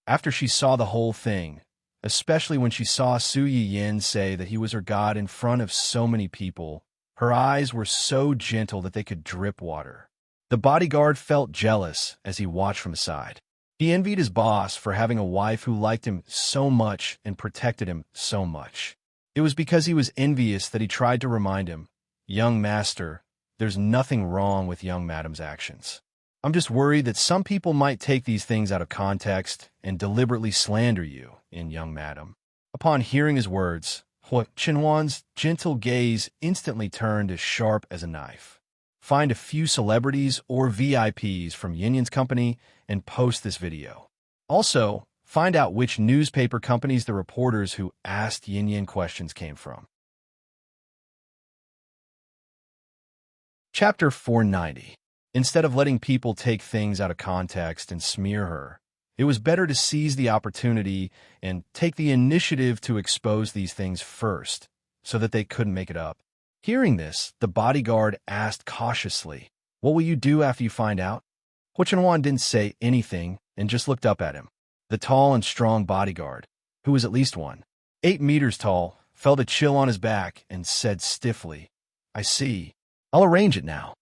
After she saw the whole thing, especially when she saw Su Yiyin say that he was her god in front of so many people, her eyes were so gentle that they could drip water. The bodyguard felt jealous as he watched from aside. He envied his boss for having a wife who liked him so much and protected him so much. It was because he was envious that he tried to remind him, "Young master, there's nothing wrong with young madam's actions. I'm just worried that some people might take these things out of context and deliberately slander you in young madam." Upon hearing his words, Hua Qinhuan's gentle gaze instantly turned as sharp as a knife. Find a few celebrities or VIPs from Yinyan's company and post this video. Also, find out which newspaper companies the reporters who asked Yinyan questions came from. Chapter 490. Instead of letting people take things out of context and smear her, it was better to seize the opportunity and take the initiative to expose these things first, so that they couldn't make it up. Hearing this, the bodyguard asked cautiously, "What will you do after you find out?" Hua Qinhuan didn't say anything and just looked up at him. The tall and strong bodyguard, who was at least 8 meters tall, felt a chill on his back and said stiffly, "I see. I'll arrange it now."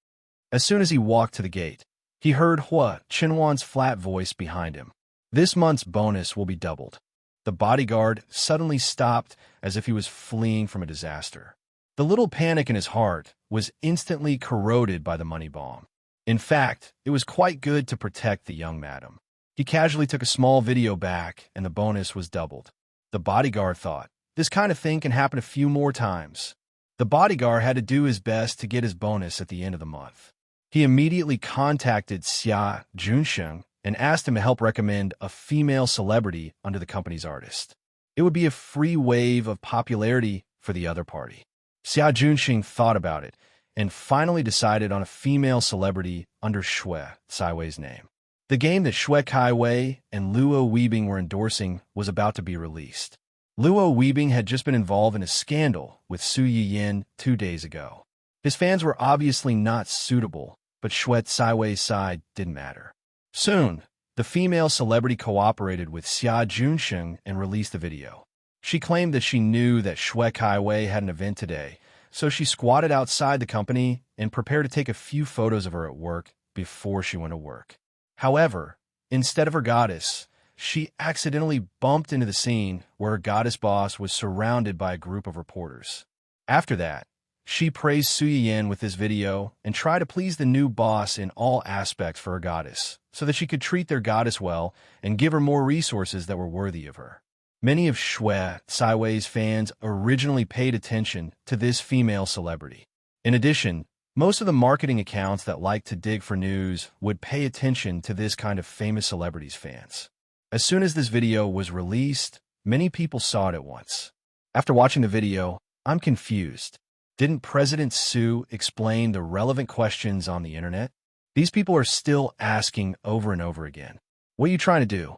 As soon as he walked to the gate, he heard Hua Qinhuan's flat voice behind him. "This month's bonus will be doubled." The bodyguard suddenly stopped as if he was fleeing from a disaster. The little panic in his heart was instantly corroded by the money bomb. In fact, it was quite good to protect the young madam. He casually took a small video back, and the bonus was doubled. The bodyguard thought, this kind of thing can happen a few more times. The bodyguard had to do his best to get his bonus at the end of the month. He immediately contacted Xia Junsheng and asked him to help recommend a female celebrity under the company's artist. It would be a free wave of popularity for the other party. Xia Junsheng thought about it and finally decided on a female celebrity under Shui Caiwei's name. The game that Shui Caiwei and Luo Weibing were endorsing was about to be released. Luo Weibing had just been involved in a scandal with Su Yiyin 2 days ago. His fans were obviously not suitable, but Shui Caiwei's side didn't matter. Soon, the female celebrity cooperated with Xia Junsheng and released the video. She claimed that she knew that Shui Caiwei had an event today, so she squatted outside the company and prepared to take a few photos of her at work before she went to work. However, instead of her goddess, she accidentally bumped into the scene where her goddess boss was surrounded by a group of reporters. After that, she praised Su Yiyin with this video and tried to please the new boss in all aspects for her goddess, so that she could treat their goddess well and give her more resources that were worthy of her. Many of Shui Caiwei's fans originally paid attention to this female celebrity. In addition, most of the marketing accounts that like to dig for news would pay attention to this kind of famous celebrities' fans. As soon as this video was released, many people saw it at once. After watching the video, I'm confused. Didn't President Su explain the relevant questions on the internet? These people are still asking over and over again. What are you trying to do?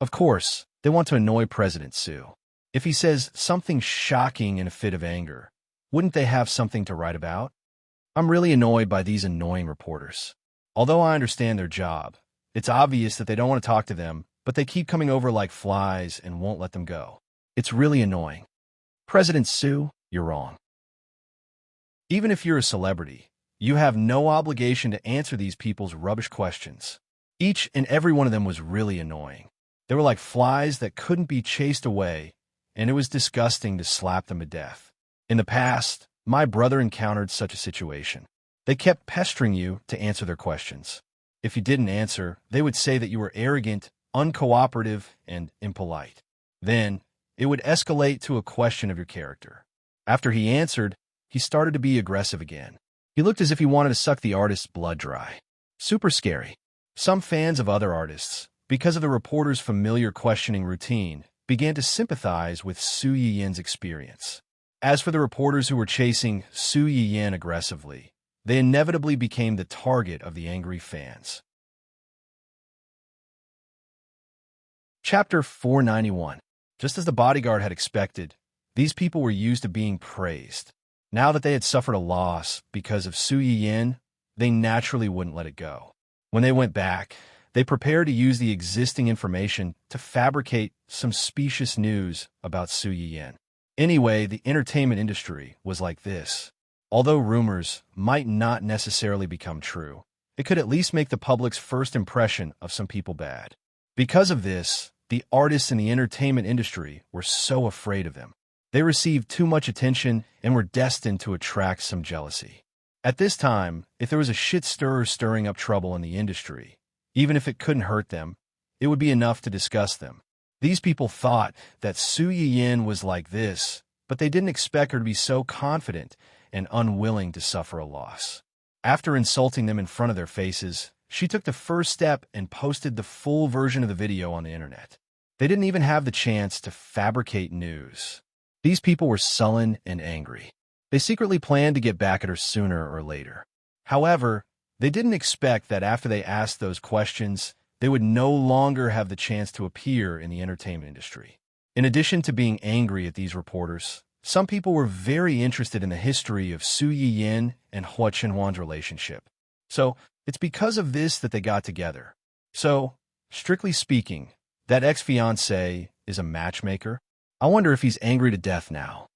Of course, they want to annoy President Su. If he says something shocking in a fit of anger, wouldn't they have something to write about? I'm really annoyed by these annoying reporters. Although I understand their job, it's obvious that they don't want to talk to them, but they keep coming over like flies and won't let them go. It's really annoying. President Su, you're wrong. Even if you're a celebrity, you have no obligation to answer these people's rubbish questions. Each and every one of them was really annoying. They were like flies that couldn't be chased away, and it was disgusting to slap them to death. In the past, my brother encountered such a situation. They kept pestering you to answer their questions. If you didn't answer, they would say that you were arrogant, uncooperative, and impolite. Then, it would escalate to a question of your character. After he answered, he started to be aggressive again. He looked as if he wanted to suck the artist's blood dry. Super scary. Some fans of other artists, because of the reporter's familiar questioning routine, began to sympathize with Su Yiyin's experience. As for the reporters who were chasing Su Yiyin aggressively, they inevitably became the target of the angry fans. Chapter 491. Just as the bodyguard had expected, these people were used to being praised. Now that they had suffered a loss because of Su Yiyin, they naturally wouldn't let it go. When they went back, They prepare to use the existing information to fabricate some specious news about Su Yiyin. Anyway, the entertainment industry was like this. Although rumors might not necessarily become true, it could at least make the public's first impression of some people bad. Because of this, the artists in the entertainment industry were so afraid of them. They received too much attention and were destined to attract some jealousy. At this time, if there was a shit stirrer stirring up trouble in the industry, even if it couldn't hurt them, it would be enough to disgust them. These people thought that Su Yiyin was like this, but they didn't expect her to be so confident and unwilling to suffer a loss. After insulting them in front of their faces, she took the first step and posted the full version of the video on the internet. They didn't even have the chance to fabricate news. These people were sullen and angry. They secretly planned to get back at her sooner or later. However, they didn't expect that after they asked those questions, they would no longer have the chance to appear in the entertainment industry. In addition to being angry at these reporters, some people were very interested in the history of Su Yiyin and Hua Chenhuan's relationship. So, it's because of this that they got together. So, strictly speaking, that ex-fiancé is a matchmaker. I wonder if he's angry to death now.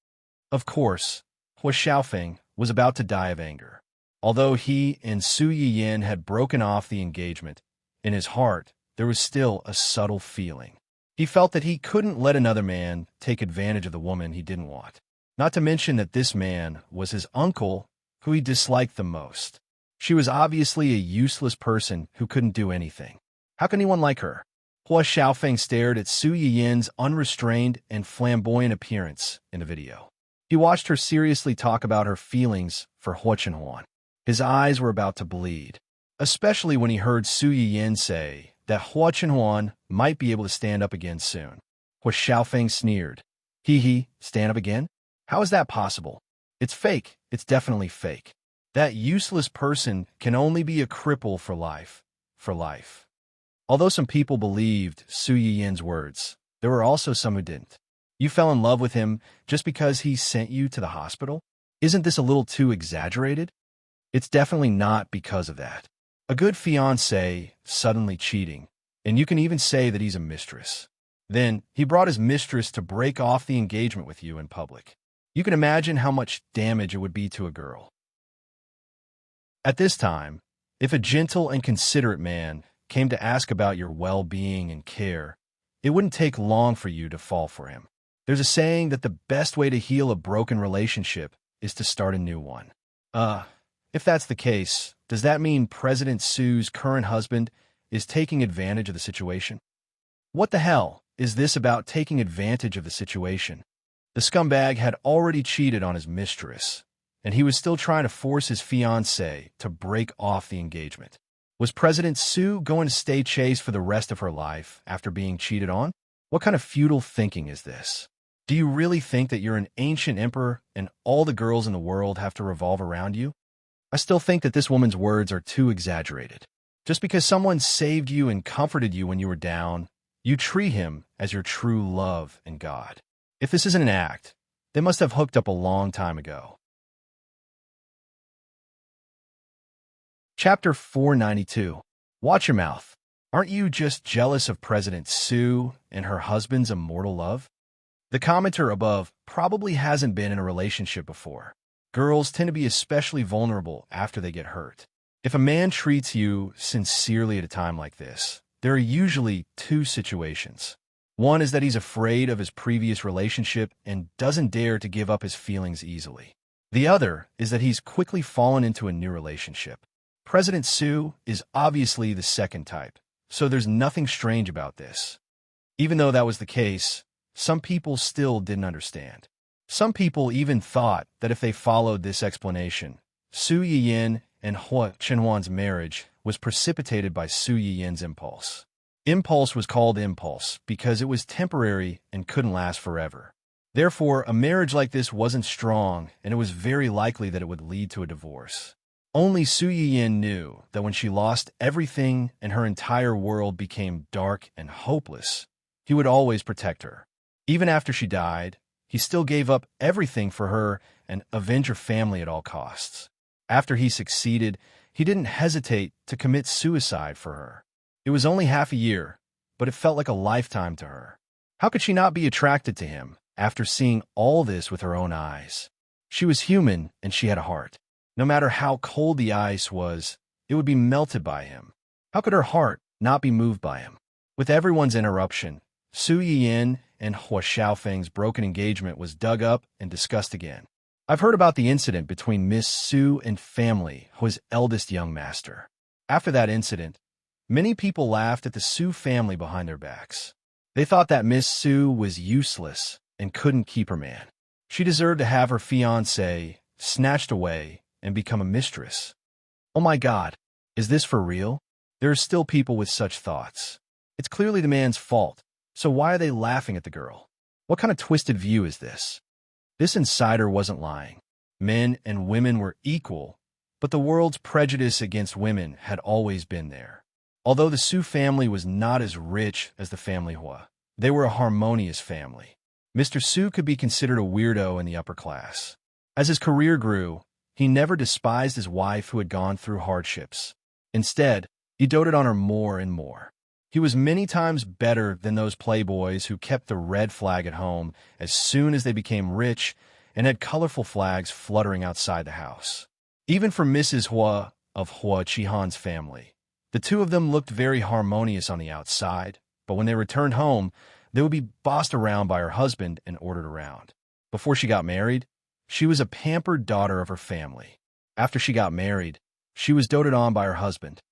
Of course, Hua Xiaofeng was about to die of anger. Although he and Su Yiyin had broken off the engagement, in his heart, there was still a subtle feeling. He felt that he couldn't let another man take advantage of the woman he didn't want. Not to mention that this man was his uncle, who he disliked the most. She was obviously a useless person who couldn't do anything. How can anyone like her? Hua Xiaofeng stared at Su Yiyin's unrestrained and flamboyant appearance in the video. He watched her seriously talk about her feelings for Hua Chenhuan. His eyes were about to bleed, especially when he heard Su Yiyin say that Hua Chenhuan might be able to stand up again soon. Hua Xiaofeng sneered. Hee, stand up again? How is that possible? It's fake. It's definitely fake. That useless person can only be a cripple for life. Although some people believed Su Yiyin's words, there were also some who didn't. You fell in love with him just because he sent you to the hospital? Isn't this a little too exaggerated? It's definitely not because of that. A good fiancé suddenly cheating, and you can even say that he's a mistress. Then, he brought his mistress to break off the engagement with you in public. You can imagine how much damage it would be to a girl. At this time, if a gentle and considerate man came to ask about your well-being and care, it wouldn't take long for you to fall for him. There's a saying that the best way to heal a broken relationship is to start a new one. If that's the case, does that mean President Su's current husband is taking advantage of the situation? What the hell is this about taking advantage of the situation? The scumbag had already cheated on his mistress, and he was still trying to force his fiancée to break off the engagement. Was President Su going to stay chaste for the rest of her life after being cheated on? What kind of futile thinking is this? Do you really think that you're an ancient emperor and all the girls in the world have to revolve around you? I still think that this woman's words are too exaggerated. Just because someone saved you and comforted you when you were down, you treat him as your true love and God. If this isn't an act, they must have hooked up a long time ago. Chapter 492. Watch your mouth. Aren't you just jealous of President Su and her husband's immortal love? The commenter above probably hasn't been in a relationship before. Girls tend to be especially vulnerable after they get hurt. If a man treats you sincerely at a time like this, there are usually two situations. One is that he's afraid of his previous relationship and doesn't dare to give up his feelings easily. The other is that he's quickly fallen into a new relationship. President Su is obviously the second type, so there's nothing strange about this. Even though that was the case, some people still didn't understand. Some people even thought that if they followed this explanation, Su Yiyin and Hua Chenhuan's marriage was precipitated by Su Yiyin's impulse. Impulse was called impulse because it was temporary and couldn't last forever. Therefore, a marriage like this wasn't strong, and it was very likely that it would lead to a divorce. Only Su Yiyin knew that when she lost everything and her entire world became dark and hopeless, he would always protect her. Even after she died, he still gave up everything for her and avenge her family at all costs. After he succeeded, he didn't hesitate to commit suicide for her. It was only half a year, but it felt like a lifetime to her. How could she not be attracted to him after seeing all this with her own eyes? She was human, and she had a heart. No matter how cold the ice was, it would be melted by him. How could her heart not be moved by him? With everyone's interruption, Su Yiyin and Hua Xiaofeng's broken engagement was dug up and discussed again. I've heard about the incident between Miss Su and family, Hua's eldest young master. After that incident, many people laughed at the Su family behind their backs. They thought that Miss Su was useless and couldn't keep her man. She deserved to have her fiancé snatched away and become a mistress. Oh my God, is this for real? There are still people with such thoughts. It's clearly the man's fault, so why are they laughing at the girl? What kind of twisted view is this? This insider wasn't lying. Men and women were equal, but the world's prejudice against women had always been there. Although the Su family was not as rich as the family Hua, they were a harmonious family. Mr. Su could be considered a weirdo in the upper class. As his career grew, he never despised his wife who had gone through hardships. Instead, he doted on her more and more. He was many times better than those playboys who kept the red flag at home as soon as they became rich and had colorful flags fluttering outside the house. Even for Mrs. Hua of Hua Qihan's family, the two of them looked very harmonious on the outside, but when they returned home, they would be bossed around by her husband and ordered around. Before she got married, she was a pampered daughter of her family. After she got married, she was doted on by her husband.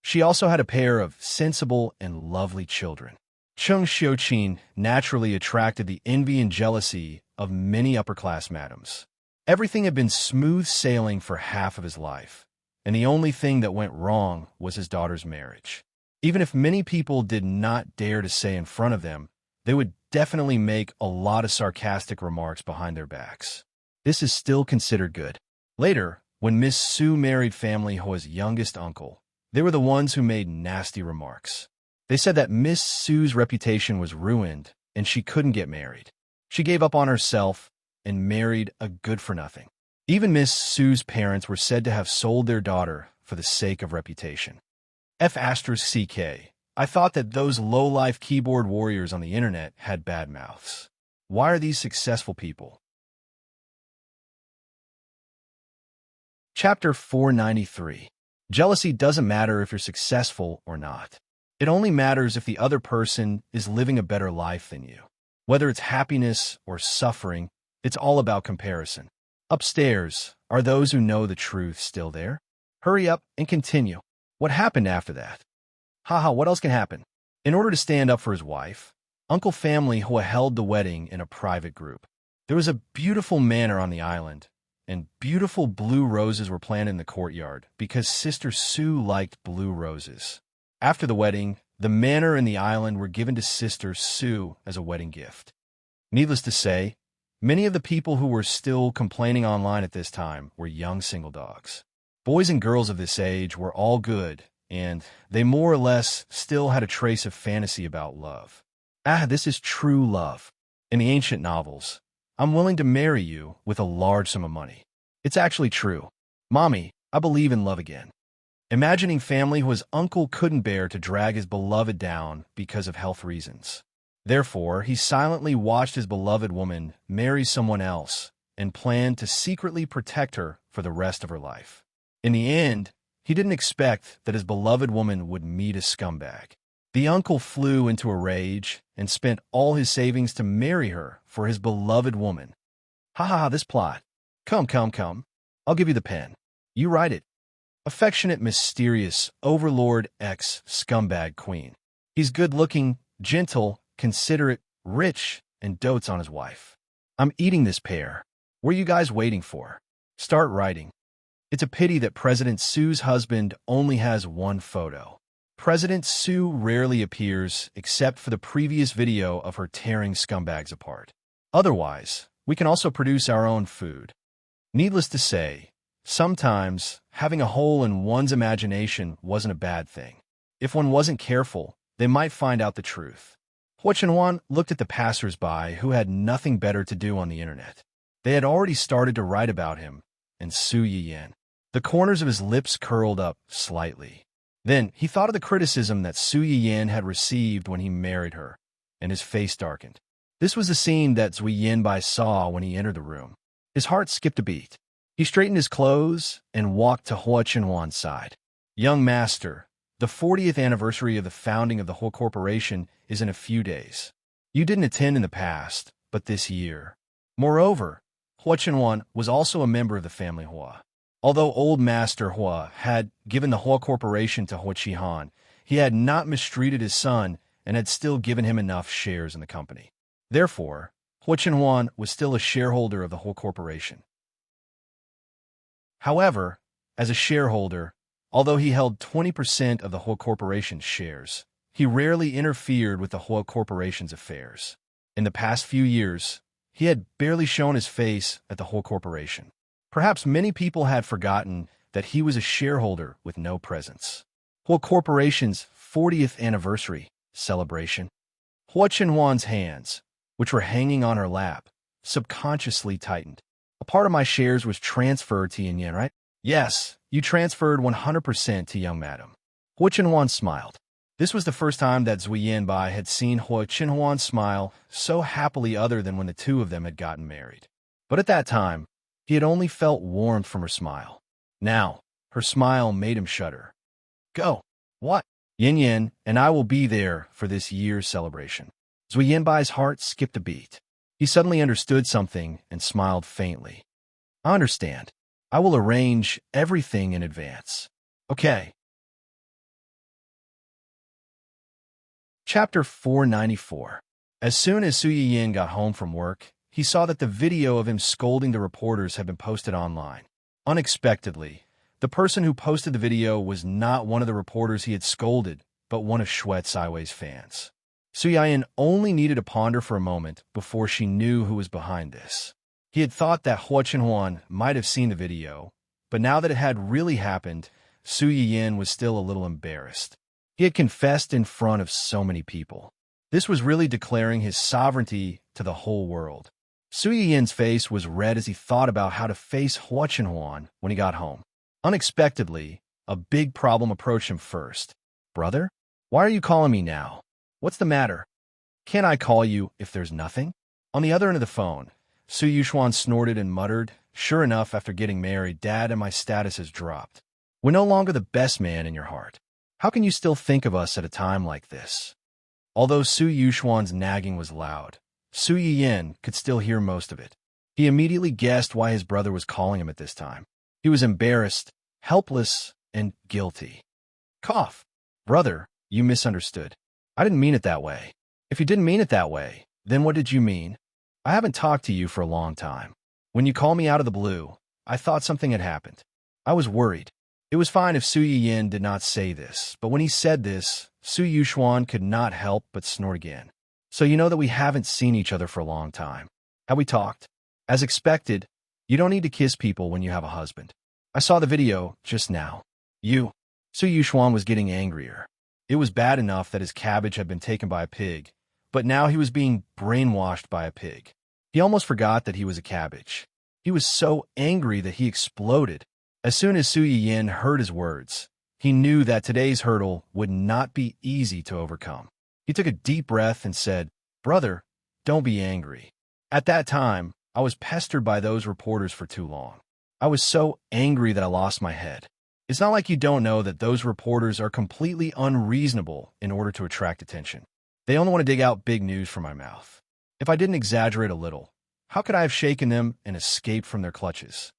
She also had a pair of sensible and lovely children. Cheng Xiuqin naturally attracted the envy and jealousy of many upper-class madams. Everything had been smooth sailing for half of his life, and the only thing that went wrong was his daughter's marriage. Even if many people did not dare to say in front of them, they would definitely make a lot of sarcastic remarks behind their backs. This is still considered good. Later, when Miss Su married family Hua's youngest uncle, they were the ones who made nasty remarks. They said that Miss Su's reputation was ruined and she couldn't get married. She gave up on herself and married a good-for-nothing. Even Miss Su's parents were said to have sold their daughter for the sake of reputation. F***CK. I thought that those low-life keyboard warriors on the internet had bad mouths. Why are these successful people? Chapter 493. Jealousy doesn't matter if you're successful or not. It only matters if the other person is living a better life than you. Whether it's happiness or suffering, it's all about comparison. Upstairs, are those who know the truth still there? Hurry up and continue. What happened after that? Haha, what else can happen? In order to stand up for his wife, Uncle Family Hua held the wedding in a private group. There was a beautiful manor on the island, and beautiful blue roses were planted in the courtyard because Sister Su liked blue roses. After the wedding, the manor and the island were given to Sister Su as a wedding gift. Needless to say, many of the people who were still complaining online at this time were young single dogs. Boys and girls of this age were all good, and they more or less still had a trace of fantasy about love. Ah, this is true love. In the ancient novels, I'm willing to marry you with a large sum of money. It's actually true. Mommy, I believe in love again. Imagining family whose uncle couldn't bear to drag his beloved down because of health reasons. Therefore, he silently watched his beloved woman marry someone else and planned to secretly protect her for the rest of her life. In the end, he didn't expect that his beloved woman would meet a scumbag. The uncle flew into a rage and spent all his savings to marry her for his beloved woman. Ha ha ha, this plot. Come. I'll give you the pen. You write it. Affectionate, mysterious, overlord ex-scumbag queen. He's good-looking, gentle, considerate, rich, and dotes on his wife. I'm eating this pear. What are you guys waiting for? Start writing. It's a pity that President Su's husband only has one photo. President Su rarely appears except for the previous video of her tearing scumbags apart. Otherwise, we can also produce our own food. Needless to say, sometimes having a hole in one's imagination wasn't a bad thing. If one wasn't careful, they might find out the truth. Hua Chenwan looked at the passers-by who had nothing better to do on the internet. They had already started to write about him and Su Yiyan. The corners of his lips curled up slightly. Then he thought of the criticism that Su Yiyin had received when he married her, and his face darkened. This was the scene that Zui Yinbai saw when he entered the room. His heart skipped a beat. He straightened his clothes and walked to Hua Chenhuan's side. Young master, the 40th anniversary of the founding of the whole corporation is in a few days. You didn't attend in the past, but this year. Moreover, Hua Chenhuan was also a member of the family Hua. Although old master Hua had given the Hua corporation to Hua Qihan, he had not mistreated his son and had still given him enough shares in the company. Therefore, Hua Chenhuan was still a shareholder of the whole corporation. However, as a shareholder, although he held 20% of the whole corporation's shares, he rarely interfered with the whole corporation's affairs. In the past few years, he had barely shown his face at the whole corporation. Perhaps many people had forgotten that he was a shareholder with no presence. Whole corporation's 40th anniversary celebration. Hua Chenhuan's hands, which were hanging on her lap, subconsciously tightened. A part of my shares was transferred to Yin, right? Yes, you transferred 100% to young madam. Hua Chenhuan smiled. This was the first time that Zui Yanbai had seen Hua Chenhuan smile so happily other than when the two of them had gotten married. But at that time, he had only felt warmth from her smile. Now, her smile made him shudder. Go. What? Yin Yin and I will be there for this year's celebration. Zui Yanbai's heart skipped a beat. He suddenly understood something and smiled faintly. I understand. I will arrange everything in advance. Okay. Chapter 494. As soon as Su Yiyin got home from work, he saw that the video of him scolding the reporters had been posted online. Unexpectedly, the person who posted the video was not one of the reporters he had scolded, but one of Shwet Saiwei's fans. Su Yiyin only needed to ponder for a moment before she knew who was behind this. He had thought that Hua Chenhuan might have seen the video, but now that it had really happened, Su Yiyin was still a little embarrassed. He had confessed in front of so many people. This was really declaring his sovereignty to the whole world. Su Yiyin's face was red as he thought about how to face Hua Chenhuan when he got home. Unexpectedly, a big problem approached him first. Brother? Why are you calling me now? What's the matter? Can't I call you if there's nothing? On the other end of the phone, Su Yuxuan snorted and muttered, Sure enough, after getting married, Dad and my status has dropped. We're no longer the best man in your heart. How can you still think of us at a time like this? Although Su Yuxuan's nagging was loud, Su Yiyin could still hear most of it. He immediately guessed why his brother was calling him at this time. He was embarrassed, helpless, and guilty. Cough. Brother, you misunderstood. I didn't mean it that way. If you didn't mean it that way, then what did you mean? I haven't talked to you for a long time. When you called me out of the blue, I thought something had happened. I was worried. It was fine if Su Yiyin did not say this, but when he said this, Su Yuxuan could not help but snort again. So you know that we haven't seen each other for a long time. Have we talked? As expected, you don't need to kiss people when you have a husband. I saw the video just now. Su Yuxuan was getting angrier. It was bad enough that his cabbage had been taken by a pig, but now he was being brainwashed by a pig. He almost forgot that he was a cabbage. He was so angry that he exploded. As soon as Su Yiyin heard his words, he knew that today's hurdle would not be easy to overcome. He took a deep breath and said, Brother, don't be angry. At that time, I was pestered by those reporters for too long. I was so angry that I lost my head. It's not like you don't know that those reporters are completely unreasonable in order to attract attention. They only want to dig out big news from my mouth. If I didn't exaggerate a little, how could I have shaken them and escaped from their clutches?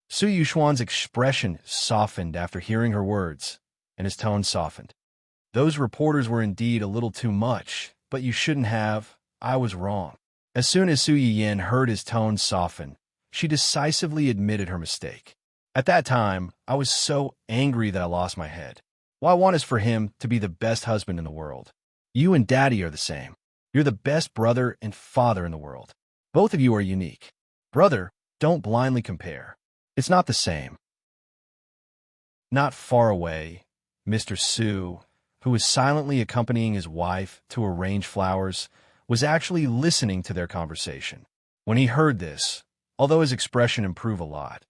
Su Yuxuan's expression softened after hearing her words, and his tone softened. Those reporters were indeed a little too much, but you shouldn't have. I was wrong. As soon as Su Yiyin heard his tone soften, she decisively admitted her mistake. At that time, I was so angry that I lost my head. What I want is for him to be the best husband in the world. You and Daddy are the same. You're the best brother and father in the world. Both of you are unique. Brother, don't blindly compare. It's not the same. Not far away, Mr. Su, who was silently accompanying his wife to arrange flowers, was actually listening to their conversation. When he heard this, although his expression improved a lot,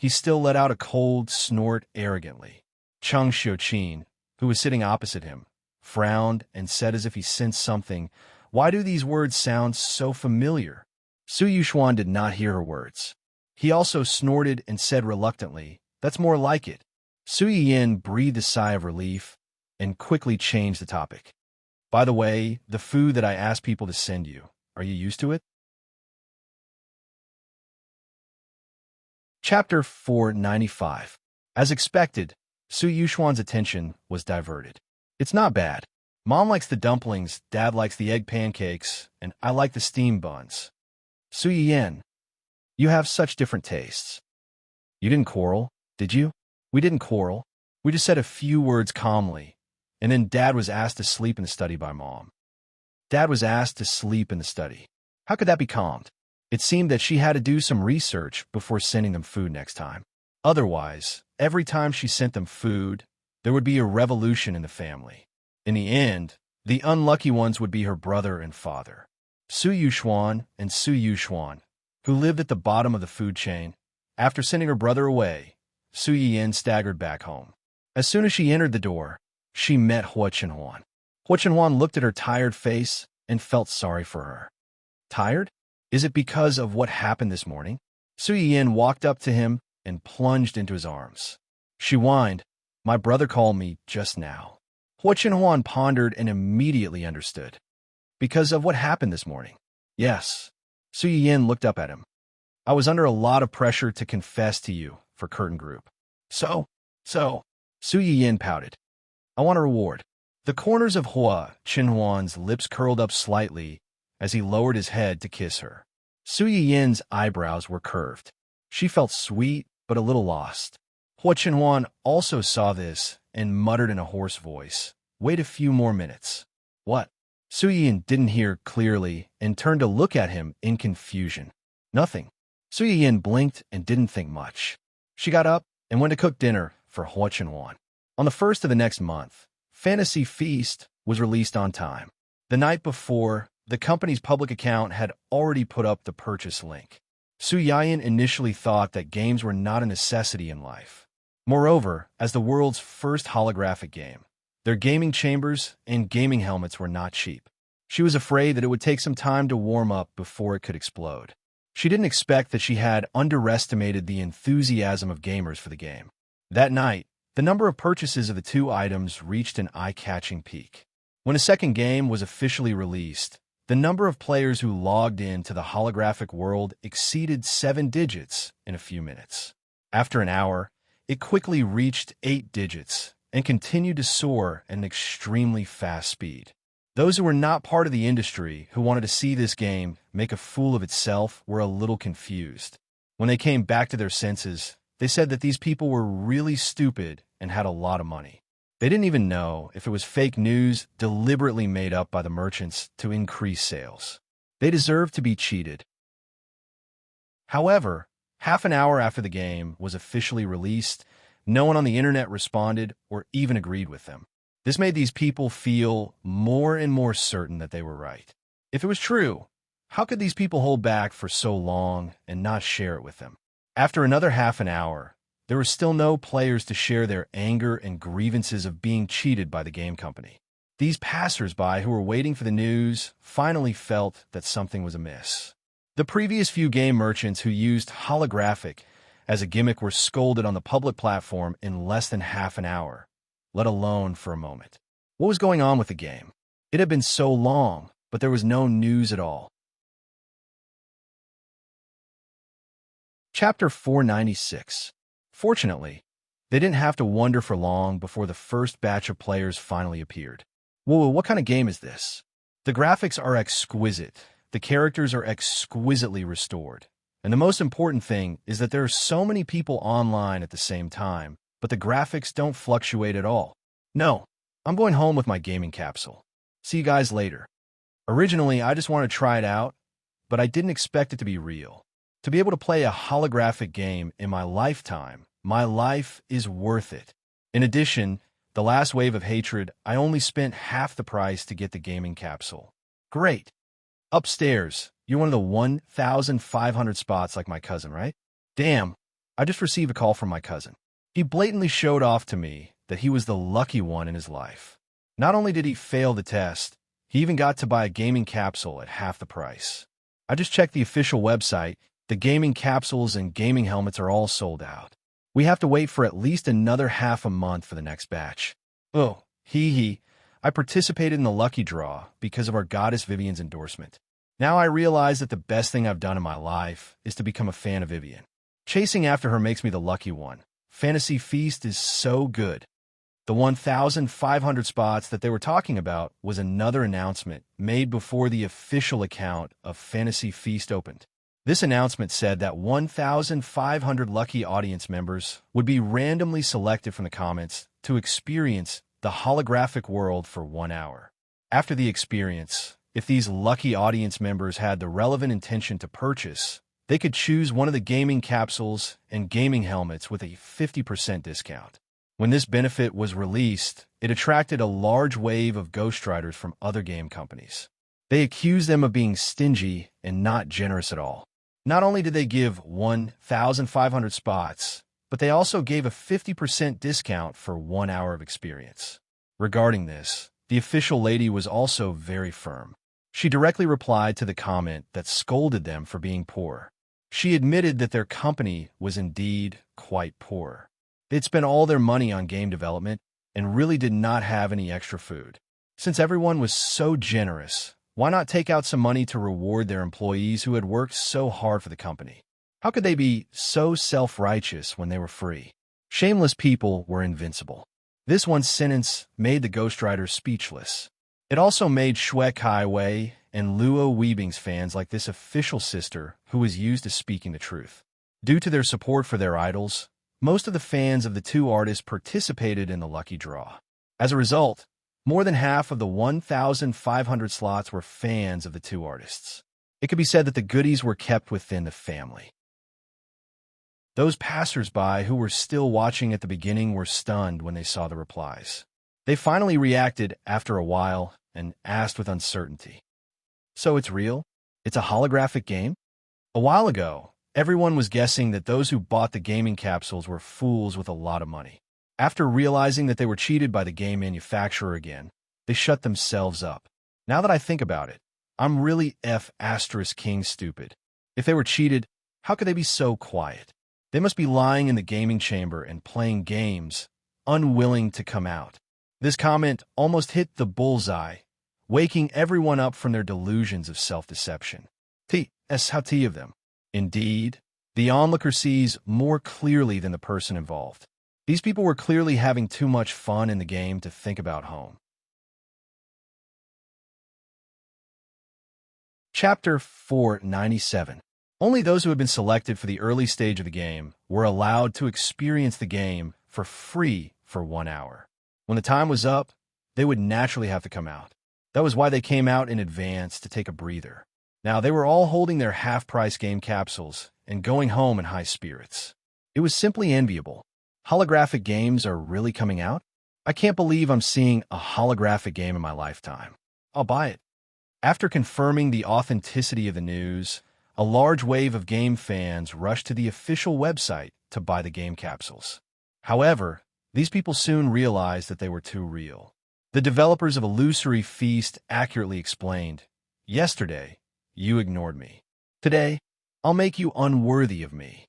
he still let out a cold snort arrogantly. Cheng Xiuqin, who was sitting opposite him, frowned and said as if he sensed something, "Why do these words sound so familiar?" Su Yuxuan did not hear her words. He also snorted and said reluctantly, "That's more like it." Su Yin breathed a sigh of relief and quickly changed the topic. "By the way, the food that I asked people to send you, are you used to it?" Chapter 495. As expected, Su Yuxuan's attention was diverted. "It's not bad. Mom likes the dumplings, Dad likes the egg pancakes, and I like the steamed buns. Su Yin, you have such different tastes." "You didn't quarrel, did you?" "We didn't quarrel. We just said a few words calmly, and then Dad was asked to sleep in the study by Mom." Dad was asked to sleep in the study. How could that be calmed? It seemed that she had to do some research before sending them food next time. Otherwise, every time she sent them food, there would be a revolution in the family. In the end, the unlucky ones would be her brother and father. Su Yuxuan and Su Yuxuan, who lived at the bottom of the food chain. After sending her brother away, Su Yin staggered back home. As soon as she entered the door, she met Hua Chenhuan. Hua Chenhuan looked at her tired face and felt sorry for her. "Tired? Is it because of what happened this morning?" Su Yin walked up to him and plunged into his arms. She whined, "My brother called me just now." Hua Chenhuan pondered and immediately understood. "Because of what happened this morning?" "Yes." Su Yin looked up at him. "I was under a lot of pressure to confess to you for Curtain Group." So, Su Yin pouted. "I want a reward." The corners of Hua Chenhuan's lips curled up slightly as he lowered his head to kiss her. Su Yin's eyebrows were curved. She felt sweet, but a little lost. Hua Chenhuan also saw this and muttered in a hoarse voice, "Wait a few more minutes." "What?" Su Yin didn't hear clearly and turned to look at him in confusion. "Nothing." Su Yin blinked and didn't think much. She got up and went to cook dinner for Hua Chenhuan. On the 1st of the next month, Fantasy Feast was released on time. The night before, the company's public account had already put up the purchase link. Su Yin initially thought that games were not a necessity in life. Moreover, as the world's first holographic game, their gaming chambers and gaming helmets were not cheap. She was afraid that it would take some time to warm up before it could explode. She didn't expect that she had underestimated the enthusiasm of gamers for the game. That night, the number of purchases of the two items reached an eye-catching peak. When a second game was officially released, the number of players who logged in to the holographic world exceeded 7 digits in a few minutes. After an hour, it quickly reached 8 digits and continued to soar at an extremely fast speed. Those who were not part of the industry who wanted to see this game make a fool of itself were a little confused. When they came back to their senses, they said that these people were really stupid and had a lot of money. They didn't even know if it was fake news deliberately made up by the merchants to increase sales. They deserved to be cheated. However, half an hour after the game was officially released, no one on the internet responded or even agreed with them. This made these people feel more and more certain that they were right. If it was true, how could these people hold back for so long and not share it with them? After another half an hour, there were still no players to share their anger and grievances of being cheated by the game company. These passers-by who were waiting for the news finally felt that something was amiss. The previous few game merchants who used holographic as a gimmick were scolded on the public platform in less than half an hour, let alone for a moment. What was going on with the game? It had been so long, but there was no news at all. Chapter 496. Fortunately, they didn't have to wonder for long before the first batch of players finally appeared. Whoa, what kind of game is this? The graphics are exquisite, the characters are exquisitely restored, and the most important thing is that there are so many people online at the same time, but the graphics don't fluctuate at all. No, I'm going home with my gaming capsule. See you guys later. Originally, I just wanted to try it out, but I didn't expect it to be real. To be able to play a holographic game in my lifetime, my life is worth it. In addition, the last wave of hatred, I only spent half the price to get the gaming capsule. Great. Upstairs, you're one of the 1,500 spots like my cousin, right? Damn, I just received a call from my cousin. He blatantly showed off to me that he was the lucky one in his life. Not only did he fail the test, he even got to buy a gaming capsule at half the price. I just checked the official website. The gaming capsules and gaming helmets are all sold out. We have to wait for at least another half a month for the next batch. Oh, I participated in the lucky draw because of our goddess Vivian's endorsement. Now I realize that the best thing I've done in my life is to become a fan of Vivian. Chasing after her makes me the lucky one. Fantasy Feast is so good. The 1,500 spots that they were talking about was another announcement made before the official account of Fantasy Feast opened. This announcement said that 1,500 lucky audience members would be randomly selected from the comments to experience the holographic world for 1 hour. After the experience, if these lucky audience members had the relevant intention to purchase, they could choose one of the gaming capsules and gaming helmets with a 50% discount. When this benefit was released, it attracted a large wave of ghostwriters from other game companies. They accused them of being stingy and not generous at all. Not only did they give 1,500 spots, but they also gave a 50% discount for 1 hour of experience. Regarding this, the official lady was also very firm. She directly replied to the comment that scolded them for being poor. She admitted that their company was indeed quite poor. They'd spent all their money on game development and really did not have any extra food. Since everyone was so generous, why not take out some money to reward their employees who had worked so hard for the company? How could they be so self-righteous when they were free? Shameless people were invincible. This one sentence made the ghostwriters speechless. It also made Shui Kai and Luo Weebing's fans like this official sister who was used to speaking the truth. Due to their support for their idols, most of the fans of the two artists participated in the lucky draw. As a result, more than half of the 1,500 slots were fans of the two artists. It could be said that the goodies were kept within the family. Those passers-by who were still watching at the beginning were stunned when they saw the replies. They finally reacted after a while and asked with uncertainty. So it's real? It's a holographic game? A while ago, everyone was guessing that those who bought the gaming capsules were fools with a lot of money. After realizing that they were cheated by the game manufacturer again, they shut themselves up. Now that I think about it, I'm really F***king stupid. If they were cheated, how could they be so quiet? They must be lying in the gaming chamber and playing games, unwilling to come out. This comment almost hit the bullseye, waking everyone up from their delusions of self-deception. How of them. Indeed, the onlooker sees more clearly than the person involved. These people were clearly having too much fun in the game to think about home. Chapter 497. Only those who had been selected for the early stage of the game were allowed to experience the game for free for 1 hour. When the time was up, they would naturally have to come out. That was why they came out in advance to take a breather. Now, they were all holding their half-price game capsules and going home in high spirits. It was simply enviable. Holographic games are really coming out? I can't believe I'm seeing a holographic game in my lifetime. I'll buy it. After confirming the authenticity of the news, a large wave of game fans rushed to the official website to buy the game capsules. However, these people soon realized that they were too real. The developers of Illusory Feast accurately explained, "Yesterday, you ignored me. Today, I'll make you unworthy of me."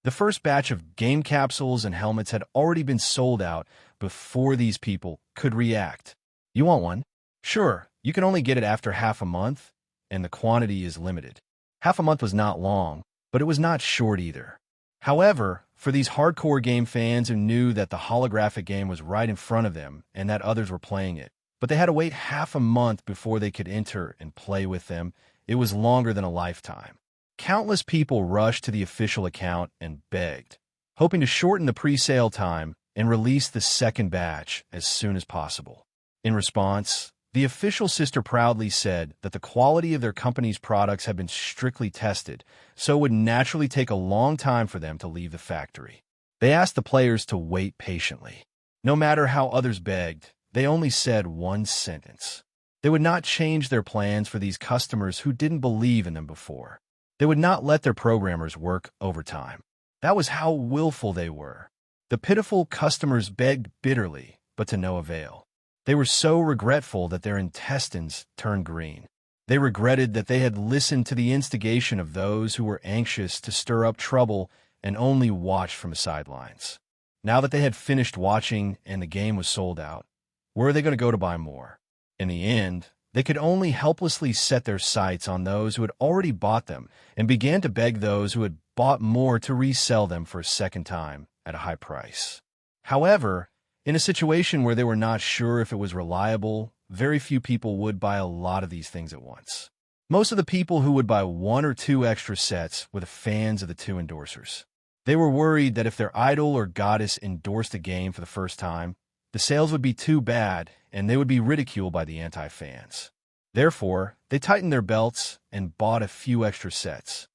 The first batch of game capsules and helmets had already been sold out before these people could react. You want one? Sure, you can only get it after half a month, and the quantity is limited. Half a month was not long, but it was not short either. However, for these hardcore game fans who knew that the holographic game was right in front of them and that others were playing it, but they had to wait half a month before they could enter and play with them, it was longer than a lifetime. Countless people rushed to the official account and begged, hoping to shorten the pre-sale time and release the second batch as soon as possible. In response, the official sister proudly said that the quality of their company's products had been strictly tested, so it would naturally take a long time for them to leave the factory. They asked the players to wait patiently. No matter how others begged, they only said one sentence. They would not change their plans for these customers who didn't believe in them before. They would not let their programmers work overtime. That was how willful they were. The pitiful customers begged bitterly, but to no avail. They were so regretful that their intestines turned green. They regretted that they had listened to the instigation of those who were anxious to stir up trouble and only watched from the sidelines. Now that they had finished watching and the game was sold out, where are they going to go to buy more? In the end, they could only helplessly set their sights on those who had already bought them and began to beg those who had bought more to resell them for a second time at a high price. However, in a situation where they were not sure if it was reliable, very few people would buy a lot of these things at once. Most of the people who would buy one or two extra sets were the fans of the two endorsers. They were worried that if their idol or goddess endorsed a game for the first time, the sales would be too bad and they would be ridiculed by the anti-fans. Therefore, they tightened their belts and bought a few extra sets.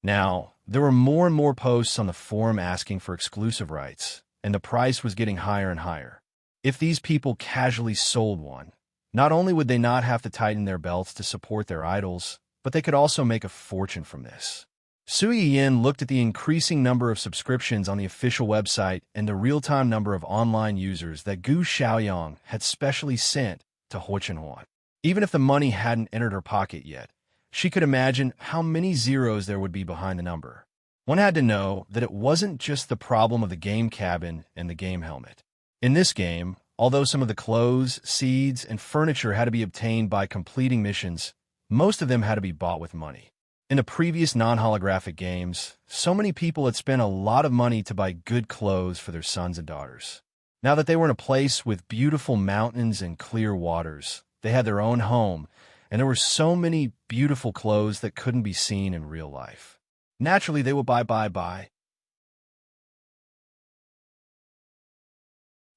Now, there were more and more posts on the forum asking for exclusive rights, and the price was getting higher and higher. If these people casually sold one, not only would they not have to tighten their belts to support their idols, but they could also make a fortune from this. Sui Yin looked at the increasing number of subscriptions on the official website and the real-time number of online users that Gu Xiaoyang had specially sent to Huo Chenhuan. Even if the money hadn't entered her pocket yet, she could imagine how many zeros there would be behind the number. One had to know that it wasn't just the problem of the game cabin and the game helmet. In this game, although some of the clothes, seeds, and furniture had to be obtained by completing missions, most of them had to be bought with money. In the previous non-holographic games, so many people had spent a lot of money to buy good clothes for their sons and daughters. Now that they were in a place with beautiful mountains and clear waters, they had their own home, and there were so many beautiful clothes that couldn't be seen in real life. Naturally, they would buy.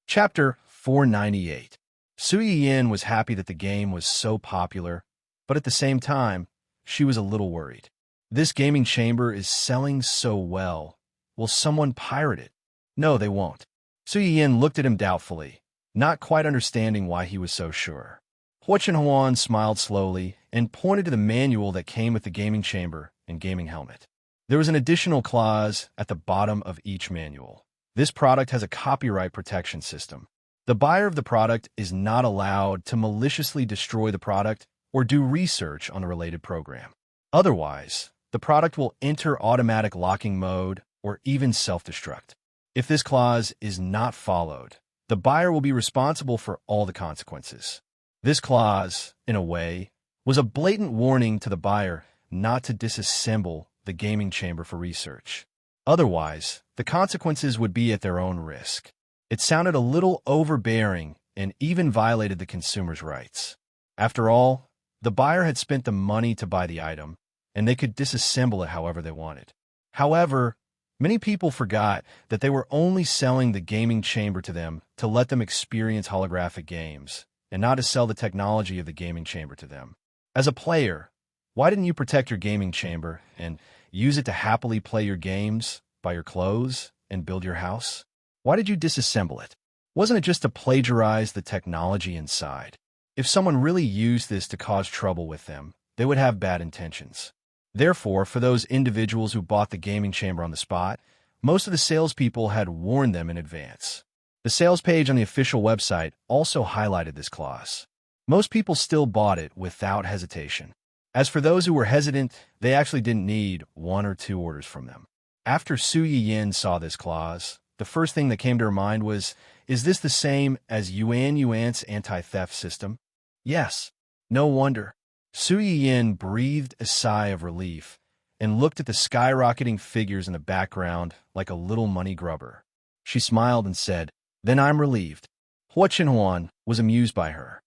Chapter 498. Sui Yin was happy that the game was so popular, but at the same time, she was a little worried. This gaming chamber is selling so well. Will someone pirate it? No, they won't. Sui Yin looked at him doubtfully, not quite understanding why he was so sure. Huo Chenhuan smiled slowly and pointed to the manual that came with the gaming chamber and gaming helmet. There was an additional clause at the bottom of each manual. This product has a copyright protection system. The buyer of the product is not allowed to maliciously destroy the product or do research on the related program. Otherwise, the product will enter automatic locking mode or even self-destruct. If this clause is not followed, the buyer will be responsible for all the consequences. This clause, in a way, was a blatant warning to the buyer not to disassemble the gaming chamber for research. Otherwise, the consequences would be at their own risk. It sounded a little overbearing and even violated the consumer's rights. After all, the buyer had spent the money to buy the item, and they could disassemble it however they wanted. However, many people forgot that they were only selling the gaming chamber to them to let them experience holographic games, and not to sell the technology of the gaming chamber to them. As a player, why didn't you protect your gaming chamber and use it to happily play your games, buy your clothes, and build your house? Why did you disassemble it? Wasn't it just to plagiarize the technology inside? If someone really used this to cause trouble with them, they would have bad intentions. Therefore, for those individuals who bought the gaming chamber on the spot, most of the salespeople had warned them in advance. The sales page on the official website also highlighted this clause. Most people still bought it without hesitation. As for those who were hesitant, they actually didn't need one or two orders from them. After Sui Yin saw this clause, the first thing that came to her mind was, is this the same as Yuan's anti-theft system? Yes. No wonder. Sui Yin breathed a sigh of relief and looked at the skyrocketing figures in the background like a little money grubber. She smiled and said, "Then I'm relieved." Huo Chenhuan was amused by her.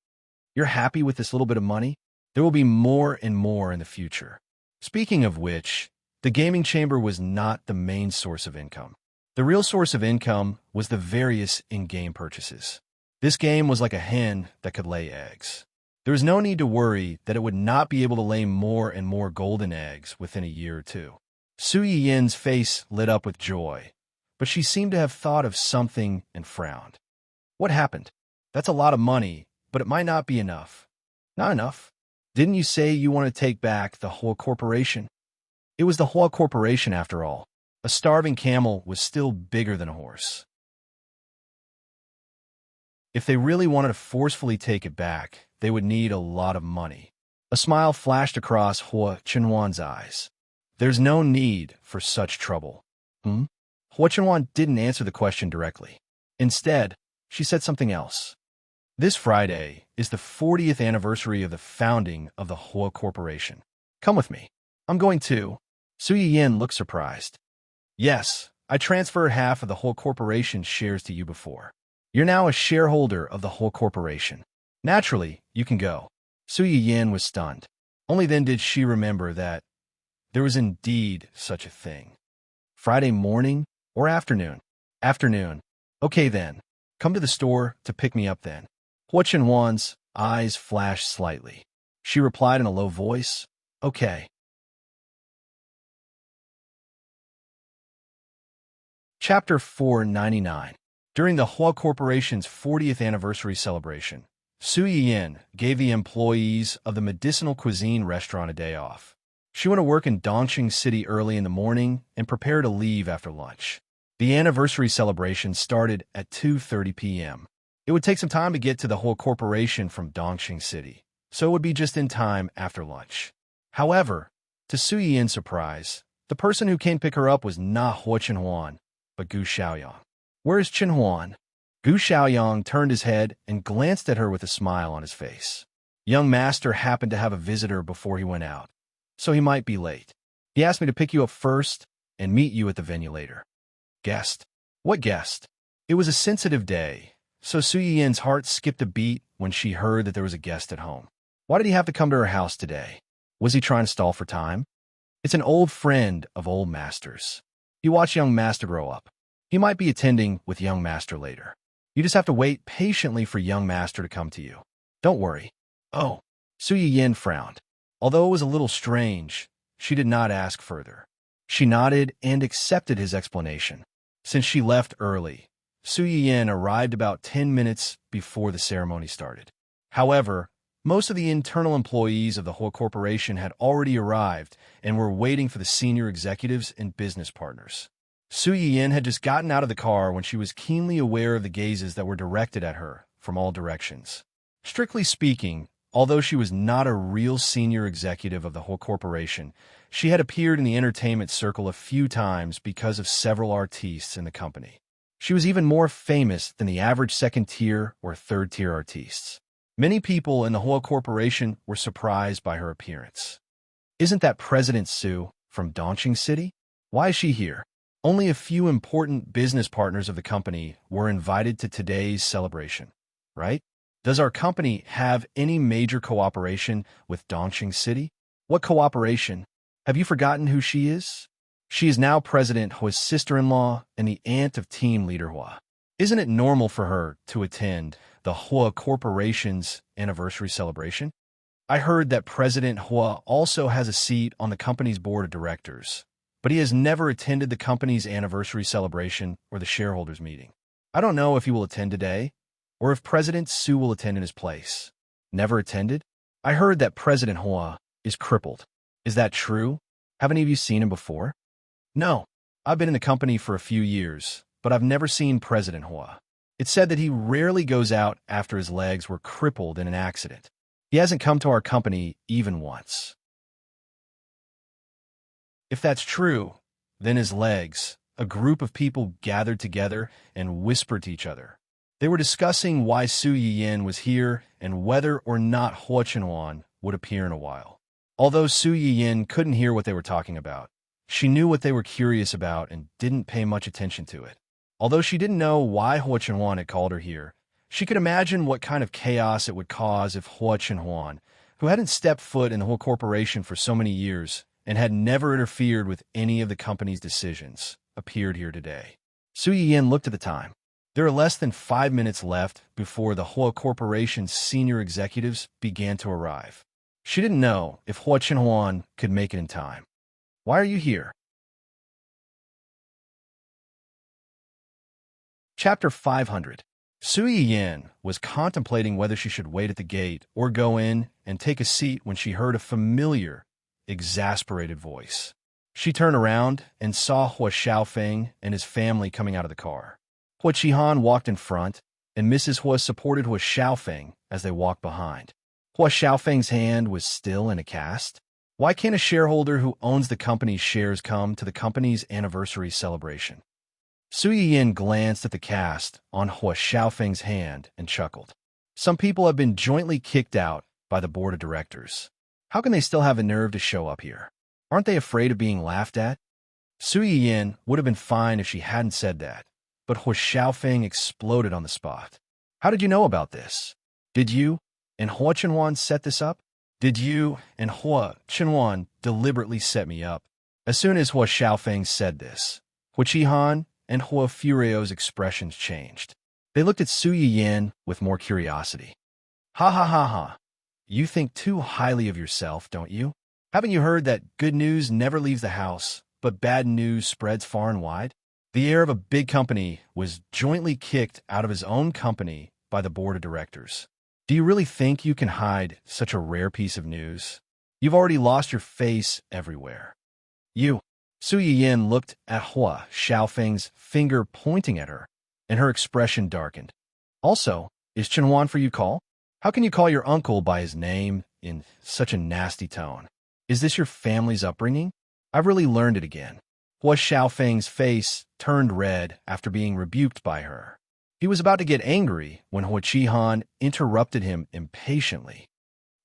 "You're happy with this little bit of money? There will be more and more in the future." Speaking of which, the gaming chamber was not the main source of income. The real source of income was the various in-game purchases. This game was like a hen that could lay eggs. There was no need to worry that it would not be able to lay more and more golden eggs within a year or two. Sui Yin's face lit up with joy, but she seemed to have thought of something and frowned. What happened? That's a lot of money, but it might not be enough. Not enough? Didn't you say you want to take back the whole corporation? It was the whole corporation after all. A starving camel was still bigger than a horse. If they really wanted to forcefully take it back, they would need a lot of money. A smile flashed across Hua Chenhuan's eyes. There's no need for such trouble. Hua Chenhuan didn't answer the question directly. Instead, she said something else. This Friday is the 40th anniversary of the founding of the Hua Corporation. Come with me. I'm going too. Su Yiyin looked surprised. Yes, I transferred half of the Hua Corporation's shares to you before. You're now a shareholder of the Hua Corporation. Naturally, you can go. Su Yiyin was stunned. Only then did she remember that there was indeed such a thing. Friday morning or afternoon? Afternoon. Okay then. Come to the store to pick me up then. Hua Chenhuan's eyes flashed slightly. She replied in a low voice, okay. Chapter 499. During the Hua Corporation's 40th anniversary celebration, Su Yiyin gave the employees of the medicinal cuisine restaurant a day off. She went to work in Dongqing City early in the morning and prepared to leave after lunch. The anniversary celebration started at 2:30 p.m. It would take some time to get to the Hua Corporation from Dongqing City, so it would be just in time after lunch. However, to Su Yiyin's surprise, the person who came to pick her up was not Hua Chenhuan, but Gu Xiaoyang. Where is Chenhuan? Gu Xiaoyang turned his head and glanced at her with a smile on his face. Young master happened to have a visitor before he went out, so he might be late. He asked me to pick you up first and meet you at the venue later. Guest? What guest? It was a sensitive day, so Su Yiyin's heart skipped a beat when she heard that there was a guest at home. Why did he have to come to her house today? Was he trying to stall for time? It's an old friend of old master's. You watch young master grow up. He might be attending with young master later. You just have to wait patiently for young master to come to you. Don't worry. Oh, Su Yiyin frowned. Although it was a little strange, she did not ask further. She nodded and accepted his explanation. Since she left early, Su Yiyin arrived about 10 minutes before the ceremony started. However, most of the internal employees of the Hua Corporation had already arrived and were waiting for the senior executives and business partners. Su Yiyin had just gotten out of the car when she was keenly aware of the gazes that were directed at her from all directions. Strictly speaking, although she was not a real senior executive of the Hua Corporation, she had appeared in the entertainment circle a few times because of several artistes in the company. She was even more famous than the average second-tier or third-tier artistes. Many people in the Hua Corporation were surprised by her appearance. Isn't that President Su from Dongqing City? Why is she here? Only a few important business partners of the company were invited to today's celebration, right? Does our company have any major cooperation with Dongqing City? What cooperation? Have you forgotten who she is? She is now President Hua's sister-in-law and the aunt of team leader Hua. Isn't it normal for her to attend the Hua Corporation's anniversary celebration? I heard that President Hua also has a seat on the company's board of directors, but he has never attended the company's anniversary celebration or the shareholders' meeting. I don't know if he will attend today, or if President Su will attend in his place. Never attended? I heard that President Hua is crippled. Is that true? Have any of you seen him before? No. I've been in the company for a few years, but I've never seen President Hua. It's said that he rarely goes out after his legs were crippled in an accident. He hasn't come to our company even once. If that's true, then his legs, a group of people gathered together and whispered to each other. They were discussing why Su Yiyin was here and whether or not Hua Chenhuan would appear in a while. Although Su Yiyin couldn't hear what they were talking about, she knew what they were curious about and didn't pay much attention to it. Although she didn't know why Hua Chenhuan had called her here, she could imagine what kind of chaos it would cause if Hua Chenhuan, who hadn't stepped foot in the Hua Corporation for so many years and had never interfered with any of the company's decisions, appeared here today. Su Yiyin looked at the time. There are less than 5 minutes left before the Hua Corporation's senior executives began to arrive. She didn't know if Hua Chenhuan could make it in time. Why are you here? Chapter 500. Su Yiyin was contemplating whether she should wait at the gate or go in and take a seat when she heard a familiar, exasperated voice. She turned around and saw Hua Xiaofeng and his family coming out of the car. Hua Qihan walked in front, and Mrs. Hua supported Hua Xiaofeng as they walked behind. Hua Xiaofeng's hand was still in a cast. Why can't a shareholder who owns the company's shares come to the company's anniversary celebration? Su Yiyin glanced at the cast on Hua Xiaofeng's hand and chuckled. Some people have been jointly kicked out by the board of directors. How can they still have the nerve to show up here? Aren't they afraid of being laughed at? Su Yiyin would have been fine if she hadn't said that, but Hua Xiaofeng exploded on the spot. How did you know about this? Did you and Hua Chenwan set this up? Did you and Hua Chenwan deliberately set me up? As soon as Hua Xiaofeng said this, Hua Qihan and Hua Furio's expressions changed. They looked at Su Yiyin with more curiosity. Ha ha ha ha. You think too highly of yourself, don't you? Haven't you heard that good news never leaves the house, but bad news spreads far and wide? The heir of a big company was jointly kicked out of his own company by the board of directors. Do you really think you can hide such a rare piece of news? You've already lost your face everywhere. Su Yiyin looked at Hua Xiaofeng's finger pointing at her, and her expression darkened. Also, is Chenwan for you call? How can you call your uncle by his name in such a nasty tone? Is this your family's upbringing? I've really learned it again. Hua Xiaofeng's face turned red after being rebuked by her. He was about to get angry when Hua Qihan interrupted him impatiently.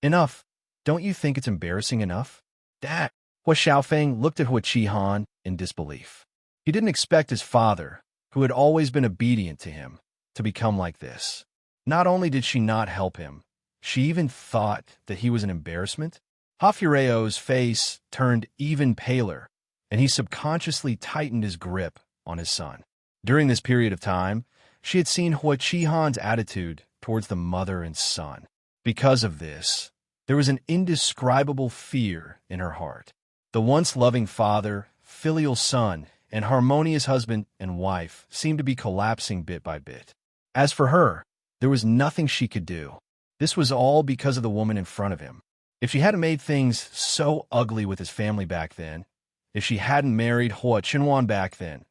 Enough. Don't you think it's embarrassing enough? Dad. Hua Xiaofeng looked at Hua Qihan in disbelief. He didn't expect his father, who had always been obedient to him, to become like this. Not only did she not help him, she even thought that he was an embarrassment. Ha Fureo's face turned even paler, and he subconsciously tightened his grip on his son. During this period of time, she had seen Hua Qihan's attitude towards the mother and son. Because of this, there was an indescribable fear in her heart. The once loving father, filial son, and harmonious husband and wife seemed to be collapsing bit by bit. As for her, there was nothing she could do. This was all because of the woman in front of him. If she hadn't made things so ugly with his family back then, if she hadn't married Hua Chenwan back then,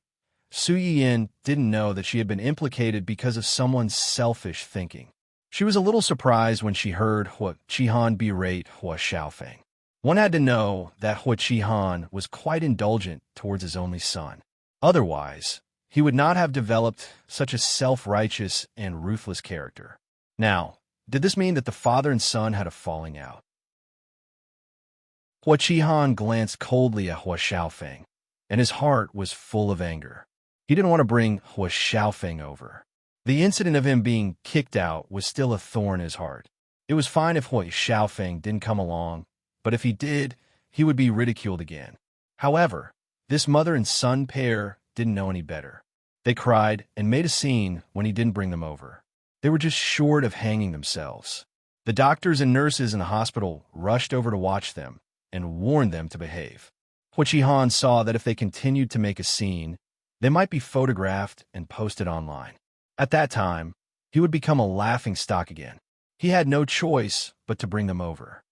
Su Yiyin didn't know that she had been implicated because of someone's selfish thinking. She was a little surprised when she heard Hua Qihan berate Hua Xiaofeng. One had to know that Hua Qihan was quite indulgent towards his only son. Otherwise, he would not have developed such a self-righteous and ruthless character. Now, did this mean that the father and son had a falling out? Hua Qihan glanced coldly at Hua Xiaofeng, and his heart was full of anger. He didn't want to bring Hua Xiaofeng over. The incident of him being kicked out was still a thorn in his heart. It was fine if Hua Xiaofeng didn't come along, but if he did, he would be ridiculed again. However, this mother and son pair didn't know any better. They cried and made a scene when he didn't bring them over. They were just short of hanging themselves. The doctors and nurses in the hospital rushed over to watch them and warned them to behave. Hua Qihan saw that if they continued to make a scene, they might be photographed and posted online. At that time, he would become a laughingstock again. He had no choice but to bring them over.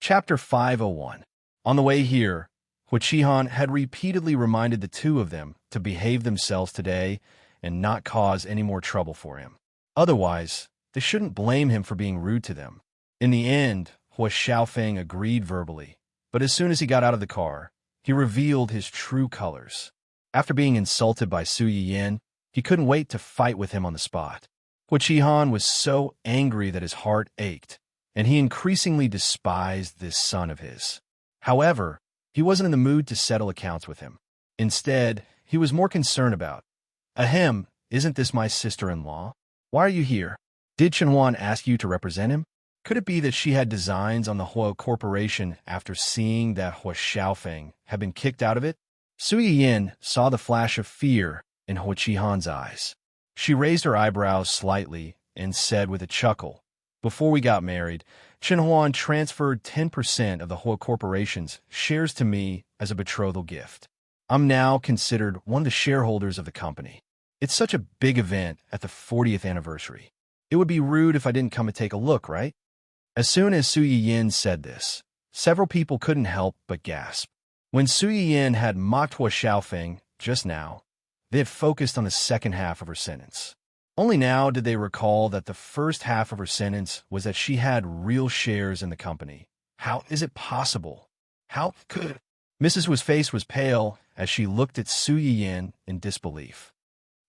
Chapter 501. On the way here, Hua Qihan had repeatedly reminded the two of them to behave themselves today and not cause any more trouble for him. Otherwise, they shouldn't blame him for being rude to them. In the end, Hua Xiaofeng agreed verbally, but as soon as he got out of the car, he revealed his true colors. After being insulted by Su Yiyin, he couldn't wait to fight with him on the spot. Hua Qihan was so angry that his heart ached, and he increasingly despised this son of his. However, he wasn't in the mood to settle accounts with him. Instead, he was more concerned about, "Ahem, isn't this my sister-in-law? Why are you here? Did Chenwan ask you to represent him? Could it be that she had designs on the Hua Corporation after seeing that Hua Xiaofeng had been kicked out of it?" Su Yiyin saw the flash of fear in Hua Qihan's eyes. She raised her eyebrows slightly and said with a chuckle, "Before we got married, Chenwan transferred 10% of the Hua Corporation's shares to me as a betrothal gift. I'm now considered one of the shareholders of the company. It's such a big event at the 40th anniversary. It would be rude if I didn't come and take a look, right? As soon as Su Yin said this, several people couldn't help but gasp. When Su Yin had mocked Hua Xiaofeng just now, they had focused on the second half of her sentence. Only now did they recall that the first half of her sentence was that she had real shares in the company. How is it possible? How could... Mrs. Hua's face was pale as she looked at Su Yin in disbelief.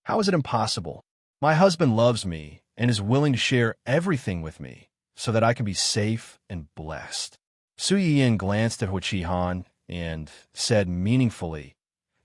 How is it impossible? My husband loves me and is willing to share everything with me so that I can be safe and blessed. Su Yin glanced at Hua Qihan and said meaningfully,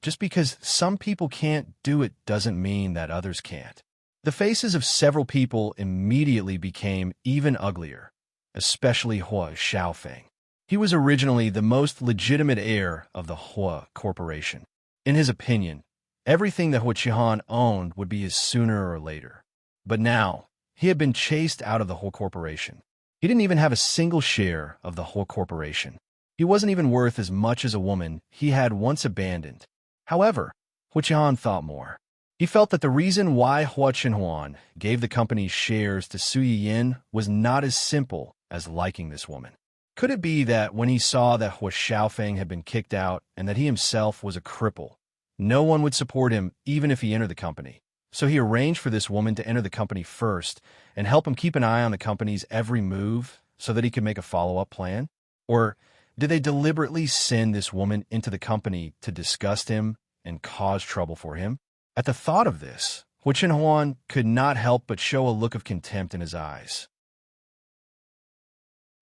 just because some people can't do it doesn't mean that others can't. The faces of several people immediately became even uglier, especially Hua Xiaofeng. He was originally the most legitimate heir of the Hua Corporation. In his opinion, everything that Hua Qihan owned would be his sooner or later. But now, he had been chased out of the Hua Corporation. He didn't even have a single share of the Hua Corporation. He wasn't even worth as much as a woman he had once abandoned. However, Hua Qihan thought more. He felt that the reason why Hua Chenhuan gave the company's shares to Su Yin was not as simple as liking this woman. Could it be that when he saw that Hua Xiaofeng had been kicked out and that he himself was a cripple, no one would support him even if he entered the company? So he arranged for this woman to enter the company first and help him keep an eye on the company's every move so that he could make a follow-up plan? Or did they deliberately send this woman into the company to disgust him and cause trouble for him? At the thought of this, Hua Chenhuan could not help but show a look of contempt in his eyes.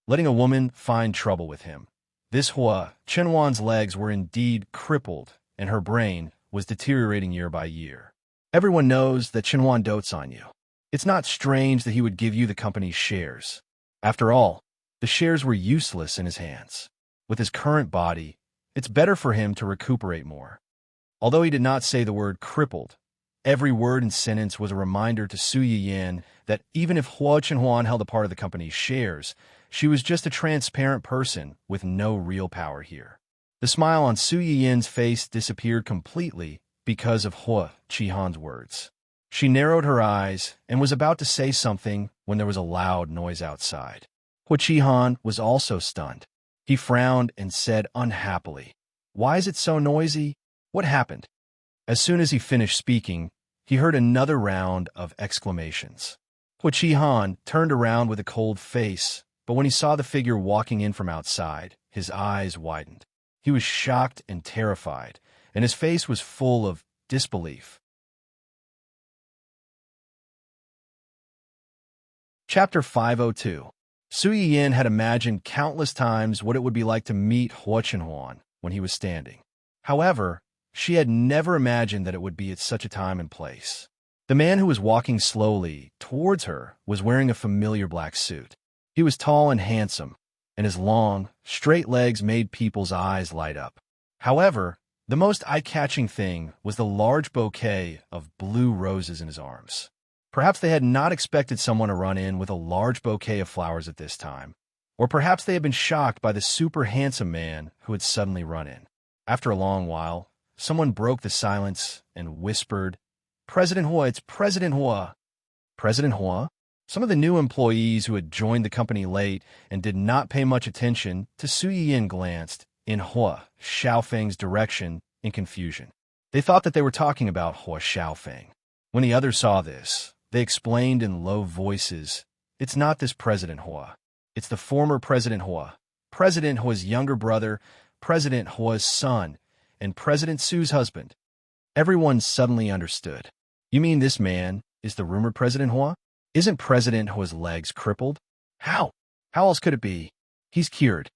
Letting a woman find trouble with him. This Hua Chenhuan's legs were indeed crippled, and her brain was deteriorating year by year. Everyone knows that Chenhuan dotes on you. It's not strange that he would give you the company's shares. After all, the shares were useless in his hands. With his current body, it's better for him to recuperate more. Although he did not say the word crippled, every word and sentence was a reminder to Su Yin that even if Hua Chenhuan held a part of the company's shares, she was just a transparent person with no real power here. The smile on Su Yin's face disappeared completely because of Hua Qihan's words. She narrowed her eyes and was about to say something when there was a loud noise outside. Hua Qihan was also stunned. He frowned and said unhappily, "Why is it so noisy? What happened?" As soon as he finished speaking, he heard another round of exclamations. Hua Qihan turned around with a cold face, but when he saw the figure walking in from outside, his eyes widened. He was shocked and terrified, and his face was full of disbelief. Chapter 502. Su Yin had imagined countless times what it would be like to meet Hua Chenhuan when he was standing. However, she had never imagined that it would be at such a time and place. The man who was walking slowly towards her was wearing a familiar black suit. He was tall and handsome, and his long, straight legs made people's eyes light up. However, the most eye-catching thing was the large bouquet of blue roses in his arms. Perhaps they had not expected someone to run in with a large bouquet of flowers at this time, or perhaps they had been shocked by the super handsome man who had suddenly run in. After a long while, someone broke the silence and whispered, "President Hua, it's President Hua." President Hua? Some of the new employees who had joined the company late and did not pay much attention to Su Yin glanced in Hua Xiaofeng's direction in confusion. They thought that they were talking about Hua Xiaofeng. When the others saw this, they explained in low voices, "It's not this President Hua. It's the former President Hua, President Hua's younger brother, President Hua's son, and President Su's husband." Everyone suddenly understood. "You mean this man is the rumored President Hua? Isn't President Hua's legs crippled? How? How else could it be? He's cured."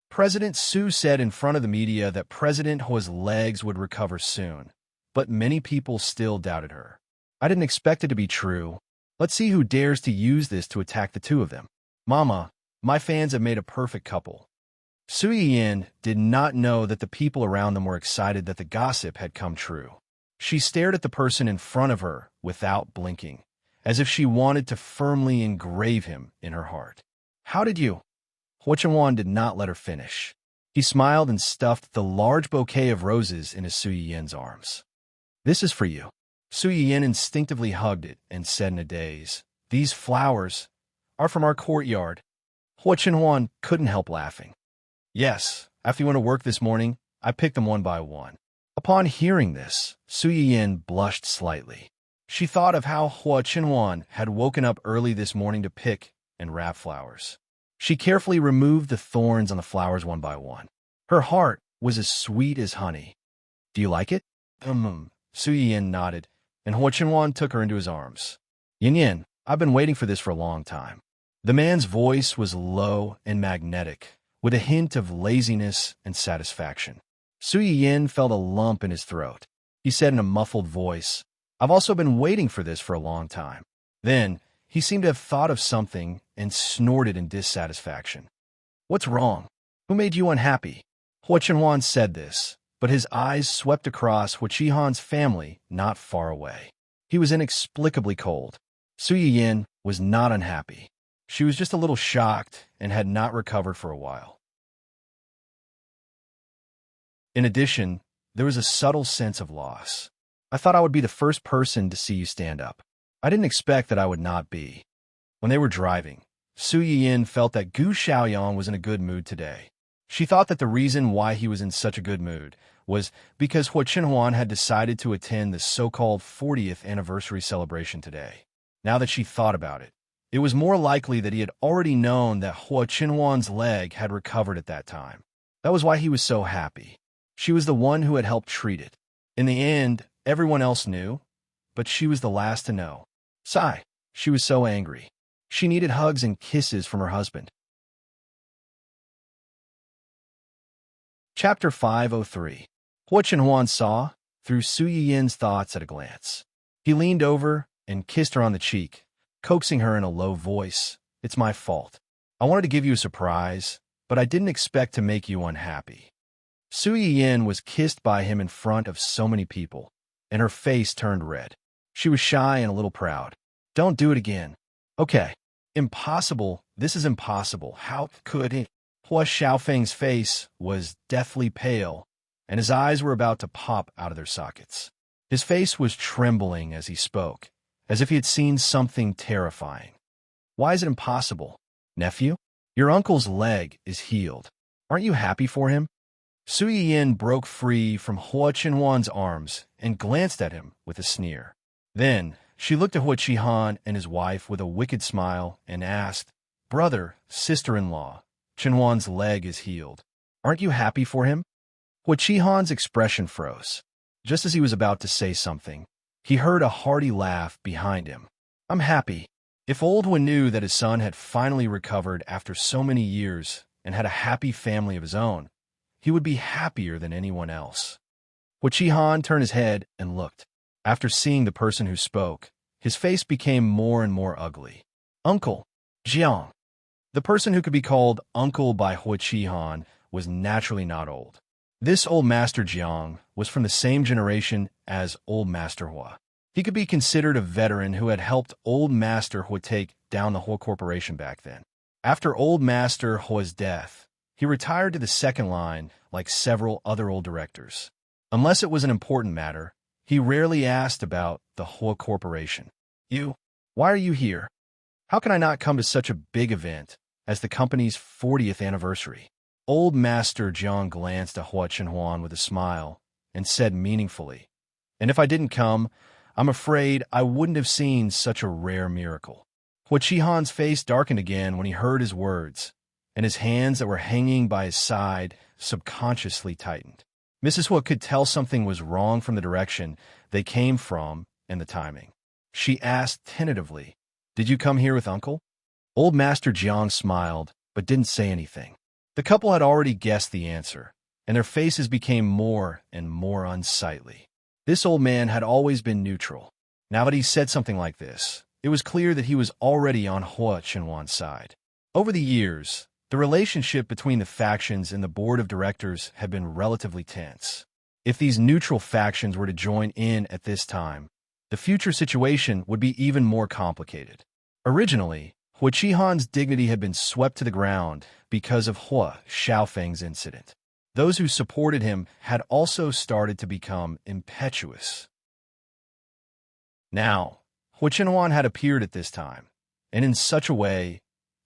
President Su said in front of the media that President Hua's legs would recover soon, but many people still doubted her. "I didn't expect it to be true. Let's see who dares to use this to attack the two of them. Mama, my fans have made a perfect couple." Su Yin did not know that the people around them were excited that the gossip had come true. She stared at the person in front of her without blinking, as if she wanted to firmly engrave him in her heart. "How did you?" Hua Chenhuan did not let her finish. He smiled and stuffed the large bouquet of roses into Su Yin's arms. "This is for you." Su Yin instinctively hugged it and said in a daze, "These flowers are from our courtyard." Hua Chenhuan couldn't help laughing. Yes, after you went to work this morning, I picked them one by one. Upon hearing this, Su Yiyin blushed slightly. She thought of how Hua Chenhuan had woken up early this morning to pick and wrap flowers. She carefully removed the thorns on the flowers one by one. Her heart was as sweet as honey. Do you like it? Su Yiyin nodded, and Hua Chenhuan took her into his arms. Yin Yin, I've been waiting for this for a long time. The man's voice was low and magnetic, with a hint of laziness and satisfaction. Su Yiyin felt a lump in his throat. He said in a muffled voice, I've also been waiting for this for a long time. Then, he seemed to have thought of something and snorted in dissatisfaction. What's wrong? Who made you unhappy? Hua Chenhuan said this, but his eyes swept across Hua Qihan's family not far away. He was inexplicably cold. Su Yiyin was not unhappy. She was just a little shocked and had not recovered for a while. In addition, there was a subtle sense of loss. I thought I would be the first person to see you stand up. I didn't expect that I would not be. When they were driving, Su Yiyin felt that Gu Xiaoyang was in a good mood today. She thought that the reason why he was in such a good mood was because Hua Chenhuan had decided to attend the so-called 40th anniversary celebration today. Now that she thought about it, it was more likely that he had already known that Hua Chenhuan's leg had recovered at that time. That was why he was so happy. She was the one who had helped treat it. In the end, everyone else knew, but she was the last to know. Sigh, she was so angry. She needed hugs and kisses from her husband. Chapter 503. Hua Chenhuan saw through Su Yiyin's thoughts at a glance. He leaned over and kissed her on the cheek, coaxing her in a low voice. It's my fault. I wanted to give you a surprise, but I didn't expect to make you unhappy. Su Yiyin was kissed by him in front of so many people, and her face turned red. She was shy and a little proud. Don't do it again. Okay. Impossible. This is impossible. How could it? Hua Xiaofeng's face was deathly pale, and his eyes were about to pop out of their sockets. His face was trembling as he spoke, as if he had seen something terrifying. Why is it impossible? Nephew, your uncle's leg is healed. Aren't you happy for him? Su Yiyin broke free from Hua Chenhuan's arms and glanced at him with a sneer. Then, she looked at Hua Qihan and his wife with a wicked smile and asked, Brother, sister-in-law, Chenhuan's leg is healed. Aren't you happy for him? Hua Qihan's expression froze. Just as he was about to say something, he heard a hearty laugh behind him. I'm happy. If old Hua knew that his son had finally recovered after so many years and had a happy family of his own, he would be happier than anyone else. Hua Qihan turned his head and looked. After seeing the person who spoke, his face became more and more ugly. Uncle, Jiang. The person who could be called uncle by Hua Qihan was naturally not old. This old Master Jiang was from the same generation as old Master Hua. He could be considered a veteran who had helped old Master Hua take down the Hua Corporation back then. After old Master Hua's death, he retired to the second line like several other old directors. Unless it was an important matter, he rarely asked about the Hua Corporation. You? Why are you here? How can I not come to such a big event as the company's 40th anniversary? Old Master Jiang glanced at Hua Chenhuan with a smile and said meaningfully, And if I didn't come, I'm afraid I wouldn't have seen such a rare miracle. Hua Qihan's face darkened again when he heard his words, and his hands that were hanging by his side subconsciously tightened. Mrs. Hua could tell something was wrong from the direction they came from and the timing. She asked tentatively, Did you come here with Uncle? Old Master Jiang smiled, but didn't say anything. The couple had already guessed the answer, and their faces became more and more unsightly. This old man had always been neutral. Now that he said something like this, it was clear that he was already on Hua Chenhuan's side. Over the years, the relationship between the factions and the board of directors had been relatively tense. If these neutral factions were to join in at this time, the future situation would be even more complicated. Originally, Hua Qihan's dignity had been swept to the ground because of Hua Xiaofeng's incident. Those who supported him had also started to become impetuous. Now, Hua Chenhuan had appeared at this time, and in such a way,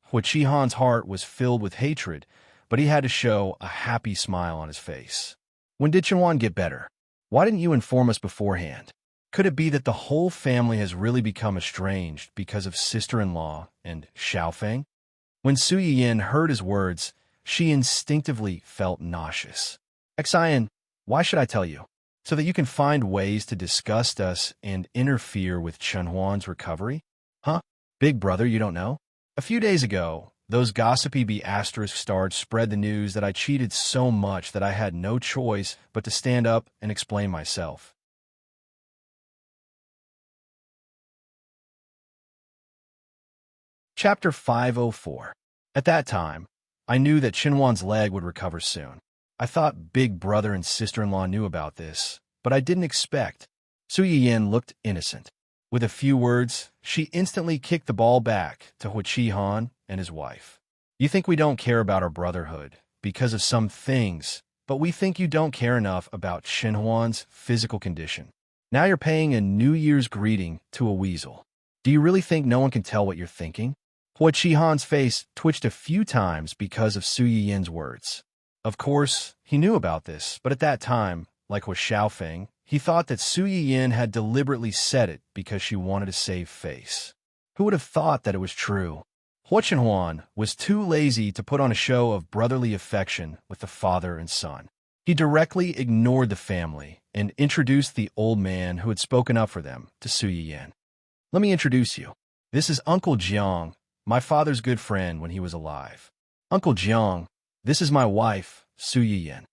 Hua Qihan's heart was filled with hatred, but he had to show a happy smile on his face. When did Chenhuan get better? Why didn't you inform us beforehand? Could it be that the whole family has really become estranged because of sister-in-law and Xiaofeng? When Su Yiyin heard his words, she instinctively felt nauseous. Xian, why should I tell you? So that you can find ways to disgust us and interfere with Chenhuan's recovery? Huh? Big brother, you don't know? A few days ago, those gossipy B** stars spread the news that I cheated so much that I had no choice but to stand up and explain myself. Chapter 504. At that time, I knew that Chenhuan's leg would recover soon. I thought big brother and sister-in-law knew about this, but I didn't expect. Su Yiyin looked innocent. With a few words, she instantly kicked the ball back to Hua Qihan and his wife. You think we don't care about our brotherhood because of some things, but we think you don't care enough about Chenhuan's physical condition. Now you're paying a New Year's greeting to a weasel. Do you really think no one can tell what you're thinking? Hua Qihan's face twitched a few times because of Su Yiyin's words. Of course, he knew about this, but at that time, like Hua Xiaofeng, he thought that Su Yiyin had deliberately said it because she wanted to save face. Who would have thought that it was true? Hua Chenhuan was too lazy to put on a show of brotherly affection with the father and son. He directly ignored the family and introduced the old man who had spoken up for them to Su Yiyin. Let me introduce you. This is Uncle Jiang, my father's good friend when he was alive. Uncle Jiang, this is my wife, Su Yiyin.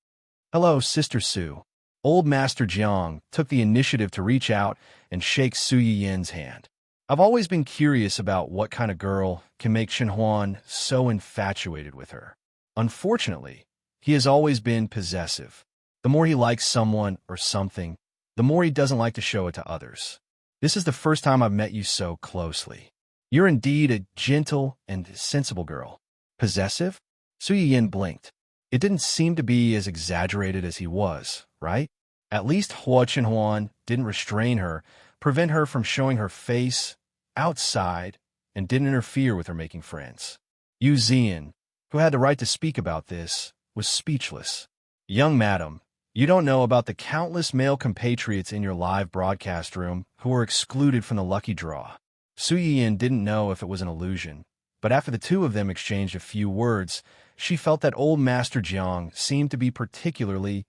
Hello, Sister Su. Old Master Jiang took the initiative to reach out and shake Su Yiyin's hand. I've always been curious about what kind of girl can make Chenhuan so infatuated with her. Unfortunately, he has always been possessive. The more he likes someone or something, the more he doesn't like to show it to others. This is the first time I've met you so closely. You're indeed a gentle and sensible girl. Possessive? Su Yiyin blinked. It didn't seem to be as exaggerated as he was, right? At least Hua Chenhuan didn't restrain her, prevent her from showing her face outside, and didn't interfere with her making friends. Yu Zian, who had the right to speak about this, was speechless. Young madam, you don't know about the countless male compatriots in your live broadcast room who were excluded from the lucky draw. Su Yiyin didn't know if it was an illusion, but after the two of them exchanged a few words, she felt that old Master Jiang seemed to be particularly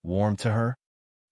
warm to her.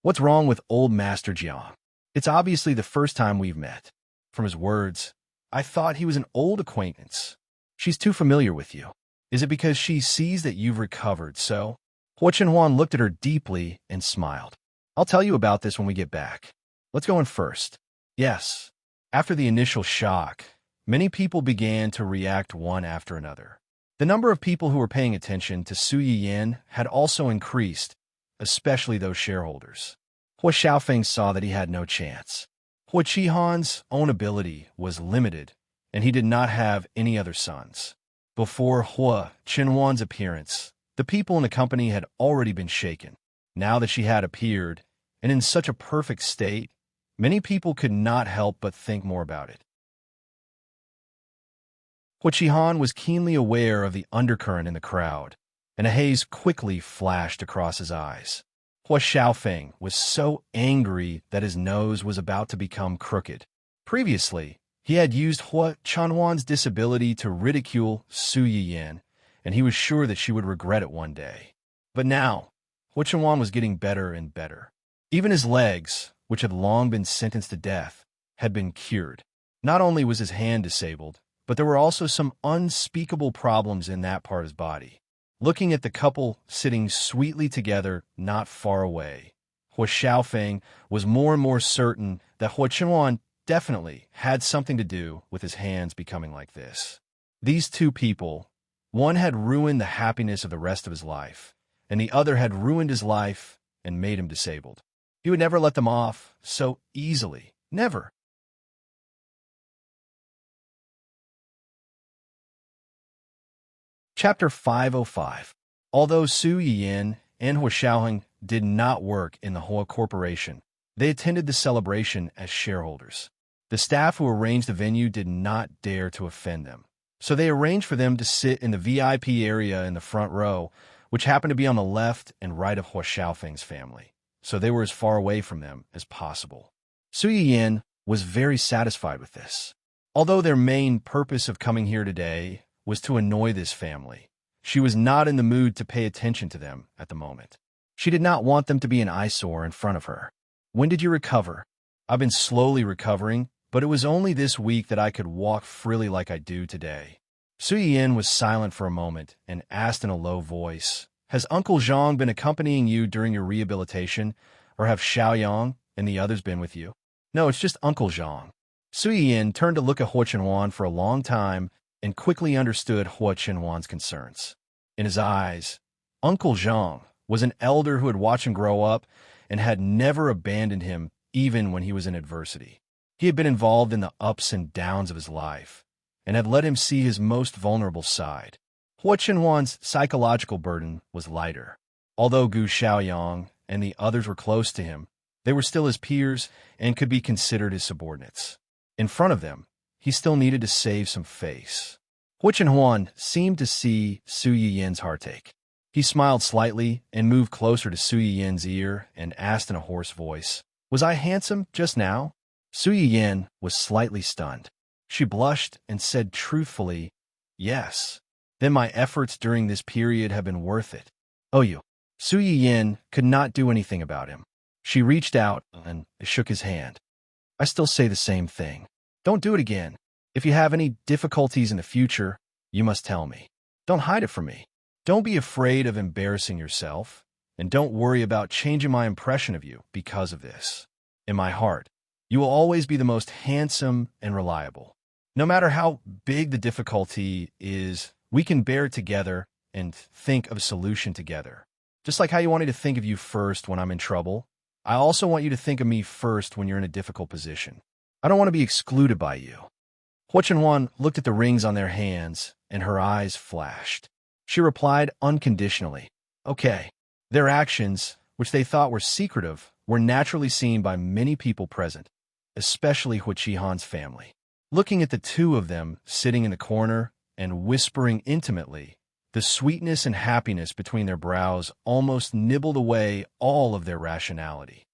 What's wrong with old Master Jiang? It's obviously the first time we've met. From his words, I thought he was an old acquaintance. She's too familiar with you. Is it because she sees that you've recovered, so? Hua Chenhuan looked at her deeply and smiled. I'll tell you about this when we get back. Let's go in first. Yes. After the initial shock, many people began to react one after another. The number of people who were paying attention to Su Yiyin had also increased, especially those shareholders. Hua Xiaofeng saw that he had no chance. Hua Qihan's own ability was limited, and he did not have any other sons. Before Hua Chenhuan's appearance, the people in the company had already been shaken. Now that she had appeared, and in such a perfect state, many people could not help but think more about it. Hua Qihan was keenly aware of the undercurrent in the crowd, and a haze quickly flashed across his eyes. Hua Xiaofeng was so angry that his nose was about to become crooked. Previously, he had used Hua Chenhuan's disability to ridicule Su Yiyin, and he was sure that she would regret it one day. But now, Hua Chenhuan was getting better and better. Even his legs, which had long been sentenced to death, had been cured. Not only was his hand disabled, but there were also some unspeakable problems in that part of his body. Looking at the couple sitting sweetly together not far away, Hua Xiaofeng was more and more certain that Hua Chenhuan definitely had something to do with his hands becoming like this. These two people, one had ruined the happiness of the rest of his life, and the other had ruined his life and made him disabled. He would never let them off so easily. Never. Chapter 505. Although Su Yiyin and Hua Xiaoheng did not work in the Hua Corporation, they attended the celebration as shareholders. The staff who arranged the venue did not dare to offend them. So they arranged for them to sit in the VIP area in the front row, which happened to be on the left and right of Hua Xiaofeng's family, so they were as far away from them as possible. Su Yiyin was very satisfied with this. Although their main purpose of coming here today was to annoy this family, she was not in the mood to pay attention to them at the moment. She did not want them to be an eyesore in front of her. When did you recover? I've been slowly recovering, but it was only this week that I could walk freely like I do today. Su Yiyin was silent for a moment and asked in a low voice, has Uncle Zhang been accompanying you during your rehabilitation, or have Xiaoyang and the others been with you? No, it's just Uncle Zhang. Su Yiyin turned to look at Hua Chenhuan for a long time and quickly understood Hua Chenhuan's concerns. In his eyes, Uncle Zhang was an elder who had watched him grow up and had never abandoned him even when he was in adversity. He had been involved in the ups and downs of his life and had let him see his most vulnerable side. Hua Chenhuan's psychological burden was lighter. Although Gu Xiaoyang and the others were close to him, they were still his peers and could be considered his subordinates. In front of them, he still needed to save some face. Hua Chenhuan seemed to see Su Yiyin's heartache. He smiled slightly and moved closer to Su Yiyin's ear and asked in a hoarse voice, was I handsome just now? Su Yiyin was slightly stunned. She blushed and said truthfully, yes. Then my efforts during this period have been worth it. Oh, you. Su Yiyin could not do anything about him. She reached out and shook his hand. I still say the same thing. Don't do it again. If you have any difficulties in the future, you must tell me. Don't hide it from me. Don't be afraid of embarrassing yourself, and don't worry about changing my impression of you because of this. In my heart, you will always be the most handsome and reliable. No matter how big the difficulty is, we can bear it together and think of a solution together. Just like how you want me to think of you first when I'm in trouble, I also want you to think of me first when you're in a difficult position. I don't want to be excluded by you. Hua Chenhuan looked at the rings on their hands, and her eyes flashed. She replied unconditionally, okay. Their actions, which they thought were secretive, were naturally seen by many people present, especially Hua Qihan's family. Looking at the two of them sitting in the corner and whispering intimately, the sweetness and happiness between their brows almost nibbled away all of their rationality.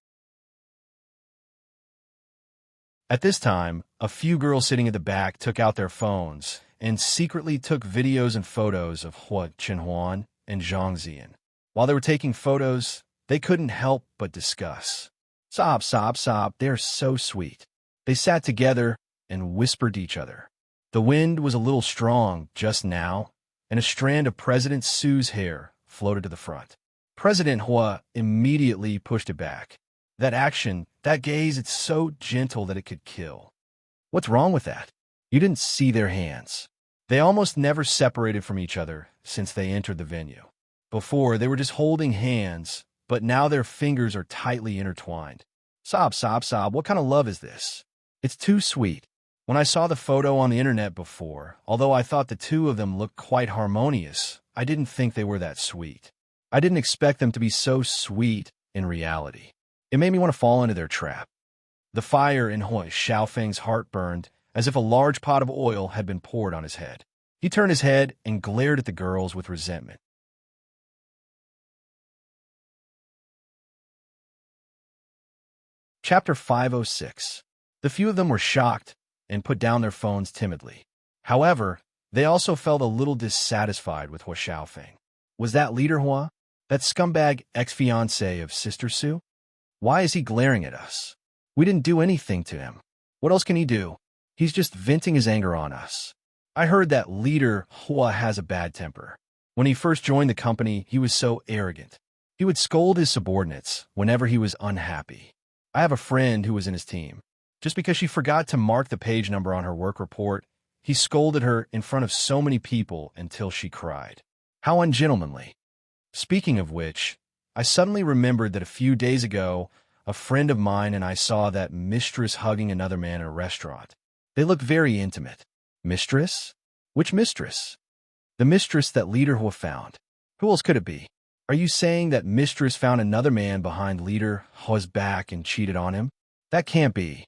At this time, a few girls sitting at the back took out their phones and secretly took videos and photos of Hua Chenhuan and Zhang Ziyan. While they were taking photos, they couldn't help but discuss. Sob, sob, sob, they're so sweet. They sat together and whispered to each other. The wind was a little strong just now, and a strand of President Su's hair floated to the front. President Hua immediately pushed it back. That action, that gaze, it's so gentle that it could kill. What's wrong with that? You didn't see their hands. They almost never separated from each other since they entered the venue. Before, they were just holding hands, but now their fingers are tightly intertwined. Sob, sob, sob, what kind of love is this? It's too sweet. When I saw the photo on the internet before, although I thought the two of them looked quite harmonious, I didn't think they were that sweet. I didn't expect them to be so sweet in reality. It made me want to fall into their trap. The fire in Hua Xiaofeng's heart burned as if a large pot of oil had been poured on his head. He turned his head and glared at the girls with resentment. Chapter 506. The few of them were shocked and put down their phones timidly. However, they also felt a little dissatisfied with Hua Xiaofeng. Was that leader Hua? That scumbag ex-fiancé of Sister Su? Why is he glaring at us? We didn't do anything to him. What else can he do? He's just venting his anger on us. I heard that leader Hua has a bad temper. When he first joined the company, he was so arrogant. He would scold his subordinates whenever he was unhappy. I have a friend who was in his team. Just because she forgot to mark the page number on her work report, he scolded her in front of so many people until she cried. How ungentlemanly. Speaking of which, I suddenly remembered that a few days ago, a friend of mine and I saw that mistress hugging another man in a restaurant. They looked very intimate. Mistress? Which mistress? The mistress that leader Hua found. Who else could it be? Are you saying that mistress found another man behind leader Hua's back and cheated on him? That can't be.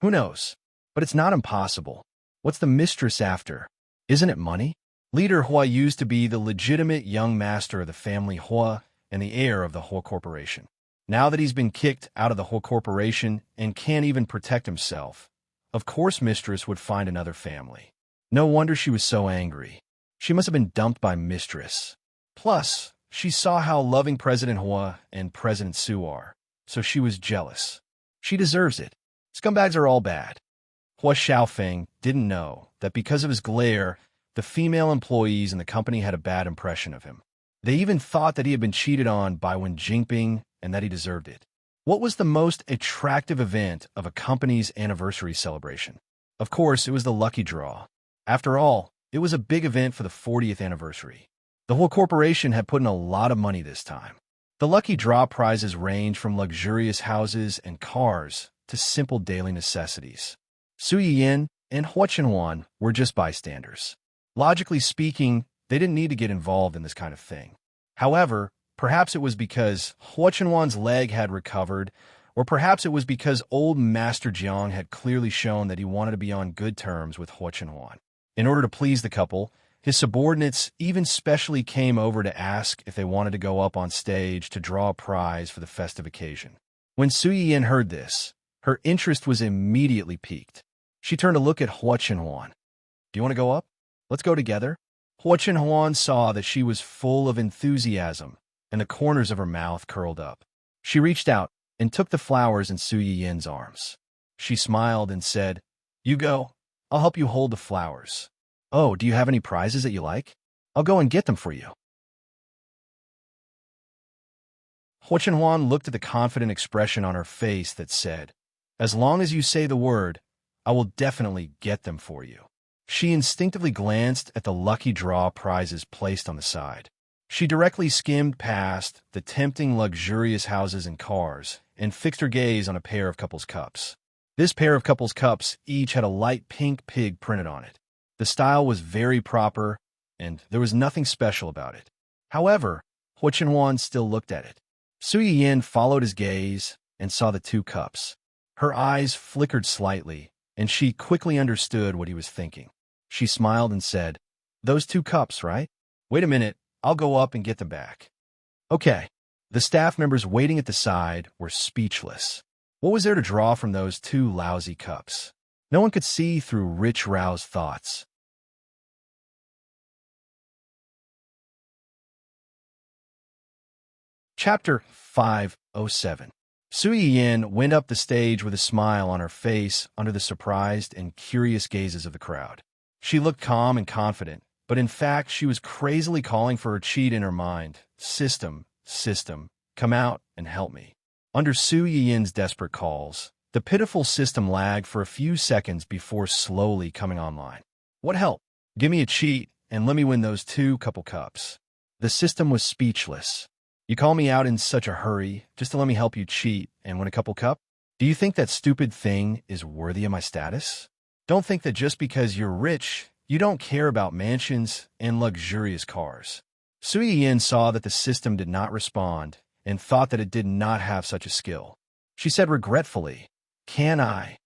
Who knows? But it's not impossible. What's the mistress after? Isn't it money? Leader Hua used to be the legitimate young master of the family Hua and the heir of the Hua Corporation. Now that he's been kicked out of the Hua Corporation and can't even protect himself, of course Mistress would find another family. No wonder she was so angry. She must have been dumped by Mistress. Plus, she saw how loving President Hua and President Su are, so she was jealous. She deserves it. Scumbags are all bad. Hua Xiaofeng didn't know that because of his glare, the female employees in the company had a bad impression of him. They even thought that he had been cheated on by Wen Jingping and that he deserved it. What was the most attractive event of a company's anniversary celebration? Of course, it was the lucky draw. After all, it was a big event for the 40th anniversary. The whole corporation had put in a lot of money this time. The lucky draw prizes range from luxurious houses and cars to simple daily necessities. Su Yiyin and Hua Chenhuan were just bystanders. Logically speaking, they didn't need to get involved in this kind of thing. However, perhaps it was because Hua Chenhuan's leg had recovered, or perhaps it was because old Master Jiang had clearly shown that he wanted to be on good terms with Hua Chenhuan. In order to please the couple, his subordinates even specially came over to ask if they wanted to go up on stage to draw a prize for the festive occasion. When Su Yiyin heard this, her interest was immediately piqued. She turned to look at Hua Chenhuan. "Do you want to go up? Let's go together." Hua Chenhuan saw that she was full of enthusiasm, and the corners of her mouth curled up. She reached out and took the flowers in Su Yiyin's arms. She smiled and said, "You go. I'll help you hold the flowers. Oh, do you have any prizes that you like? I'll go and get them for you." Hua Chenhuan looked at the confident expression on her face that said, "As long as you say the word, I will definitely get them for you." She instinctively glanced at the lucky draw prizes placed on the side. She directly skimmed past the tempting luxurious houses and cars and fixed her gaze on a pair of couples' cups. This pair of couples' cups each had a light pink pig printed on it. The style was very proper, and there was nothing special about it. However, Hua Chenhuan still looked at it. Su Yiyin followed his gaze and saw the two cups. Her eyes flickered slightly, and she quickly understood what he was thinking. She smiled and said, "Those two cups, right? Wait a minute, I'll go up and get them back." Okay. The staff members waiting at the side were speechless. What was there to draw from those two lousy cups? No one could see through Rich Rao's thoughts. Chapter 507. Su Yiyin went up the stage with a smile on her face under the surprised and curious gazes of the crowd. She looked calm and confident, but in fact she was crazily calling for her cheat in her mind. System, come out and help me. Under Su Yiyin's desperate calls, the pitiful system lagged for a few seconds before slowly coming online. What help? Give me a cheat and let me win those two couple cups. The system was speechless. You call me out in such a hurry just to let me help you cheat and win a couple cup? Do you think that stupid thing is worthy of my status? Don't think that just because you're rich, you don't care about mansions and luxurious cars. Su Yiyin saw that the system did not respond and thought that it did not have such a skill. She said regretfully, "Can I?"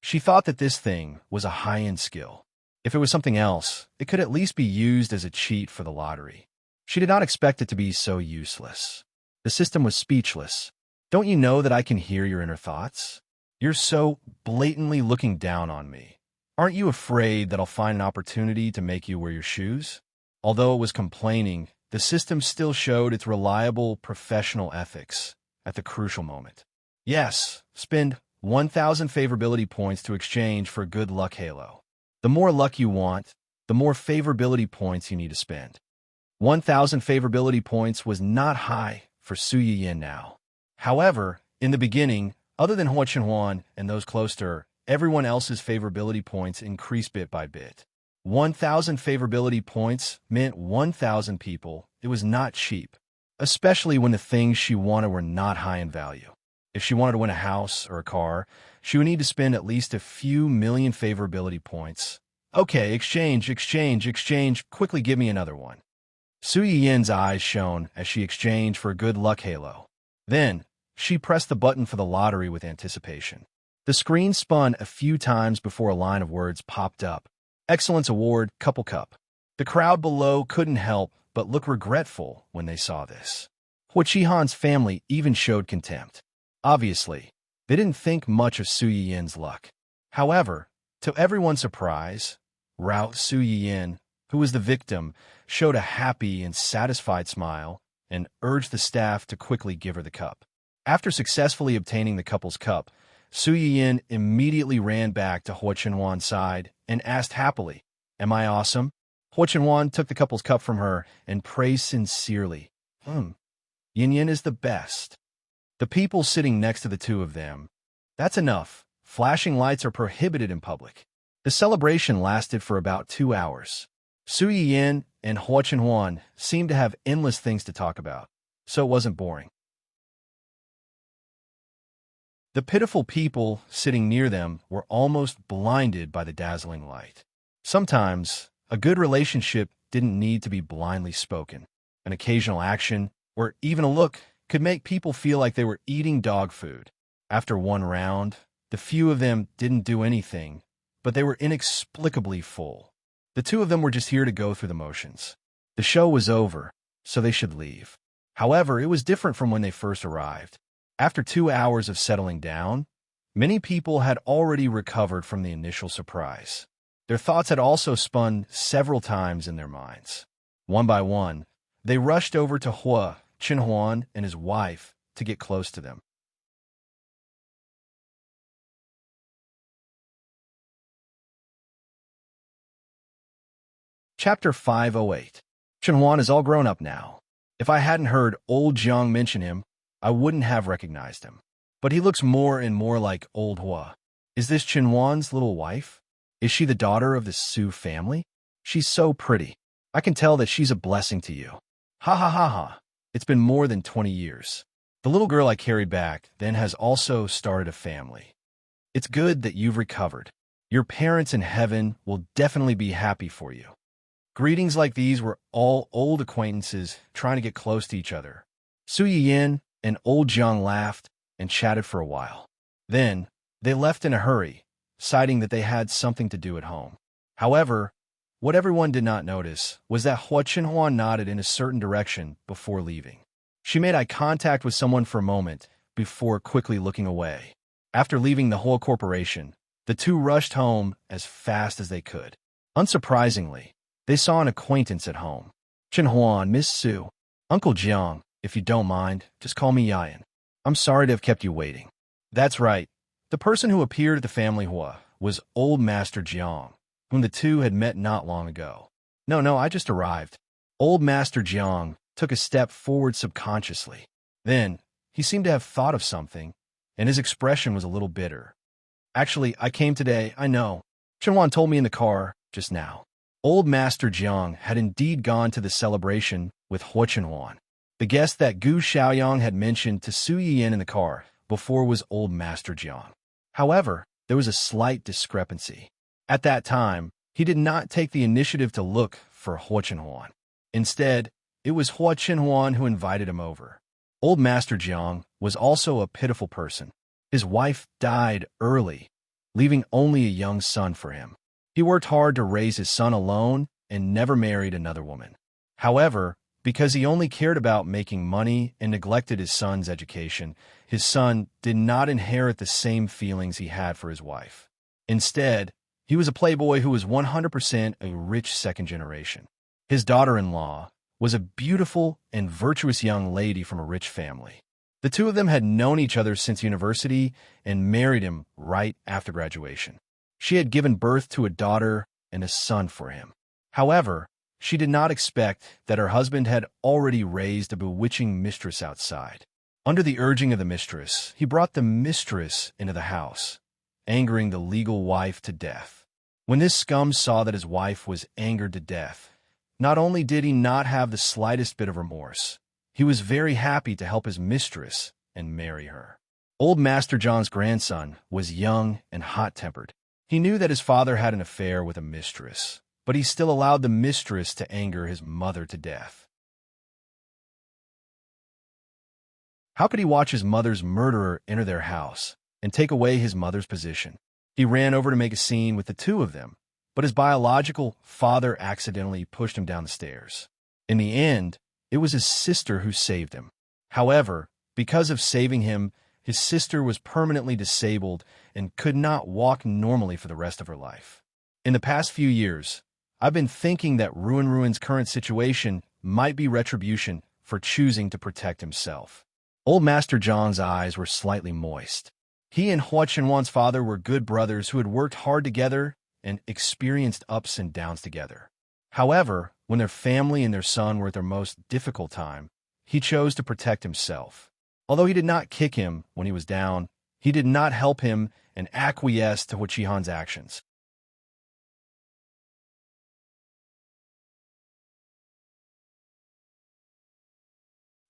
She thought that this thing was a high-end skill. If it was something else, it could at least be used as a cheat for the lottery. She did not expect it to be so useless. The system was speechless. "Don't you know that I can hear your inner thoughts? You're so blatantly looking down on me. Aren't you afraid that I'll find an opportunity to make you wear your shoes?" Although it was complaining, the system still showed its reliable professional ethics at the crucial moment. "Yes, spend 1,000 favorability points to exchange for good luck halo. The more luck you want, the more favorability points you need to spend." 1,000 favorability points was not high for Su Yiyin now. However, in the beginning, other than Hua Chenhuan and those close to her, everyone else's favorability points increased bit by bit. 1,000 favorability points meant 1,000 people. It was not cheap, especially when the things she wanted were not high in value. If she wanted to win a house or a car, she would need to spend at least a few million favorability points. "Okay, exchange, quickly give me another one." Su Yiyin's eyes shone as she exchanged for a good luck halo. Then, she pressed the button for the lottery with anticipation. The screen spun a few times before a line of words popped up, Excellence Award, Couple Cup. The crowd below couldn't help but look regretful when they saw this. Hua Qihan's family even showed contempt. Obviously, they didn't think much of Su Yin's luck. However, to everyone's surprise, Rao Su Yin, who was the victim, showed a happy and satisfied smile and urged the staff to quickly give her the cup. After successfully obtaining the couple's cup, Su Yin immediately ran back to Hua Chenhuan's side and asked happily, "Am I awesome?" Hua Chenhuan took the couple's cup from her and praised sincerely, Yin Yin is the best." The people sitting next to the two of them, "That's enough. Flashing lights are prohibited in public." The celebration lasted for about 2 hours. Su Yin and Hua Chenhuan seemed to have endless things to talk about, so it wasn't boring. The pitiful people sitting near them were almost blinded by the dazzling light. Sometimes, a good relationship didn't need to be blindly spoken. An occasional action, or even a look, could make people feel like they were eating dog food. After one round, the few of them didn't do anything, but they were inexplicably full. The two of them were just here to go through the motions. The show was over, so they should leave. However, it was different from when they first arrived. After 2 hours of settling down, many people had already recovered from the initial surprise. Their thoughts had also spun several times in their minds. One by one, they rushed over to Hua Chenhuan and his wife to get close to them. Chapter 508. Chenhuan is all grown up now. If I hadn't heard old Jiang mention him, I wouldn't have recognized him. But he looks more and more like old Hua. Is this Chenhuan's little wife? Is she the daughter of the Su family? She's so pretty. I can tell that she's a blessing to you. Ha ha ha ha. It's been more than 20 years. The little girl I carried back then has also started a family. It's good that you've recovered. Your parents in heaven will definitely be happy for you. Greetings like these were all old acquaintances trying to get close to each other. Su Yin and old Jiang laughed and chatted for a while. Then, they left in a hurry, citing that they had something to do at home. However, what everyone did not notice was that Hua Chenhuan nodded in a certain direction before leaving. She made eye contact with someone for a moment before quickly looking away. After leaving the whole corporation, the two rushed home as fast as they could. Unsurprisingly, they saw an acquaintance at home. "Chenhuan, Miss Su. Uncle Jiang, if you don't mind, just call me Yayan. I'm sorry to have kept you waiting." That's right. The person who appeared at the family Hua was Old Master Jiang, whom the two had met not long ago. No, I just arrived." Old Master Jiang took a step forward subconsciously. Then, he seemed to have thought of something, and his expression was a little bitter. "Actually, I came today, I know. Chenhuan told me in the car just now." Old Master Jiang had indeed gone to the celebration with Hua Chenhuan. The guest that Gu Xiaoyang had mentioned to Su Yiyan in the car before was Old Master Jiang. However, there was a slight discrepancy. At that time, he did not take the initiative to look for Hua Chenhuan. Instead, it was Hua Chenhuan who invited him over. Old Master Jiang was also a pitiful person. His wife died early, leaving only a young son for him. He worked hard to raise his son alone and never married another woman. However, because he only cared about making money and neglected his son's education, his son did not inherit the same feelings he had for his wife. Instead, he was a playboy who was 100% a rich second generation. His daughter-in-law was a beautiful and virtuous young lady from a rich family. The two of them had known each other since university and married him right after graduation. She had given birth to a daughter and a son for him. However, she did not expect that her husband had already raised a bewitching mistress outside. Under the urging of the mistress, he brought the mistress into the house, angering the legal wife to death. When this scum saw that his wife was angered to death, not only did he not have the slightest bit of remorse, he was very happy to help his mistress and marry her. Old Master John's grandson was young and hot-tempered. He knew that his father had an affair with a mistress, but he still allowed the mistress to anger his mother to death. How could he watch his mother's murderer enter their house and take away his mother's position? He ran over to make a scene with the two of them, but his biological father accidentally pushed him down the stairs. In the end, it was his sister who saved him. However, because of saving him, his sister was permanently disabled and could not walk normally for the rest of her life. In the past few years, I've been thinking that Ruin's current situation might be retribution for choosing to protect himself. Old Master Zhang's eyes were slightly moist. He and Hua Chenhuan's father were good brothers who had worked hard together and experienced ups and downs together. However, when their family and their son were at their most difficult time, he chose to protect himself. Although he did not kick him when he was down, he did not help him and acquiesced to Hua Chenhuan's actions.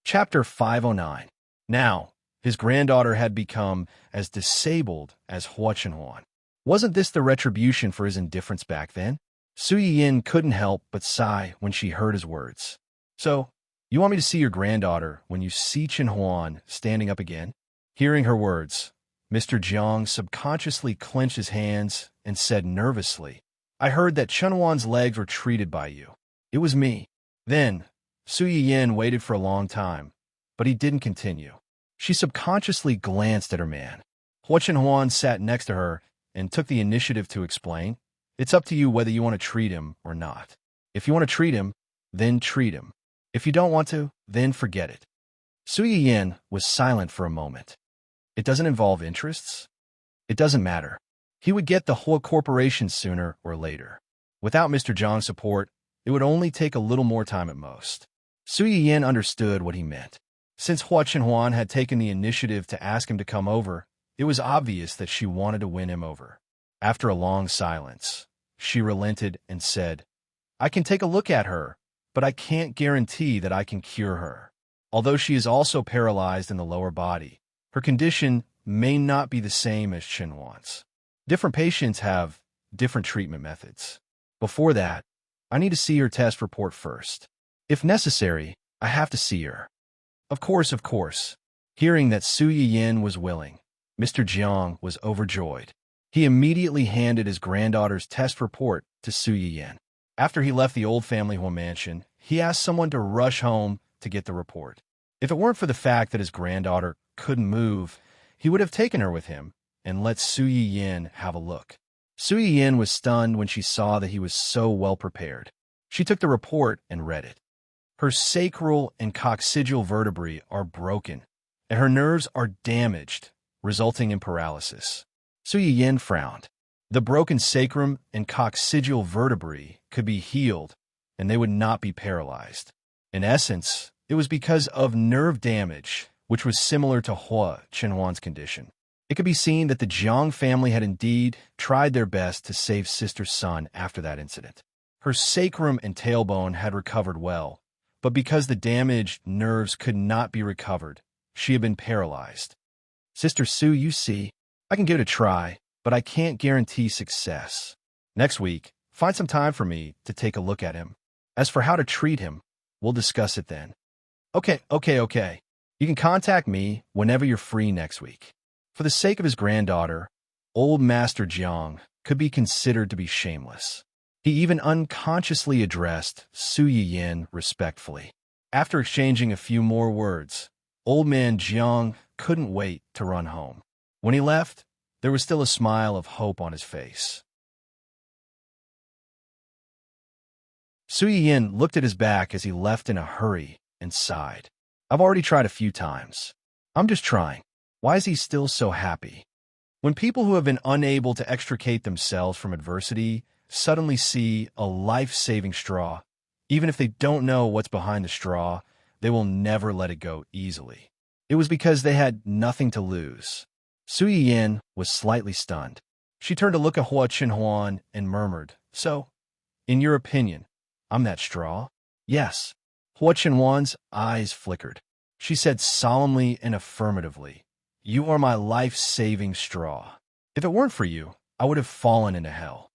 Chapter 509. Now, his granddaughter had become as disabled as Hua Chenhuan. Wasn't this the retribution for his indifference back then? Su Yiyin couldn't help but sigh when she heard his words. So, you want me to see your granddaughter when you see Chenhuan standing up again? Hearing her words, Mr. Jiang subconsciously clenched his hands and said nervously, I heard that Chenhuan's legs were treated by you. It was me. Then, Su Yiyin waited for a long time, but he didn't continue. She subconsciously glanced at her man. Hua Chenhuan sat next to her and took the initiative to explain, It's up to you whether you want to treat him or not. If you want to treat him, then treat him. If you don't want to, then forget it. Su Yiyin was silent for a moment. It doesn't involve interests? It doesn't matter. He would get the Hua Corporation sooner or later. Without Mr. Zhang's support, it would only take a little more time at most. Su Yiyin understood what he meant. Since Hua Chenhuan had taken the initiative to ask him to come over, it was obvious that she wanted to win him over. After a long silence, she relented and said, I can take a look at her, but I can't guarantee that I can cure her. Although she is also paralyzed in the lower body, her condition may not be the same as Chenhuan's. Different patients have different treatment methods. Before that, I need to see her test report first. If necessary, I have to see her. Of course, of course. Hearing that Su Yiyin was willing, Mr. Jiang was overjoyed. He immediately handed his granddaughter's test report to Su Yiyin. After he left the old family home mansion, he asked someone to rush home to get the report. If it weren't for the fact that his granddaughter couldn't move, he would have taken her with him and let Su Yiyin have a look. Su Yiyin was stunned when she saw that he was so well prepared. She took the report and read it. Her sacral and coccygeal vertebrae are broken, and her nerves are damaged, resulting in paralysis. Su Yiyin frowned. The broken sacrum and coccygeal vertebrae could be healed, and they would not be paralyzed. In essence, it was because of nerve damage, which was similar to Hua Chenhuan's condition. It could be seen that the Jiang family had indeed tried their best to save sister's son after that incident. Her sacrum and tailbone had recovered well, but because the damaged nerves could not be recovered, she had been paralyzed. Sister Su, you see, I can give it a try, but I can't guarantee success. Next week, find some time for me to take a look at him. As for how to treat him, we'll discuss it then. Okay. You can contact me whenever you're free next week. For the sake of his granddaughter, old Master Jiang could be considered to be shameless. He even unconsciously addressed Su Yiyin respectfully. After exchanging a few more words, old man Jiang couldn't wait to run home. When he left, there was still a smile of hope on his face. Su Yiyin looked at his back as he left in a hurry and sighed. I've already tried a few times. I'm just trying. Why is he still so happy? When people who have been unable to extricate themselves from adversity suddenly see a life-saving straw, even if they don't know what's behind the straw, they will never let it go easily. It was because they had nothing to lose. Su Yiyin was slightly stunned. She turned to look at Hua Chenhuan and murmured, So, in your opinion, I'm that straw? Yes. Hua Chenhuan's eyes flickered. She said solemnly and affirmatively, You are my life-saving straw. If it weren't for you, I would have fallen into hell.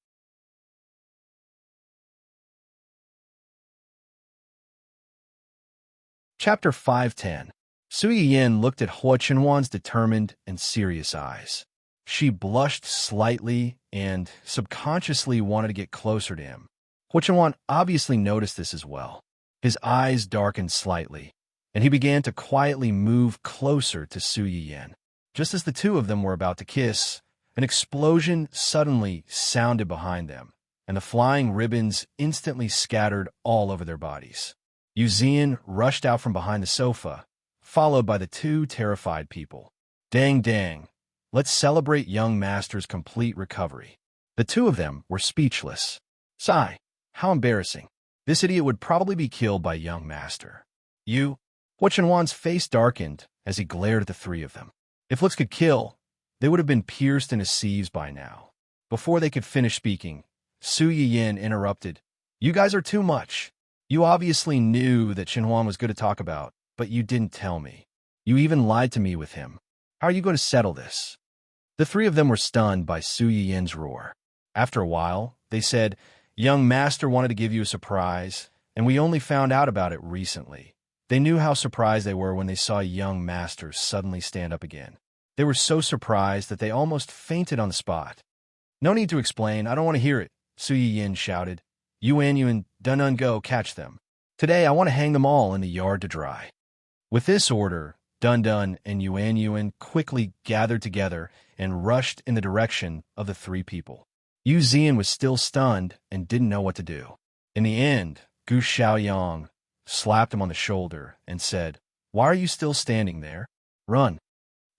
Chapter 510. Su Yiyin looked at Hua Chenhuan's determined and serious eyes. She blushed slightly and subconsciously wanted to get closer to him. Huo Chenhuan obviously noticed this as well. His eyes darkened slightly, and he began to quietly move closer to Su Yiyan. Just as the two of them were about to kiss, an explosion suddenly sounded behind them, and the flying ribbons instantly scattered all over their bodies. Yu Zian rushed out from behind the sofa, followed by the two terrified people. Dang dang, let's celebrate young master's complete recovery. The two of them were speechless. Sigh, how embarrassing. This idiot would probably be killed by young master. Huo Chenhuan's face darkened as he glared at the three of them. If looks could kill, they would have been pierced into sieves by now. Before they could finish speaking, Su Yiyan interrupted. You guys are too much. You obviously knew that Chenhuan was good to talk about, but you didn't tell me. You even lied to me with him. How are you going to settle this? The three of them were stunned by Su Yiyan's roar. After a while, they said, Young master wanted to give you a surprise, and we only found out about it recently. They knew how surprised they were when they saw young master suddenly stand up again. They were so surprised that they almost fainted on the spot. No need to explain, I don't want to hear it, Su Yiyan shouted. Yuan and Dun go catch them. Today I want to hang them all in the yard to dry. With this order, Dun and Yuan quickly gathered together and rushed in the direction of the three people. Yu Zian was still stunned and didn't know what to do. In the end, Gu Xiaoyang slapped him on the shoulder and said, Why are you still standing there? Run.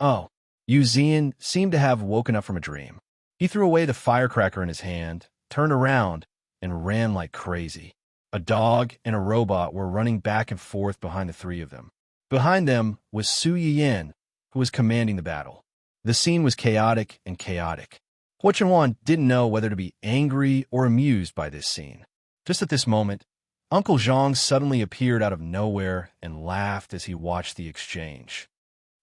Oh. Yu Zian seemed to have woken up from a dream. He threw away the firecracker in his hand, turned around, and ran like crazy. A dog and a robot were running back and forth behind the three of them. Behind them was Su Yiyan, who was commanding the battle. The scene was chaotic and chaotic. Huo Chenhuan didn't know whether to be angry or amused by this scene. Just at this moment, Uncle Zhang suddenly appeared out of nowhere and laughed as he watched the exchange.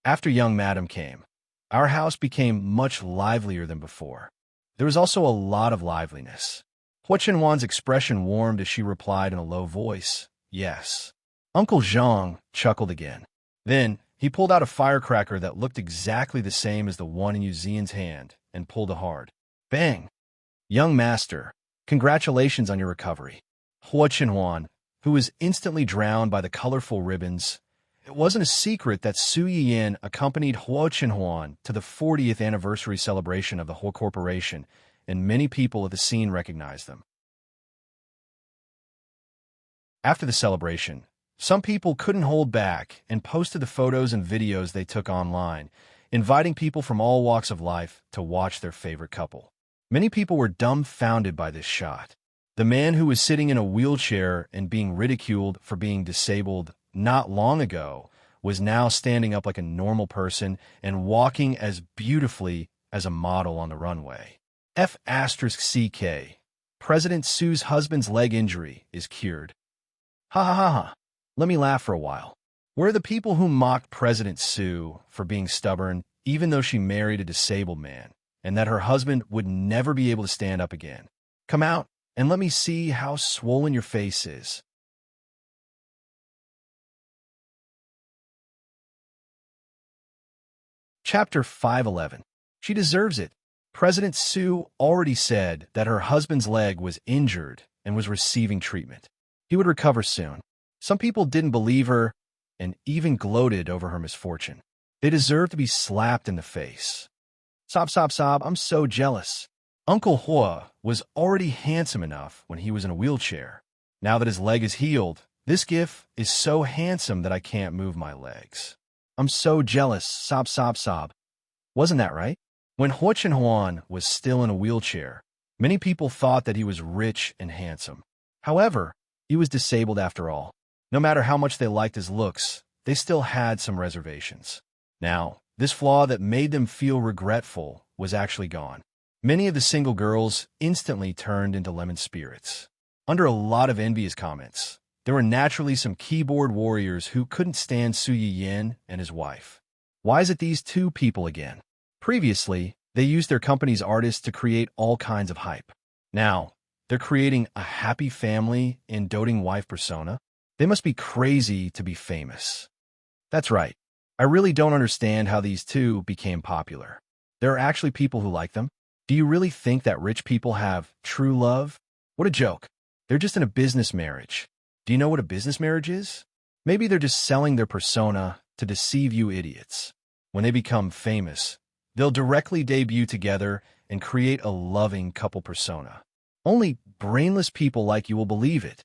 After young madam came, our house became much livelier than before. There was also a lot of liveliness. Huo Chenhuan's expression warmed as she replied in a low voice, Yes. Uncle Zhang chuckled again. Then, he pulled out a firecracker that looked exactly the same as the one in Yu Zian's hand and pulled it hard. Bang! Young master, congratulations on your recovery. Huo Chenhuan, who was instantly drowned by the colorful ribbons. It wasn't a secret that Su Yiyan accompanied Huo Chenhuan to the 40th anniversary celebration of the whole corporation, and many people at the scene recognized them. After the celebration, some people couldn't hold back and posted the photos and videos they took online, inviting people from all walks of life to watch their favorite couple. Many people were dumbfounded by this shot. The man who was sitting in a wheelchair and being ridiculed for being disabled not long ago was now standing up like a normal person and walking as beautifully as a model on the runway. F***CK. President Su's husband's leg injury is cured. Ha ha ha ha. Let me laugh for a while. Where are the people who mocked President Su for being stubborn even though she married a disabled man and that her husband would never be able to stand up again? Come out and let me see how swollen your face is. Chapter 511. She deserves it. President Su already said that her husband's leg was injured and was receiving treatment. He would recover soon. Some people didn't believe her and even gloated over her misfortune. They deserve to be slapped in the face. Sob, I'm so jealous. Uncle Hua was already handsome enough when he was in a wheelchair. Now that his leg is healed, this gif is so handsome that I can't move my legs. I'm so jealous, sob. Wasn't that right? When Huo Chenhuan was still in a wheelchair, many people thought that he was rich and handsome. However, he was disabled after all. No matter how much they liked his looks, they still had some reservations. Now, this flaw that made them feel regretful was actually gone. Many of the single girls instantly turned into lemon spirits. Under a lot of envious comments, there were naturally some keyboard warriors who couldn't stand Su Yiyan and his wife. Why is it these two people again? Previously, they used their company's artists to create all kinds of hype. Now, they're creating a happy family and doting wife persona. They must be crazy to be famous. That's right. I really don't understand how these two became popular. There are actually people who like them. Do you really think that rich people have true love? What a joke. They're just in a business marriage. Do you know what a business marriage is? Maybe they're just selling their persona to deceive you idiots. When they become famous, they'll directly debut together and create a loving couple persona. Only brainless people like you will believe it.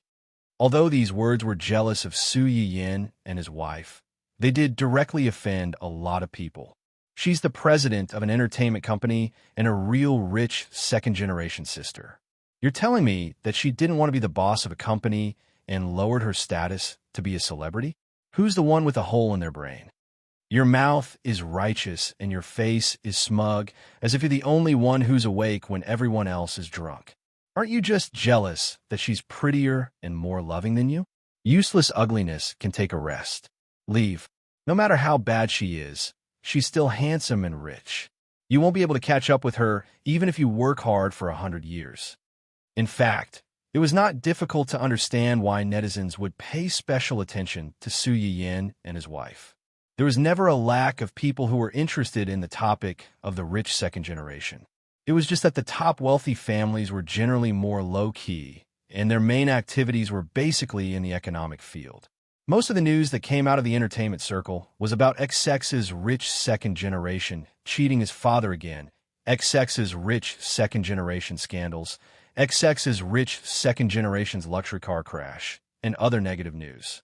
Although these words were jealous of Su Yiyin and his wife, they did directly offend a lot of people. She's the president of an entertainment company and a real rich second-generation sister. You're telling me that she didn't want to be the boss of a company and lowered her status to be a celebrity? Who's the one with a hole in their brain? Your mouth is righteous and your face is smug, as if you're the only one who's awake when everyone else is drunk. Aren't you just jealous that she's prettier and more loving than you? Useless ugliness can take a rest. Leave. No matter how bad she is, she's still handsome and rich. You won't be able to catch up with her even if you work hard for 100 years. In fact, it was not difficult to understand why netizens would pay special attention to Su Yiyin and his wife. There was never a lack of people who were interested in the topic of the rich second generation. It was just that the top wealthy families were generally more low-key, and their main activities were basically in the economic field. Most of the news that came out of the entertainment circle was about XX's rich second generation cheating his father again, XX's rich second generation scandals, XX's rich second generation's luxury car crash, and other negative news.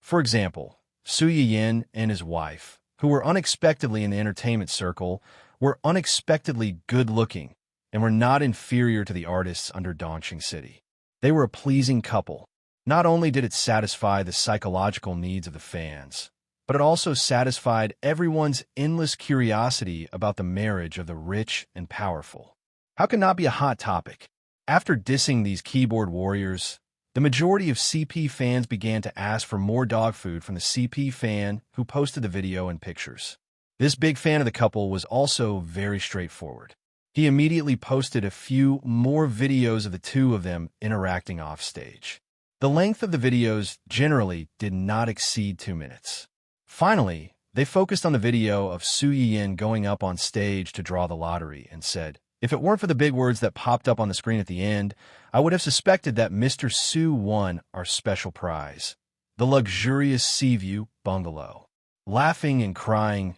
For example, Su Yiyin and his wife, who were unexpectedly in the entertainment circle, were unexpectedly good-looking and were not inferior to the artists under Dongqing City. They were a pleasing couple. Not only did it satisfy the psychological needs of the fans, but it also satisfied everyone's endless curiosity about the marriage of the rich and powerful. How can not be a hot topic? After dissing these keyboard warriors, the majority of CP fans began to ask for more dog food from the CP fan who posted the video and pictures. This big fan of the couple was also very straightforward. He immediately posted a few more videos of the two of them interacting off stage. The length of the videos generally did not exceed 2 minutes. Finally, they focused on the video of Su Yiyin going up on stage to draw the lottery and said, "If it weren't for the big words that popped up on the screen at the end, I would have suspected that Mr. Su won our special prize, the luxurious Seaview bungalow." Laughing and crying,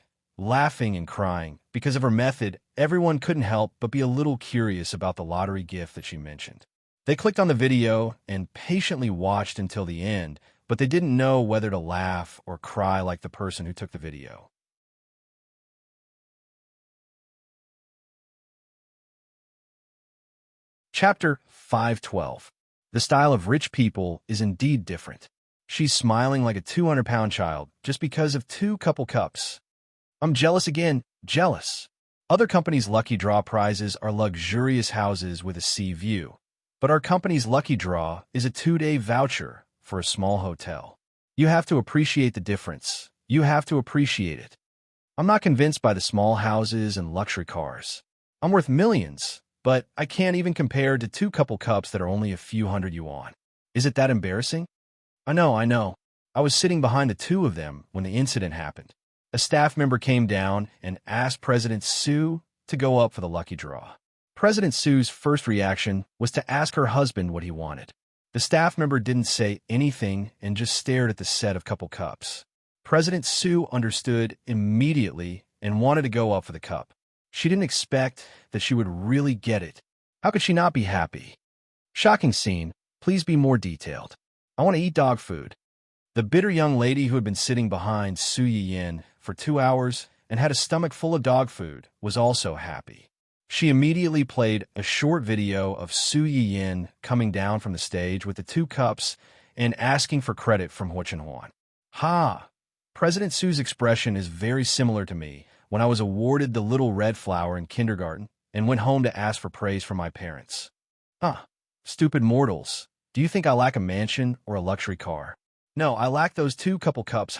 because of her method, everyone couldn't help but be a little curious about the lottery gift that she mentioned. They clicked on the video and patiently watched until the end, but they didn't know whether to laugh or cry like the person who took the video. Chapter 512. The style of rich people is indeed different. She's smiling like a 200-pound child just because of 2 couple cups. I'm jealous again, jealous. Other companies' lucky draw prizes are luxurious houses with a sea view, but our company's lucky draw is a 2-day voucher for a small hotel. You have to appreciate the difference. You have to appreciate it. I'm not convinced by the small houses and luxury cars. I'm worth millions, but I can't even compare to 2 couple cups that are only a few hundred yuan. Is it that embarrassing? I know. I was sitting behind the 2 of them when the incident happened. A staff member came down and asked President Su to go up for the lucky draw. President Su's first reaction was to ask her husband what he wanted. The staff member didn't say anything and just stared at the set of couple cups. President Su understood immediately and wanted to go up for the cup. She didn't expect that she would really get it. How could she not be happy? Shocking scene. Please be more detailed. I want to eat dog food. The bitter young lady who had been sitting behind Su Yiyin for 2 hours and had a stomach full of dog food was also happy. She immediately played a short video of Su Yiyin coming down from the stage with the 2 cups and asking for credit from Huo Chenhuan. Ha! President Su's expression is very similar to me when I was awarded the little red flower in kindergarten and went home to ask for praise from my parents. Stupid mortals. Do you think I lack a mansion or a luxury car? No, I lack those 2 couple cups,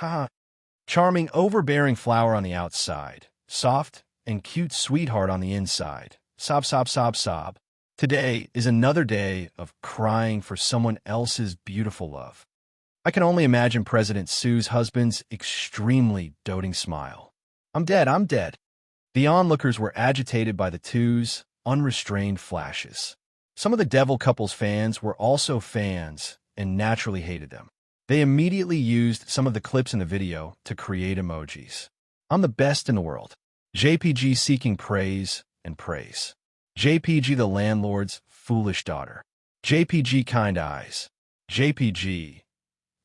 Charming, overbearing flower on the outside, soft and cute sweetheart on the inside. Sob, sob, sob, sob. Today is another day of crying for someone else's beautiful love. I can only imagine President Sue's husband's extremely doting smile. I'm dead, I'm dead. The onlookers were agitated by the two's unrestrained flashes. Some of the Devil couple's fans were also fans and naturally hated them. They immediately used some of the clips in the video to create emojis. I'm the best in the world. JPG seeking praise and praise. JPG the landlord's foolish daughter. JPG kind eyes. JPG.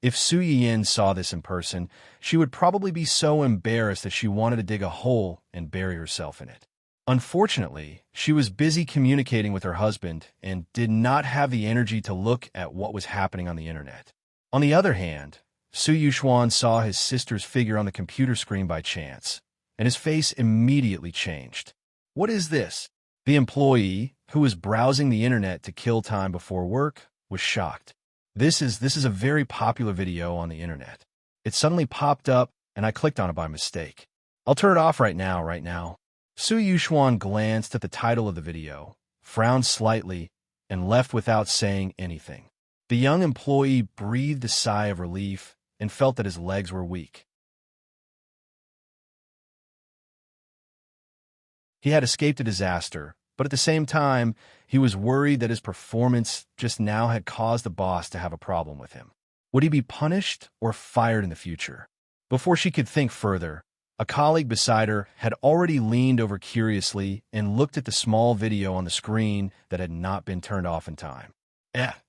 If Su Yin saw this in person, she would probably be so embarrassed that she wanted to dig a hole and bury herself in it. Unfortunately, she was busy communicating with her husband and did not have the energy to look at what was happening on the internet. On the other hand, Su Yuxuan saw his sister's figure on the computer screen by chance, and his face immediately changed. What is this? The employee, who was browsing the internet to kill time before work, was shocked. This is a very popular video on the internet. It suddenly popped up, and I clicked on it by mistake. I'll turn it off right now. Su Yuxuan glanced at the title of the video, frowned slightly, and left without saying anything. The young employee breathed a sigh of relief and felt that his legs were weak. He had escaped a disaster, but at the same time, he was worried that his performance just now had caused the boss to have a problem with him. Would he be punished or fired in the future? Before she could think further, a colleague beside her had already leaned over curiously and looked at the small video on the screen that had not been turned off in time.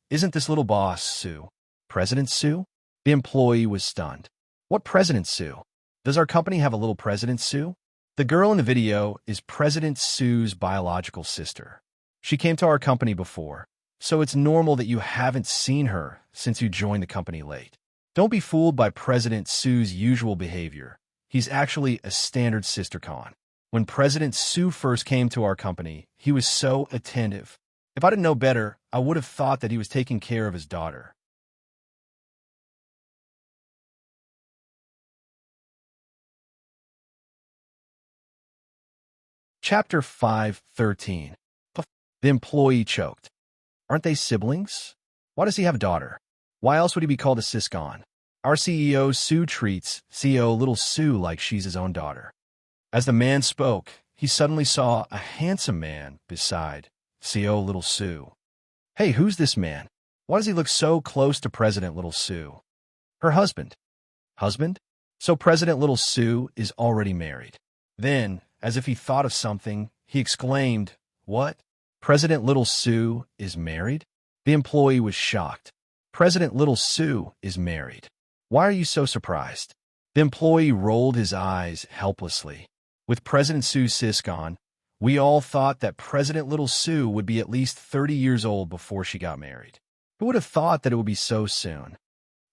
Isn't this little boss Sue? President Sue? The employee was stunned. What President Sue? Does our company have a little President Sue? The girl in the video is President Sue's biological sister. She came to our company before, so it's normal that you haven't seen her since you joined the company late. Don't be fooled by President Sue's usual behavior. He's actually a standard sister con. When President Sue first came to our company, he was so attentive. If I didn't know better, I would have thought that he was taking care of his daughter. Chapter 5:13. The employee choked. Aren't they siblings? Why does he have a daughter? Why else would he be called a siscon? Our CEO Sue treats CEO Little Sue like she's his own daughter. As the man spoke, he suddenly saw a handsome man beside CEO Little Sue. Hey, who's this man? Why does he look so close to President Little Sue? Her husband. Husband? So President Little Sue is already married. Then, as if he thought of something, he exclaimed, What? President Little Sue is married? The employee was shocked. President Little Sue is married. Why are you so surprised? The employee rolled his eyes helplessly. With President Sue's siscon, we all thought that President Little Sue would be at least 30 years old before she got married. Who would have thought that it would be so soon?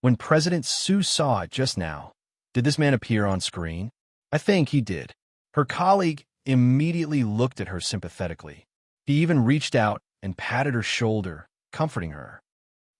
When President Sue saw it just now, did this man appear on screen? I think he did. Her colleague immediately looked at her sympathetically. He even reached out and patted her shoulder, comforting her.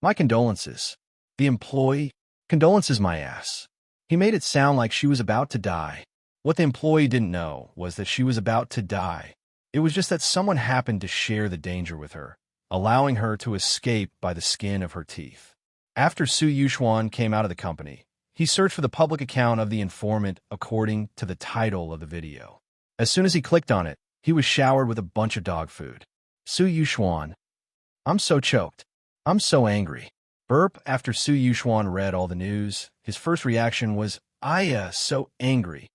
My condolences. The employee, condolences my ass. He made it sound like she was about to die. What the employee didn't know was that she was about to die. It was just that someone happened to share the danger with her, allowing her to escape by the skin of her teeth. After Su Yuxuan came out of the company, he searched for the public account of the informant according to the title of the video. As soon as he clicked on it, he was showered with a bunch of dog food. Su Yuxuan. I'm so choked. I'm so angry. Burp. After Su Yuxuan read all the news, his first reaction was, so angry.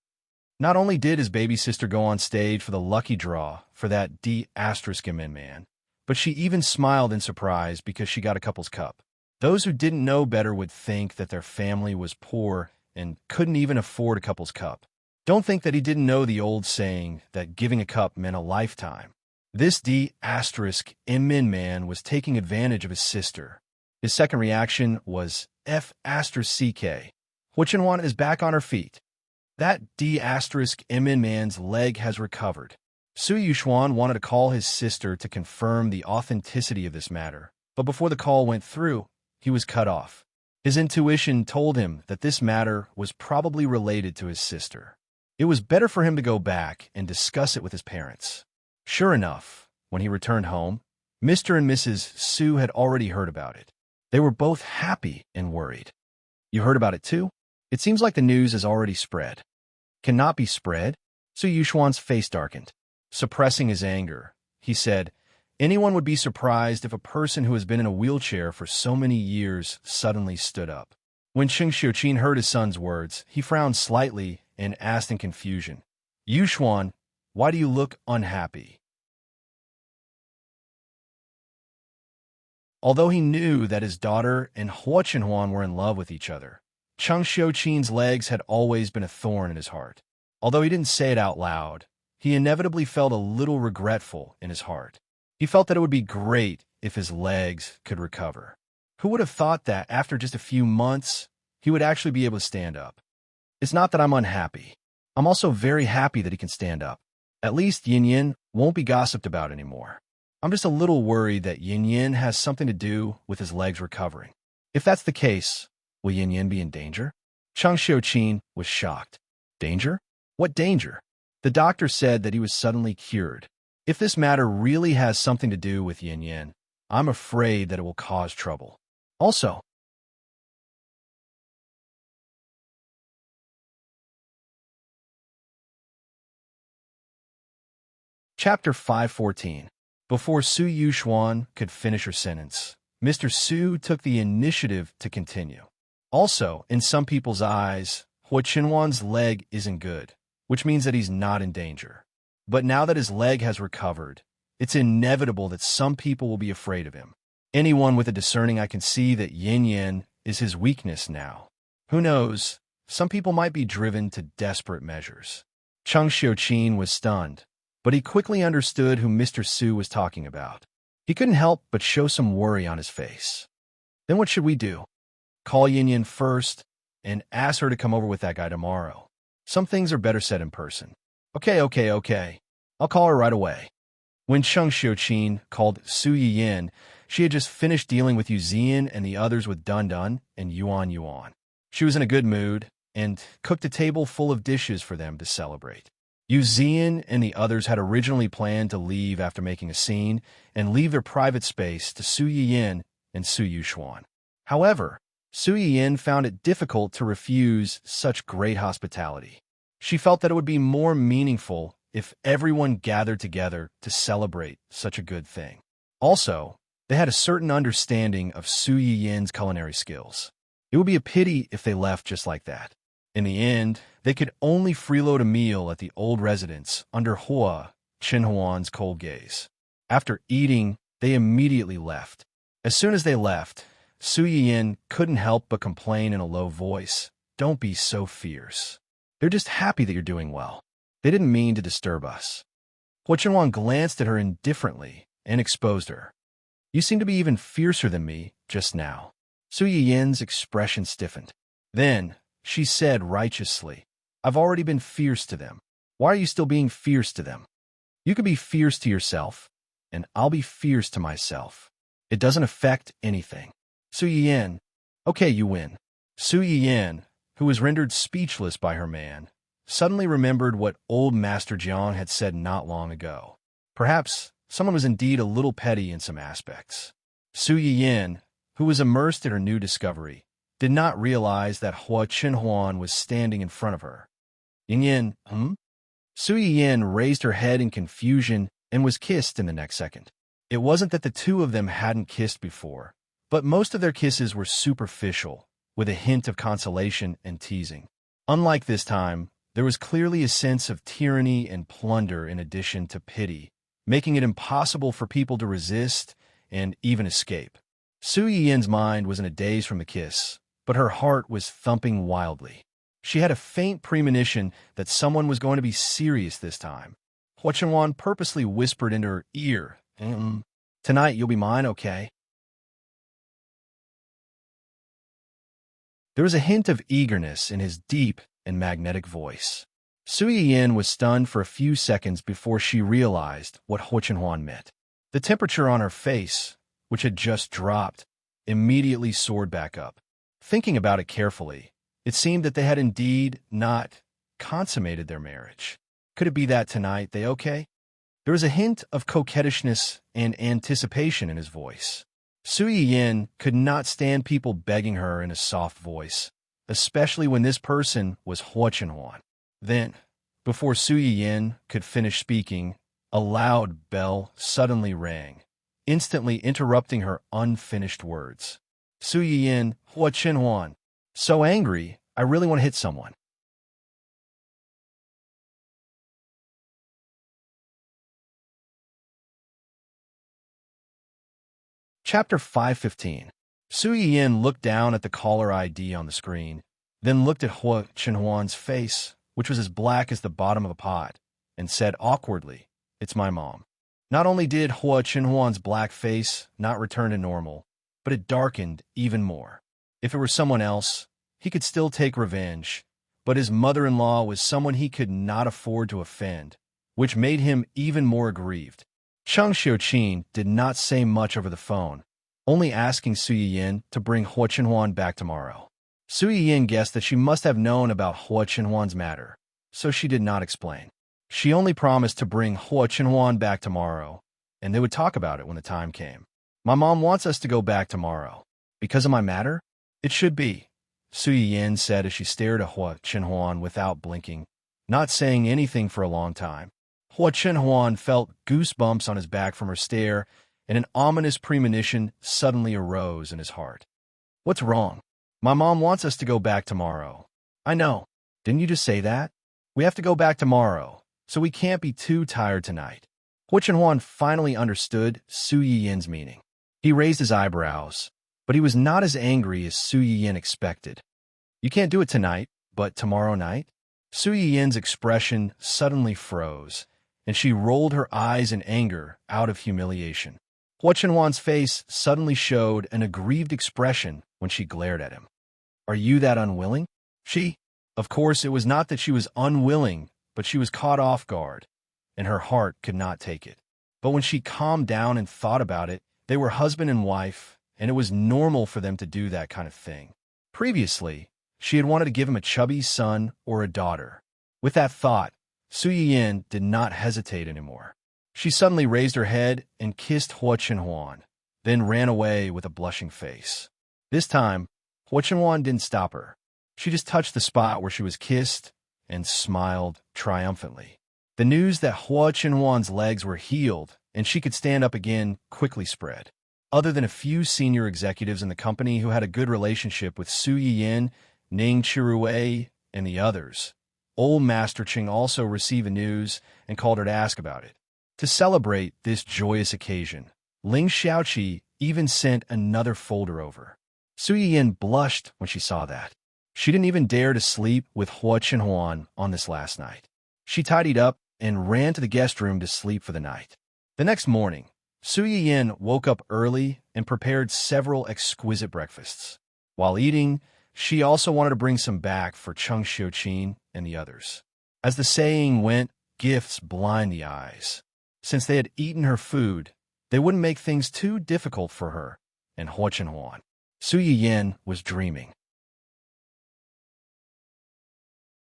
Not only did his baby sister go on stage for the lucky draw for that D***min man, but she even smiled in surprise because she got a couple's cup. Those who didn't know better would think that their family was poor and couldn't even afford a couple's cup. Don't think that he didn't know the old saying that giving a cup meant a lifetime. This D***min man was taking advantage of his sister. His second reaction was F***ck. Huichenwan is back on her feet. That D***min man's leg has recovered. Su Yuxuan wanted to call his sister to confirm the authenticity of this matter, but before the call went through, he was cut off. His intuition told him that this matter was probably related to his sister. It was better for him to go back and discuss it with his parents. Sure enough, when he returned home, Mr. and Mrs. Su had already heard about it. They were both happy and worried. You heard about it too? It seems like the news has already spread. Cannot be spread? Su Yuxuan's face darkened. Suppressing his anger, he said, anyone would be surprised if a person who has been in a wheelchair for so many years suddenly stood up. When Cheng Xiuqin heard his son's words, he frowned slightly and asked in confusion, Yuxuan, why do you look unhappy? Although he knew that his daughter and Hua Chenhuan were in love with each other, Cheng Xiuqin's legs had always been a thorn in his heart. Although he didn't say it out loud, he inevitably felt a little regretful in his heart. He felt that it would be great if his legs could recover. Who would have thought that after just a few months, he would actually be able to stand up? It's not that I'm unhappy. I'm also very happy that he can stand up. At least Yin Yin won't be gossiped about anymore. I'm just a little worried that Yin Yin has something to do with his legs recovering. If that's the case, will Yin Yin be in danger? Cheng Xiuqin was shocked. Danger? What danger? The doctor said that he was suddenly cured. If this matter really has something to do with Yin Yin, I'm afraid that it will cause trouble. Also, Chapter 514. Before Su Yuxuan could finish her sentence, Mr. Su took the initiative to continue. Also, in some people's eyes, Hua Chenhuan's leg isn't good, which means that he's not in danger. But now that his leg has recovered, it's inevitable that some people will be afraid of him. Anyone with a discerning eye can see that Yin Yin is his weakness now. Who knows, some people might be driven to desperate measures. Cheng Xiuqin was stunned, but he quickly understood who Mr. Su was talking about. He couldn't help but show some worry on his face. Then what should we do? Call Yin Yin first and ask her to come over with that guy tomorrow. Some things are better said in person. Okay. I'll call her right away. When Cheng Xiuqin called Su Yiyin, she had just finished dealing with Yu Zian and the others with Dun Dun and Yuan Yuan. She was in a good mood and cooked a table full of dishes for them to celebrate. Yu Zian and the others had originally planned to leave after making a scene and leave their private space to Su Yiyin and Su Yuxuan. However, Su Yiyin found it difficult to refuse such great hospitality. She felt that it would be more meaningful if everyone gathered together to celebrate such a good thing. Also, they had a certain understanding of Su Yiyin's culinary skills. It would be a pity if they left just like that. In the end, they could only freeload a meal at the old residence under Hua Chenhuan's cold gaze. After eating, they immediately left. As soon as they left, Su Yiyin couldn't help but complain in a low voice, "Don't be so fierce. They're just happy that you're doing well. They didn't mean to disturb us." Hua Chenhuan glanced at her indifferently and exposed her. "You seem to be even fiercer than me just now." Su Yiyin's expression stiffened. Then she said righteously, "I've already been fierce to them. Why are you still being fierce to them? You can be fierce to yourself, and I'll be fierce to myself. It doesn't affect anything." Su Yiyin, "Okay, you win." Su Yiyin, who was rendered speechless by her man, suddenly remembered what old Master Jiang had said not long ago. Perhaps someone was indeed a little petty in some aspects. Su Yiyin, who was immersed in her new discovery, did not realize that Hua Chenhuan was standing in front of her. "Yin Yin, Su Yiyin raised her head in confusion and was kissed in the next second. It wasn't that the two of them hadn't kissed before, but most of their kisses were superficial, with a hint of consolation and teasing. Unlike this time, there was clearly a sense of tyranny and plunder in addition to pity, making it impossible for people to resist and even escape. Su Yiyin's mind was in a daze from the kiss, but her heart was thumping wildly. She had a faint premonition that someone was going to be serious this time. Hua Chenhuan purposely whispered into her ear, "Tonight you'll be mine, okay?" There was a hint of eagerness in his deep and magnetic voice. Su Yiyin was stunned for a few seconds before she realized what Hua Chenhuan meant. The temperature on her face, which had just dropped, immediately soared back up. Thinking about it carefully, it seemed that they had indeed not consummated their marriage. Could it be that tonight they okay? There was a hint of coquettishness and anticipation in his voice. Su Yiyin could not stand people begging her in a soft voice, especially when this person was Hua Chenhuan. Then, before Su Yiyin could finish speaking, a loud bell suddenly rang, instantly interrupting her unfinished words. Su Yiyin, Hua Chenhuan. So angry, I really want to hit someone. Chapter 515. Su Yiyin looked down at the caller ID on the screen, then looked at Hua Chenhuan's face, which was as black as the bottom of a pot, and said awkwardly, "It's my mom." Not only did Hua Chenhuan's black face not return to normal, but it darkened even more. If it were someone else, he could still take revenge, but his mother-in-law was someone he could not afford to offend, which made him even more aggrieved. Cheng Xiuqin did not say much over the phone, only asking Su Yiyin to bring Hua Chenhuan back tomorrow. Su Yiyin guessed that she must have known about Hua Chenhuan's matter, so she did not explain. She only promised to bring Hua Chenhuan back tomorrow, and they would talk about it when the time came. My mom wants us to go back tomorrow. Because of my matter? It should be, Su Yiyin said as she stared at Hua Chenhuan without blinking, not saying anything for a long time. Hua Chenhuan felt goosebumps on his back from her stare, and an ominous premonition suddenly arose in his heart. What's wrong? My mom wants us to go back tomorrow. I know. Didn't you just say that? We have to go back tomorrow, so we can't be too tired tonight. Hua Chenhuan finally understood Su Yiyin's meaning. He raised his eyebrows, but he was not as angry as Su Yiyin expected. You can't do it tonight, but tomorrow night? Su Yiyin's expression suddenly froze, and she rolled her eyes in anger out of humiliation. Hua Chenhuan's face suddenly showed an aggrieved expression when she glared at him. Are you that unwilling? Of course, it was not that she was unwilling, but she was caught off guard, and her heart could not take it. But when she calmed down and thought about it, they were husband and wife, and it was normal for them to do that kind of thing. Previously, she had wanted to give him a chubby son or a daughter. With that thought, Su Yiyin did not hesitate anymore. She suddenly raised her head and kissed Hua Chenhuan, then ran away with a blushing face. This time, Hua Chenhuan didn't stop her. She just touched the spot where she was kissed and smiled triumphantly. The news that Hua Chenhuan's legs were healed and she could stand up again quickly spread. Other than a few senior executives in the company who had a good relationship with Su Yiyin, Ning Chirui, and the others, old Master Ching also received the news and called her to ask about it. To celebrate this joyous occasion, Ling Xiaoqi even sent another folder over. Su Yiyin blushed when she saw that. She didn't even dare to sleep with Hua Chenhuan on this last night. She tidied up and ran to the guest room to sleep for the night. The next morning, Su Yiyin woke up early and prepared several exquisite breakfasts. While eating, she also wanted to bring some back for Cheng Xiuqin and the others. As the saying went, gifts blind the eyes. Since they had eaten her food, they wouldn't make things too difficult for her and Hua Chenhuan. Su Yiyin was dreaming.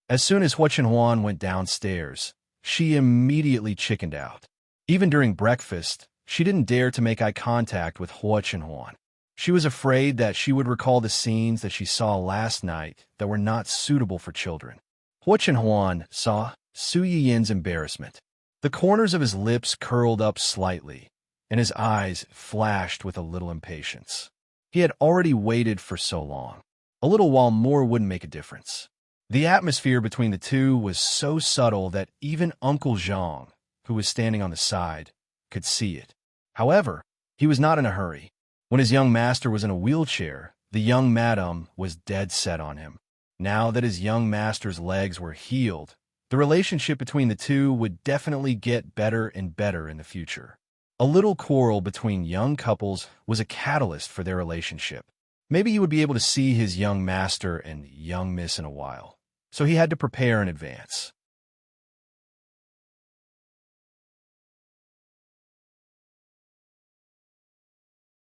As soon as Hua Chenhuan went downstairs, she immediately chickened out. Even during breakfast, she didn't dare to make eye contact with Hua Chenhuan. She was afraid that she would recall the scenes that she saw last night that were not suitable for children. Hua Chenhuan saw Su Yiyin's embarrassment. The corners of his lips curled up slightly, and his eyes flashed with a little impatience. He had already waited for so long. A little while more wouldn't make a difference. The atmosphere between the two was so subtle that even Uncle Zhang, who was standing on the side, could see it. However, he was not in a hurry. When his young master was in a wheelchair, the young madam was dead set on him. Now that his young master's legs were healed, the relationship between the two would definitely get better and better in the future. A little quarrel between young couples was a catalyst for their relationship. Maybe he would be able to see his young master and young miss in a while, so he had to prepare in advance.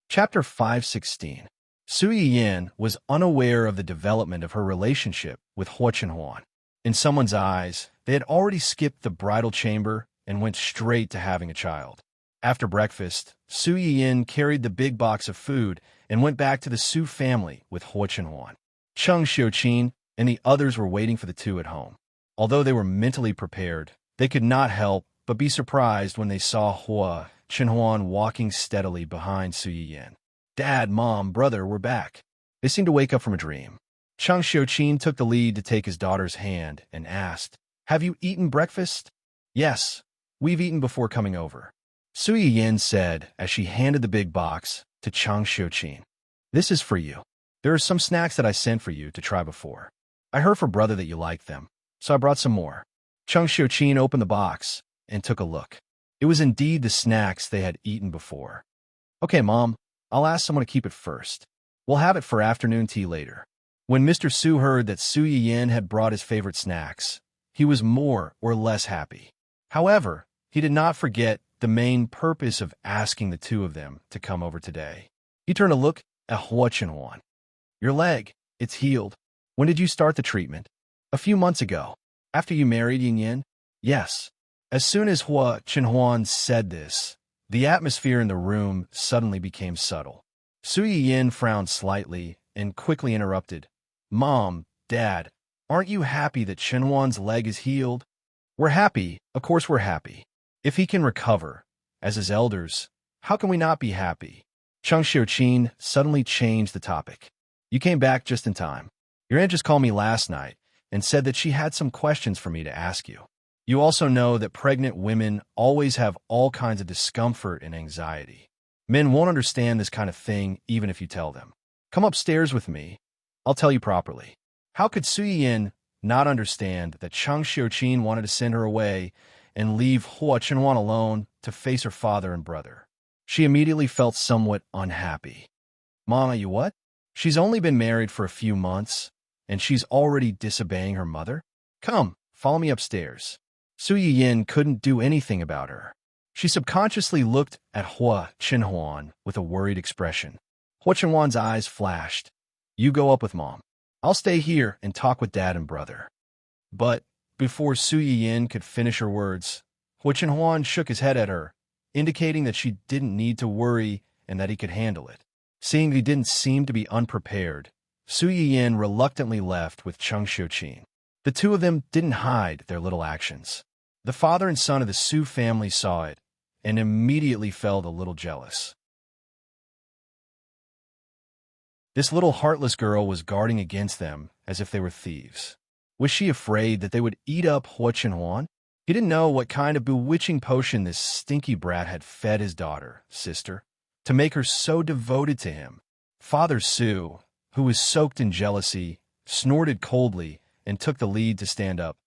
Chapter 516. Su Yiyin was unaware of the development of her relationship with Hua Chenhuan. In someone's eyes, they had already skipped the bridal chamber and went straight to having a child. After breakfast, Su Yiyin carried the big box of food and went back to the Su family with Hua Chenhuan. Chung Xiuqin and the others were waiting for the two at home. Although they were mentally prepared, they could not help but be surprised when they saw Hua Chenhuan walking steadily behind Su Yiyan. Dad, Mom, brother, we're back. They seemed to wake up from a dream. Chung Xiuqin took the lead to take his daughter's hand and asked, "Have you eaten breakfast?" "Yes, we've eaten before coming over," Su Yiyan said as she handed the big box to Chung Xiuqin. "This is for you. There are some snacks that I sent for you to try before. I heard from brother that you liked them, so I brought some more." Chung Xiuqin opened the box and took a look. It was indeed the snacks they had eaten before. "Okay, Mom, I'll ask someone to keep it first. We'll have it for afternoon tea later." When Mr. Su heard that Su Yiyan had brought his favorite snacks, he was more or less happy. However, he did not forget the main purpose of asking the two of them to come over today. He turned to look at Hua Chenhuan. "Your leg, it's healed. When did you start the treatment?" "A few months ago. After you married Yin Yin?" "Yes." As soon as Hua Chenhuan said this, the atmosphere in the room suddenly became subtle. Su Yiyan frowned slightly and quickly interrupted. "Mom, Dad, aren't you happy that Chenhuan's leg is healed?" "We're happy, of course we're happy. If he can recover, as his elders, how can we not be happy?" Chung Xiuqin suddenly changed the topic. "You came back just in time. Your aunt just called me last night and said that she had some questions for me to ask you. You also know that pregnant women always have all kinds of discomfort and anxiety. Men won't understand this kind of thing even if you tell them. Come upstairs with me. I'll tell you properly." How could Su Yiyan not understand that Chung Xiuqin wanted to send her away and leave Hua Chenhuan alone to face her father and brother? She immediately felt somewhat unhappy. "Mama, you what? She's only been married for a few months, and she's already disobeying her mother? Come, follow me upstairs." Su Yiyan couldn't do anything about her. She subconsciously looked at Hua Chenhuan with a worried expression. Hua Chenhuan's eyes flashed. "You go up with Mom. I'll stay here and talk with Dad and brother." But before Su Yiyan could finish her words, Hua Chenhuan shook his head at her, indicating that she didn't need to worry and that he could handle it. Seeing that he didn't seem to be unprepared, Su Yiyan reluctantly left with Chung Xiuqin. The two of them didn't hide their little actions. The father and son of the Su family saw it and immediately felt a little jealous. This little heartless girl was guarding against them as if they were thieves. Was she afraid that they would eat up Hua Chenhuan? He didn't know what kind of bewitching potion this stinky brat had fed his daughter, sister, to make her so devoted to him. Father Su, who was soaked in jealousy, snorted coldly and took the lead to stand up.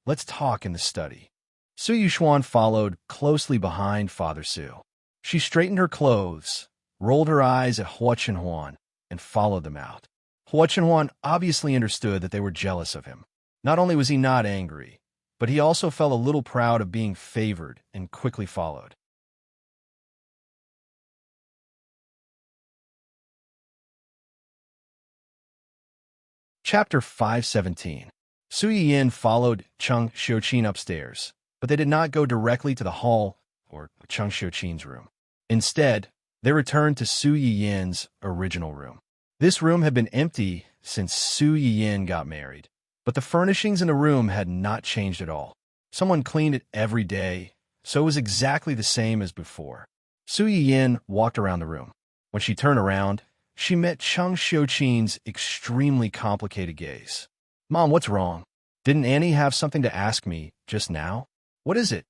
"Let's talk in the study." Su Yushuan followed closely behind Father Su. She straightened her clothes, rolled her eyes at Hua Chenhuan, and followed them out. Hua Chenhuan obviously understood that they were jealous of him. Not only was he not angry, but he also felt a little proud of being favored and quickly followed. Chapter 517. Su Yiyan followed Chung Xiuqin upstairs, but they did not go directly to the hall or Chung Xiuqin's room. Instead, they returned to Su Yiyan's original room. This room had been empty since Su Yiyan got married, but the furnishings in the room had not changed at all. Someone cleaned it every day, so it was exactly the same as before. Su Yiyan walked around the room. When she turned around, she met Chung Xiuqin's extremely complicated gaze. "Mom, what's wrong? Didn't Annie have something to ask me just now? What is it?"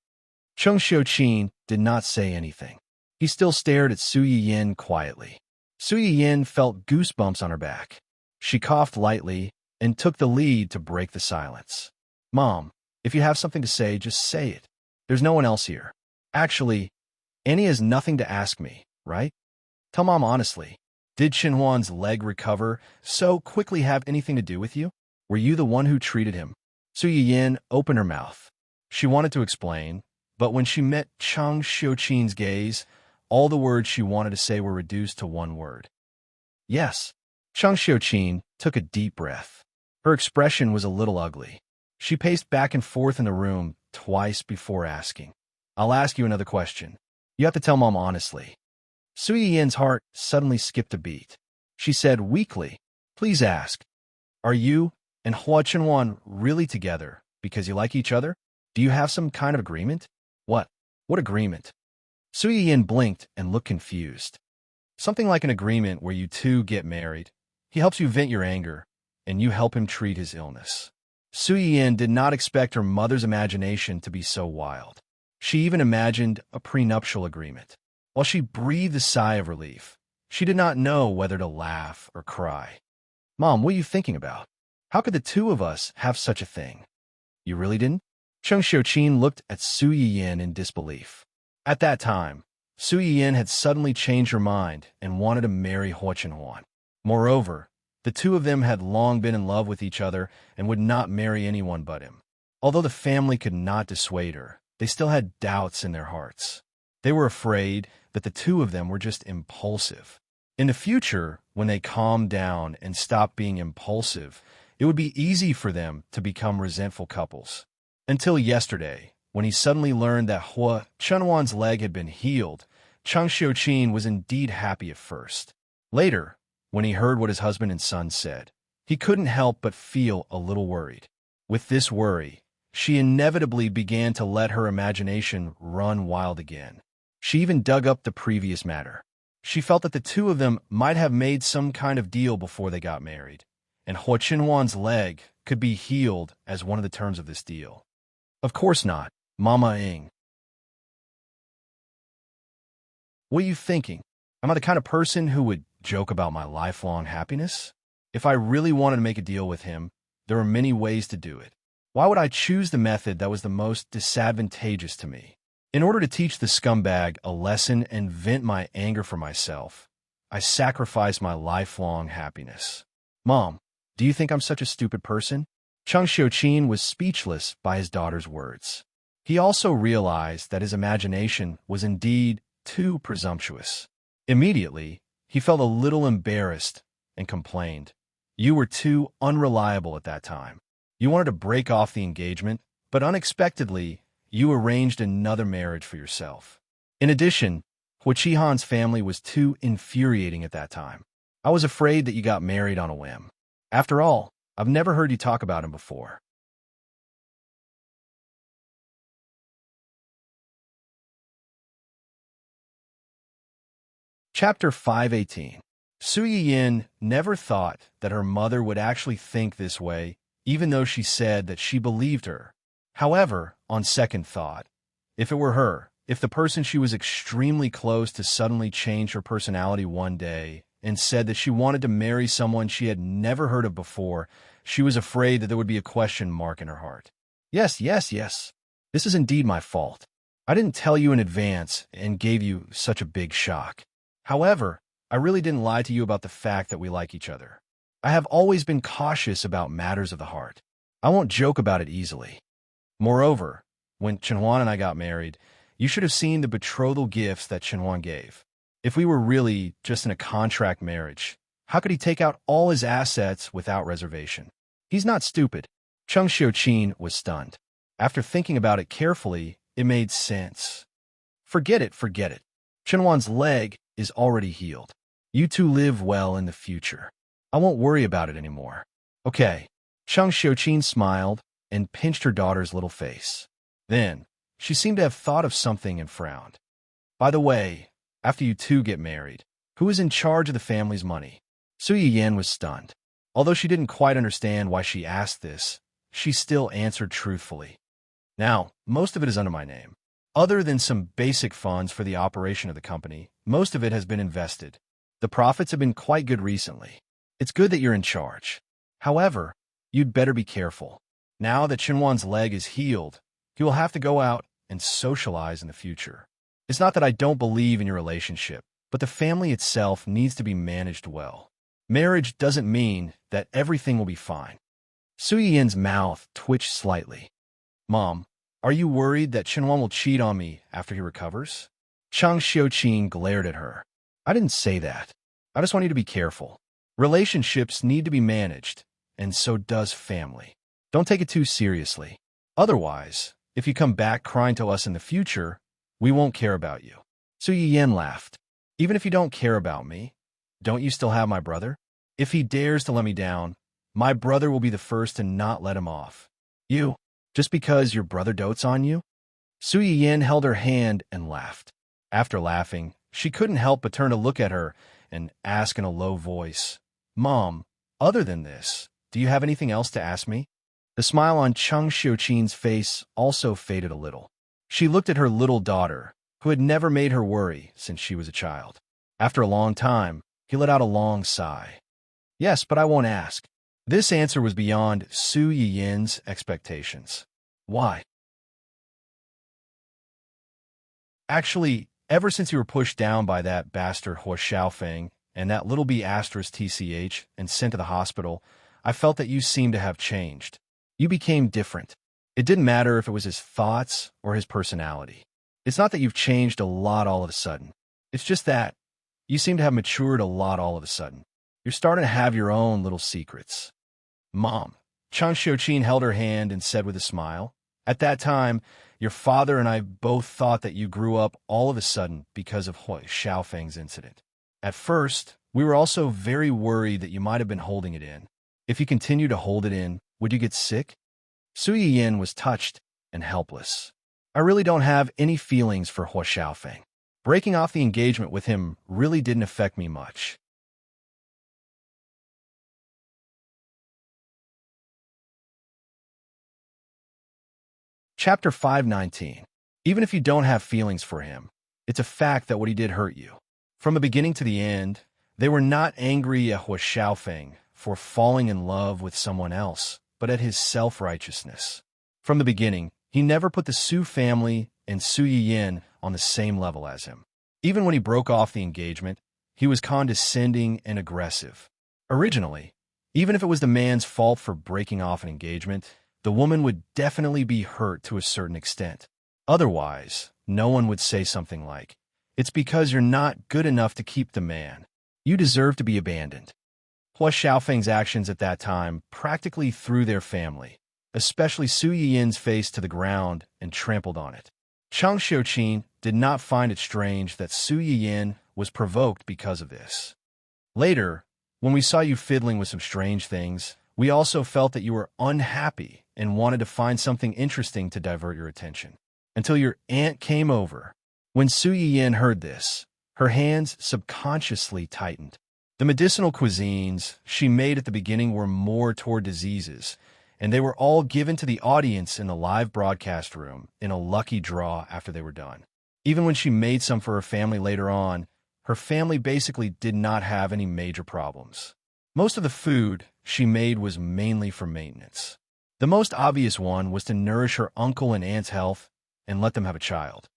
Chung Xiuqin did not say anything. He still stared at Su Yiyan quietly. Su Yiyan felt goosebumps on her back. She coughed lightly and took the lead to break the silence. "Mom, if you have something to say, just say it. There's no one else here. Actually, Annie has nothing to ask me, right? Tell Mom honestly. Did Chenhuan's leg recover so quickly have anything to do with you? Were you the one who treated him?" Su Yiyan opened her mouth. She wanted to explain, but when she met Chung Xiuqin's gaze, all the words she wanted to say were reduced to one word. "Yes." Chung Xiuqin took a deep breath. Her expression was a little ugly. She paced back and forth in the room twice before asking, "I'll ask you another question. You have to tell Mom honestly." Su Yiyan's heart suddenly skipped a beat. She said weakly, "Please ask." Are you and Hua Chenwan really together because you like each other? Do you have some kind of agreement? What? What agreement? Su Yin blinked and looked confused. Something like an agreement where you two get married. He helps you vent your anger, and you help him treat his illness. Su Yin did not expect her mother's imagination to be so wild. She even imagined a prenuptial agreement. While she breathed a sigh of relief, she did not know whether to laugh or cry. Mom, what are you thinking about? How could the two of us have such a thing? You really didn't? Cheng Xiuqin looked at Su Yin in disbelief. At that time, Su Yin had suddenly changed her mind and wanted to marry Hua Chenhuan. Moreover, the two of them had long been in love with each other and would not marry anyone but him. Although the family could not dissuade her, they still had doubts in their hearts. They were afraid that the two of them were just impulsive. In the future, when they calmed down and stopped being impulsive, it would be easy for them to become resentful couples. Until yesterday, when he suddenly learned that Hua Chenhuan's leg had been healed, Cheng Xiuqin was indeed happy at first. Later, when he heard what his husband and son said, he couldn't help but feel a little worried. With this worry, she inevitably began to let her imagination run wild again. She even dug up the previous matter. She felt that the two of them might have made some kind of deal before they got married, and Hua Chenhuan's leg could be healed as one of the terms of this deal. Of course not, Mama Ing. What are you thinking? Am I the kind of person who would joke about my lifelong happiness? If I really wanted to make a deal with him, there are many ways to do it. Why would I choose the method that was the most disadvantageous to me? In order to teach the scumbag a lesson and vent my anger for myself, I sacrificed my lifelong happiness. Mom, do you think I'm such a stupid person? Cheng Xiuqin was speechless by his daughter's words. He also realized that his imagination was indeed too presumptuous. Immediately, he felt a little embarrassed and complained. You were too unreliable at that time. You wanted to break off the engagement, but unexpectedly, you arranged another marriage for yourself. In addition, Hua Qihan's family was too infuriating at that time. I was afraid that you got married on a whim. After all, I've never heard you talk about him before. Chapter 518. Su Yin never thought that her mother would actually think this way, even though she said that she believed her. However, on second thought, if it were her, if the person she was extremely close to suddenly changed her personality one day and said that she wanted to marry someone she had never heard of before, she was afraid that there would be a question mark in her heart. Yes. This is indeed my fault. I didn't tell you in advance and gave you such a big shock. However, I really didn't lie to you about the fact that we like each other. I have always been cautious about matters of the heart. I won't joke about it easily. Moreover, when Chenhuan and I got married, you should have seen the betrothal gifts that Chenhuan gave. If we were really just in a contract marriage, how could he take out all his assets without reservation? He's not stupid. Cheng Xiuqin was stunned. After thinking about it carefully, it made sense. Forget it. Chenhuan's leg is already healed. You two live well in the future. I won't worry about it anymore. Okay. Cheng Xiuqin smiled and pinched her daughter's little face. Then, she seemed to have thought of something and frowned. By the way, after you two get married, who is in charge of the family's money? Su Yin was stunned. Although she didn't quite understand why she asked this, she still answered truthfully. Now, most of it is under my name. Other than some basic funds for the operation of the company, most of it has been invested. The profits have been quite good recently. It's good that you're in charge. However, you'd better be careful. Now that Chenhuan's leg is healed, he will have to go out and socialize in the future. It's not that I don't believe in your relationship, but the family itself needs to be managed well. Marriage doesn't mean that everything will be fine. Su Yin's mouth twitched slightly. Mom, are you worried that Chenhuan will cheat on me after he recovers? Cheng Xiuqin glared at her. I didn't say that. I just want you to be careful. Relationships need to be managed, and so does family. Don't take it too seriously. Otherwise, if you come back crying to us in the future, we won't care about you. Su Yin laughed. Even if you don't care about me, don't you still have my brother? If he dares to let me down, My brother will be the first to not let him off. You? Just because your brother dotes on you? Su Yin held her hand and laughed. After laughing, she couldn't help but turn to look at her and ask in a low voice, Mom, other than this, do you have anything else to ask me? The smile on Cheng Xiuqin's face also faded a little. She looked at her little daughter, who had never made her worry since she was a child. After a long time, he let out a long sigh. Yes, but I won't ask. This answer was beyond Su Yin's expectations. Why? Actually, ever since you were pushed down by that bastard Huo Xiaofeng and that little b asterisk TCH and sent to the hospital, I felt that you seemed to have changed. You became different. It didn't matter if it was his thoughts or his personality. It's not that you've changed a lot all of a sudden. It's just that you seem to have matured a lot all of a sudden. You're starting to have your own little secrets. Mom, Cheng Xiuqin held her hand and said with a smile, at that time, your father and I both thought that you grew up all of a sudden because of Huo Xiaofeng's incident. At first, we were also very worried that you might have been holding it in. If you continue to hold it in, would you get sick? Su Yin was touched and helpless. I really don't have any feelings for Huo Xiaofeng. Breaking off the engagement with him really didn't affect me much. Chapter 519. Even if you don't have feelings for him, it's a fact that what he did hurt you. From the beginning to the end, they were not angry at Huo Xiaofeng for falling in love with someone else, but at his self-righteousness. From the beginning, he never put the Su family and Su Yin on the same level as him. Even when he broke off the engagement, he was condescending and aggressive. Originally, even if it was the man's fault for breaking off an engagement, the woman would definitely be hurt to a certain extent. Otherwise, no one would say something like, it's because you're not good enough to keep the man. You deserve to be abandoned. Huo Xiaofeng's actions at that time practically threw their family, especially Su Yin's face to the ground and trampled on it. Cheng Xiuqin did not find it strange that Su Yin was provoked because of this. Later, when we saw you fiddling with some strange things, we also felt that you were unhappy and wanted to find something interesting to divert your attention. Until your aunt came over. When Su Yin heard this, her hands subconsciously tightened. The medicinal cuisines she made at the beginning were more toward diseases, and they were all given to the audience in the live broadcast room in a lucky draw after they were done. Even when she made some for her family later on, her family basically did not have any major problems. Most of the food she made was mainly for maintenance. The most obvious one was to nourish her uncle and aunt's health and let them have a child.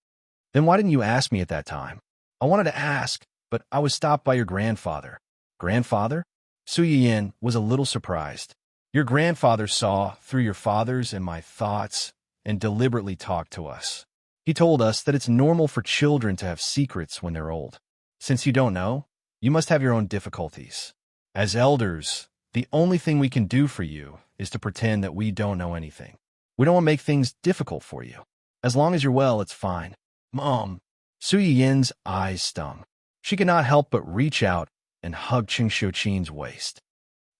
Then why didn't you ask me at that time? I wanted to ask, but I was stopped by your grandfather. Grandfather? Su Yin was a little surprised. Your grandfather saw through your father's and my thoughts and deliberately talked to us. He told us that it's normal for children to have secrets when they're old. Since you don't know, you must have your own difficulties. As elders, the only thing we can do for you is to pretend that we don't know anything. We don't want to make things difficult for you. As long as you're well, it's fine. Mom. Su Yin's eyes stung. She could not help but reach out and hug Cheng Xiuqin's waist.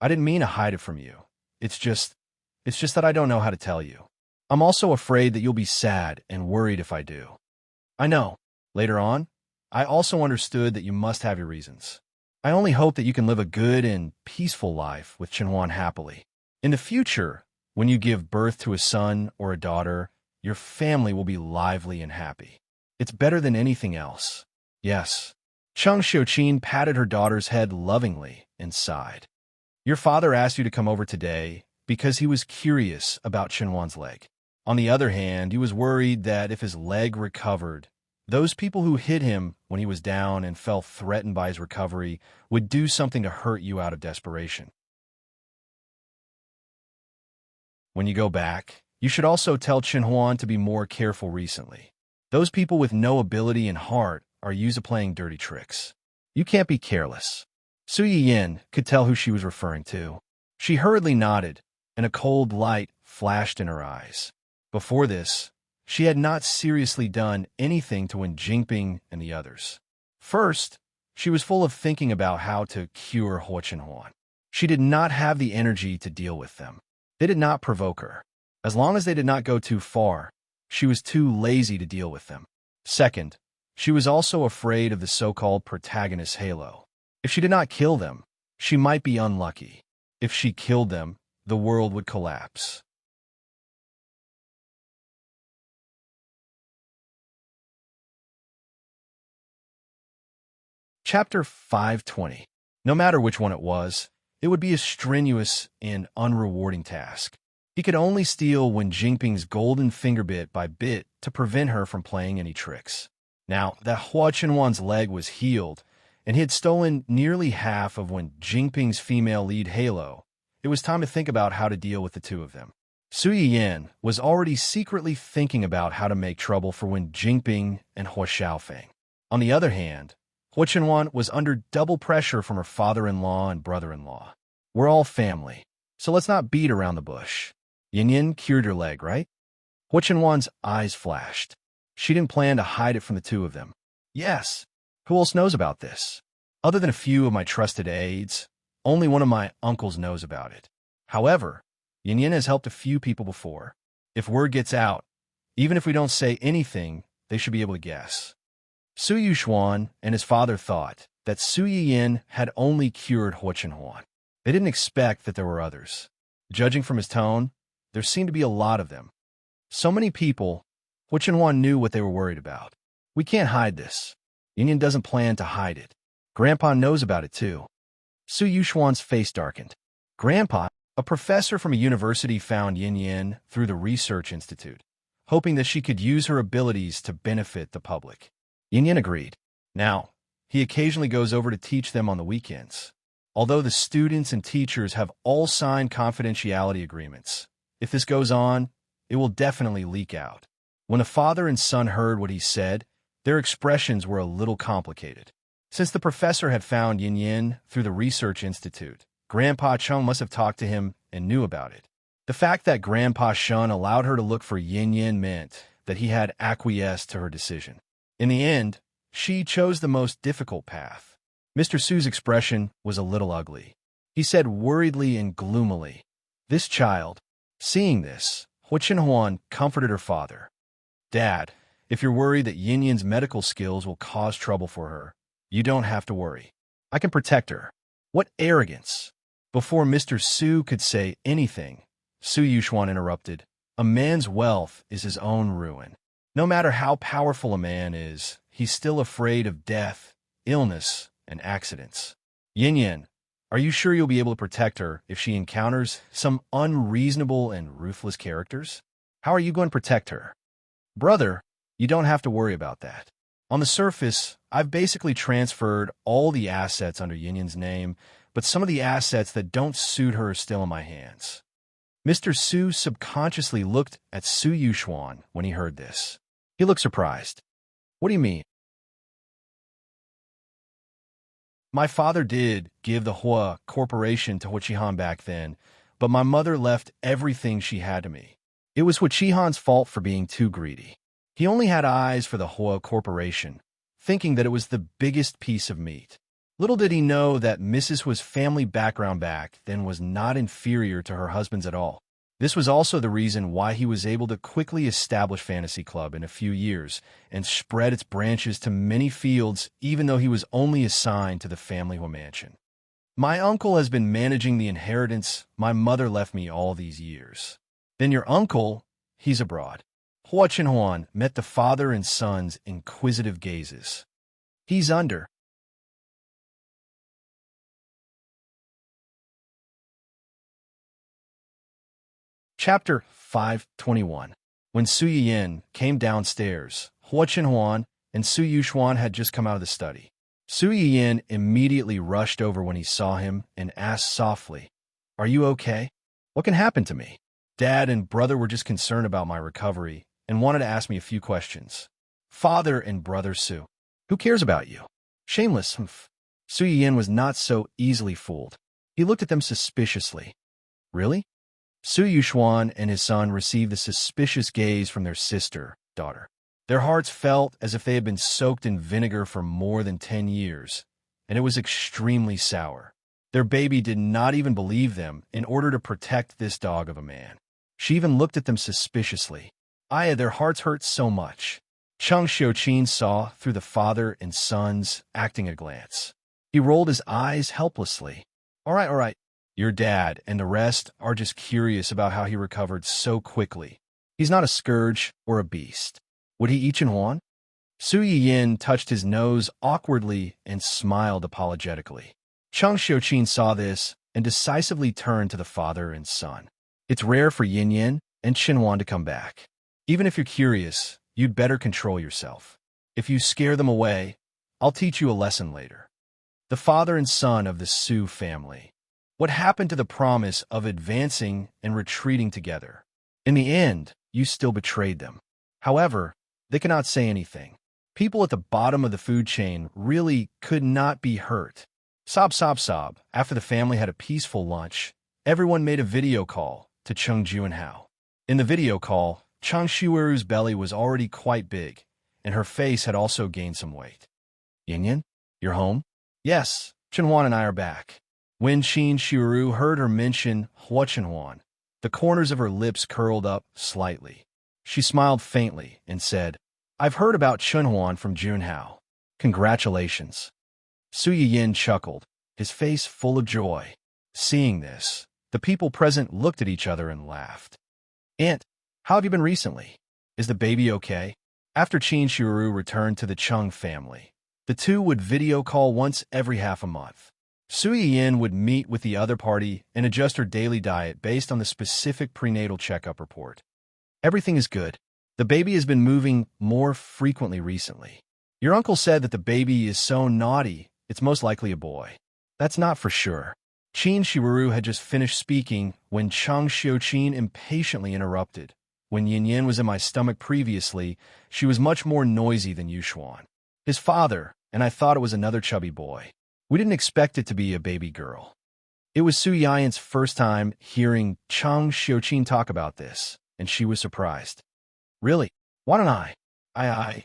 I didn't mean to hide it from you. It's just that I don't know how to tell you. I'm also afraid that you'll be sad and worried if I do. I know. Later on, I also understood that you must have your reasons. I only hope that you can live a good and peaceful life with Chenhuan happily. In the future, when you give birth to a son or a daughter, your family will be lively and happy. It's better than anything else. Yes. Cheng Xiuqin patted her daughter's head lovingly and sighed. Your father asked you to come over today because he was curious about Chenhuan's leg. On the other hand, he was worried that if his leg recovered, those people who hit him when he was down and felt threatened by his recovery would do something to hurt you out of desperation. When you go back, you should also tell Chenhuan to be more careful recently. Those people with no ability and heart are used to playing dirty tricks. You can't be careless. Su Yin could tell who she was referring to. She hurriedly nodded, and a cold light flashed in her eyes. Before this, she had not seriously done anything to win Jinping and the others. First, she was full of thinking about how to cure Huo Chenhuan. She did not have the energy to deal with them. They did not provoke her. As long as they did not go too far, she was too lazy to deal with them. Second, she was also afraid of the so-called protagonist's halo. If she did not kill them, she might be unlucky. If she killed them, the world would collapse. Chapter 520. No matter which one it was, it would be a strenuous and unrewarding task. He could only steal Wen Jingping's golden finger bit by bit to prevent her from playing any tricks. Now that Hua Chenwan's leg was healed, and he had stolen nearly half of Wen Jingping's female lead halo, it was time to think about how to deal with the two of them. Su Yiyan was already secretly thinking about how to make trouble for Wen Jingping and Hua Xiaofeng. On the other hand, Hua Chenwan was under double pressure from her father-in-law and brother-in-law. We're all family, so let's not beat around the bush. Yin cured your leg, right? Hua Chenwan's eyes flashed. She didn't plan to hide it from the two of them. Yes. Who else knows about this? Other than a few of my trusted aides, only one of my uncles knows about it. However, Yin has helped a few people before. If word gets out, even if we don't say anything, they should be able to guess. Su Yuxuan and his father thought that Su Yiyan had only cured Hua Chenhuan. They didn't expect that there were others. Judging from his tone, there seemed to be a lot of them. So many people, Hua Chenhuan knew what they were worried about. We can't hide this. Yin doesn't plan to hide it. Grandpa knows about it too. Su Yuxuan's face darkened. Grandpa, a professor from a university, found Yin through the Research Institute, hoping that she could use her abilities to benefit the public. Yin agreed. Now, he occasionally goes over to teach them on the weekends. Although the students and teachers have all signed confidentiality agreements, if this goes on, it will definitely leak out. When the father and son heard what he said, their expressions were a little complicated. Since the professor had found Yin through the Research Institute, Grandpa Chung must have talked to him and knew about it. The fact that Grandpa Shun allowed her to look for Yin meant that he had acquiesced to her decision. In the end, she chose the most difficult path. Mr. Su's expression was a little ugly. He said worriedly and gloomily, "This child." Seeing this, Hua Chenhuan comforted her father. "Dad, if you're worried that Yin's medical skills will cause trouble for her, you don't have to worry. I can protect her." What arrogance! Before Mr. Su could say anything, Su Yuxuan interrupted. A man's wealth is his own ruin. No matter how powerful a man is, he's still afraid of death, illness, and accidents. Yin, are you sure you'll be able to protect her if she encounters some unreasonable and ruthless characters? How are you going to protect her? Brother, you don't have to worry about that. On the surface, I've basically transferred all the assets under Yin's name, but some of the assets that don't suit her are still in my hands. Mr. Su subconsciously looked at Su Yuxuan when he heard this. He looked surprised. What do you mean? My father did give the Hua Corporation to Hua Chihan back then, but my mother left everything she had to me. It was Hua Chihan's fault for being too greedy. He only had eyes for the Hua Corporation, thinking that it was the biggest piece of meat. Little did he know that Mrs. Hua's family background back then was not inferior to her husband's at all. This was also the reason why he was able to quickly establish Fantasy Club in a few years and spread its branches to many fields, even though he was only assigned to the family Hua mansion. My uncle has been managing the inheritance my mother left me all these years. Then your uncle, he's abroad. Hua Chenhuan met the father and son's inquisitive gazes. He's under. Chapter 521. When Su Yiyan came downstairs, Hua Chenhuan and Su Yuxuan had just come out of the study. Su Yiyan immediately rushed over when he saw him and asked softly, "Are you okay? What can happen to me?" Dad and brother were just concerned about my recovery and wanted to ask me a few questions. Father and brother Su, who cares about you? Shameless. Su Yiyan was not so easily fooled. He looked at them suspiciously. Really? Su Yuxuan and his son received the suspicious gaze from their daughter. Their hearts felt as if they had been soaked in vinegar for more than 10 years, and it was extremely sour. Their baby did not even believe them in order to protect this dog of a man. She even looked at them suspiciously. Their hearts hurt so much. Cheng Xiuqin saw through the father and sons acting at a glance. He rolled his eyes helplessly. All right. Your dad and the rest are just curious about how he recovered so quickly. He's not a scourge or a beast. Would he eat Chenhuan? Su Yiyin touched his nose awkwardly and smiled apologetically. Cheng Xiuqin saw this and decisively turned to the father and son. It's rare for Yin and Chenhuan to come back. Even if you're curious, you'd better control yourself. If you scare them away, I'll teach you a lesson later. The father and son of the Su family. What happened to the promise of advancing and retreating together? In the end, you still betrayed them. However, they cannot say anything. People at the bottom of the food chain really could not be hurt. Sob. After the family had a peaceful lunch, everyone made a video call to Cheng Juanhao. In the video call, Cheng Xiuru's belly was already quite big, and her face had also gained some weight. Yin, you're home? Yes, Chenhuan and I are back. When Qin Xiuru heard her mention Hua Chenhuan, the corners of her lips curled up slightly. She smiled faintly and said, I've heard about Chenhuan from Junhao. Congratulations. Su Yiyin chuckled, his face full of joy. Seeing this, the people present looked at each other and laughed. Aunt, how have you been recently? Is the baby okay? After Qin Xiuru returned to the Cheng family, the two would video call once every half a month. Su Yiyin would meet with the other party and adjust her daily diet based on the specific prenatal checkup report. Everything is good. The baby has been moving more frequently recently. Your uncle said that the baby is so naughty, it's most likely a boy. That's not for sure. Qin Xiuru had just finished speaking when Cheng Xiuqin impatiently interrupted. When Yin was in my stomach previously, she was much more noisy than Yushuan. His father, and I thought it was another chubby boy. We didn't expect it to be a baby girl. It was Su Yin's first time hearing Cheng Xiuqin talk about this, and she was surprised. Really? Why don't I?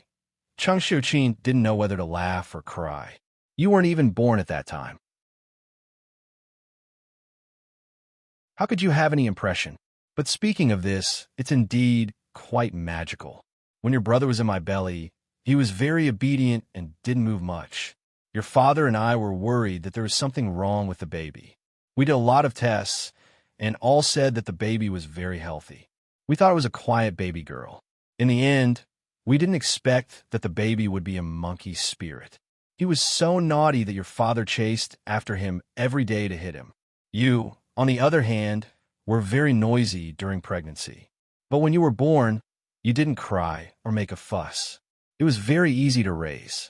Cheng Xiuqin didn't know whether to laugh or cry. You weren't even born at that time. How could you have any impression? But speaking of this, it's indeed quite magical. When your brother was in my belly, he was very obedient and didn't move much. Your father and I were worried that there was something wrong with the baby. We did a lot of tests, and all said that the baby was very healthy. We thought it was a quiet baby girl. In the end, we didn't expect that the baby would be a monkey spirit. He was so naughty that your father chased after him every day to hit him. You, on the other hand, were very noisy during pregnancy. But when you were born, you didn't cry or make a fuss. It was very easy to raise.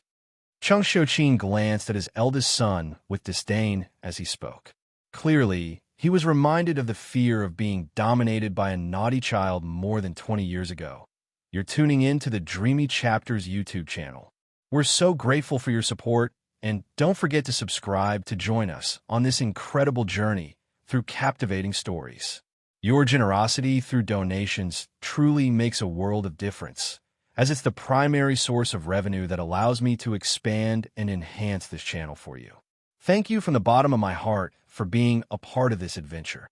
Cheng Xiuqin glanced at his eldest son with disdain as he spoke. Clearly, he was reminded of the fear of being dominated by a naughty child more than 20 years ago. You're tuning in to the Dreamy Chapters YouTube channel. We're so grateful for your support, and don't forget to subscribe to join us on this incredible journey through captivating stories. Your generosity through donations truly makes a world of difference, as it's the primary source of revenue that allows me to expand and enhance this channel for you. Thank you from the bottom of my heart for being a part of this adventure.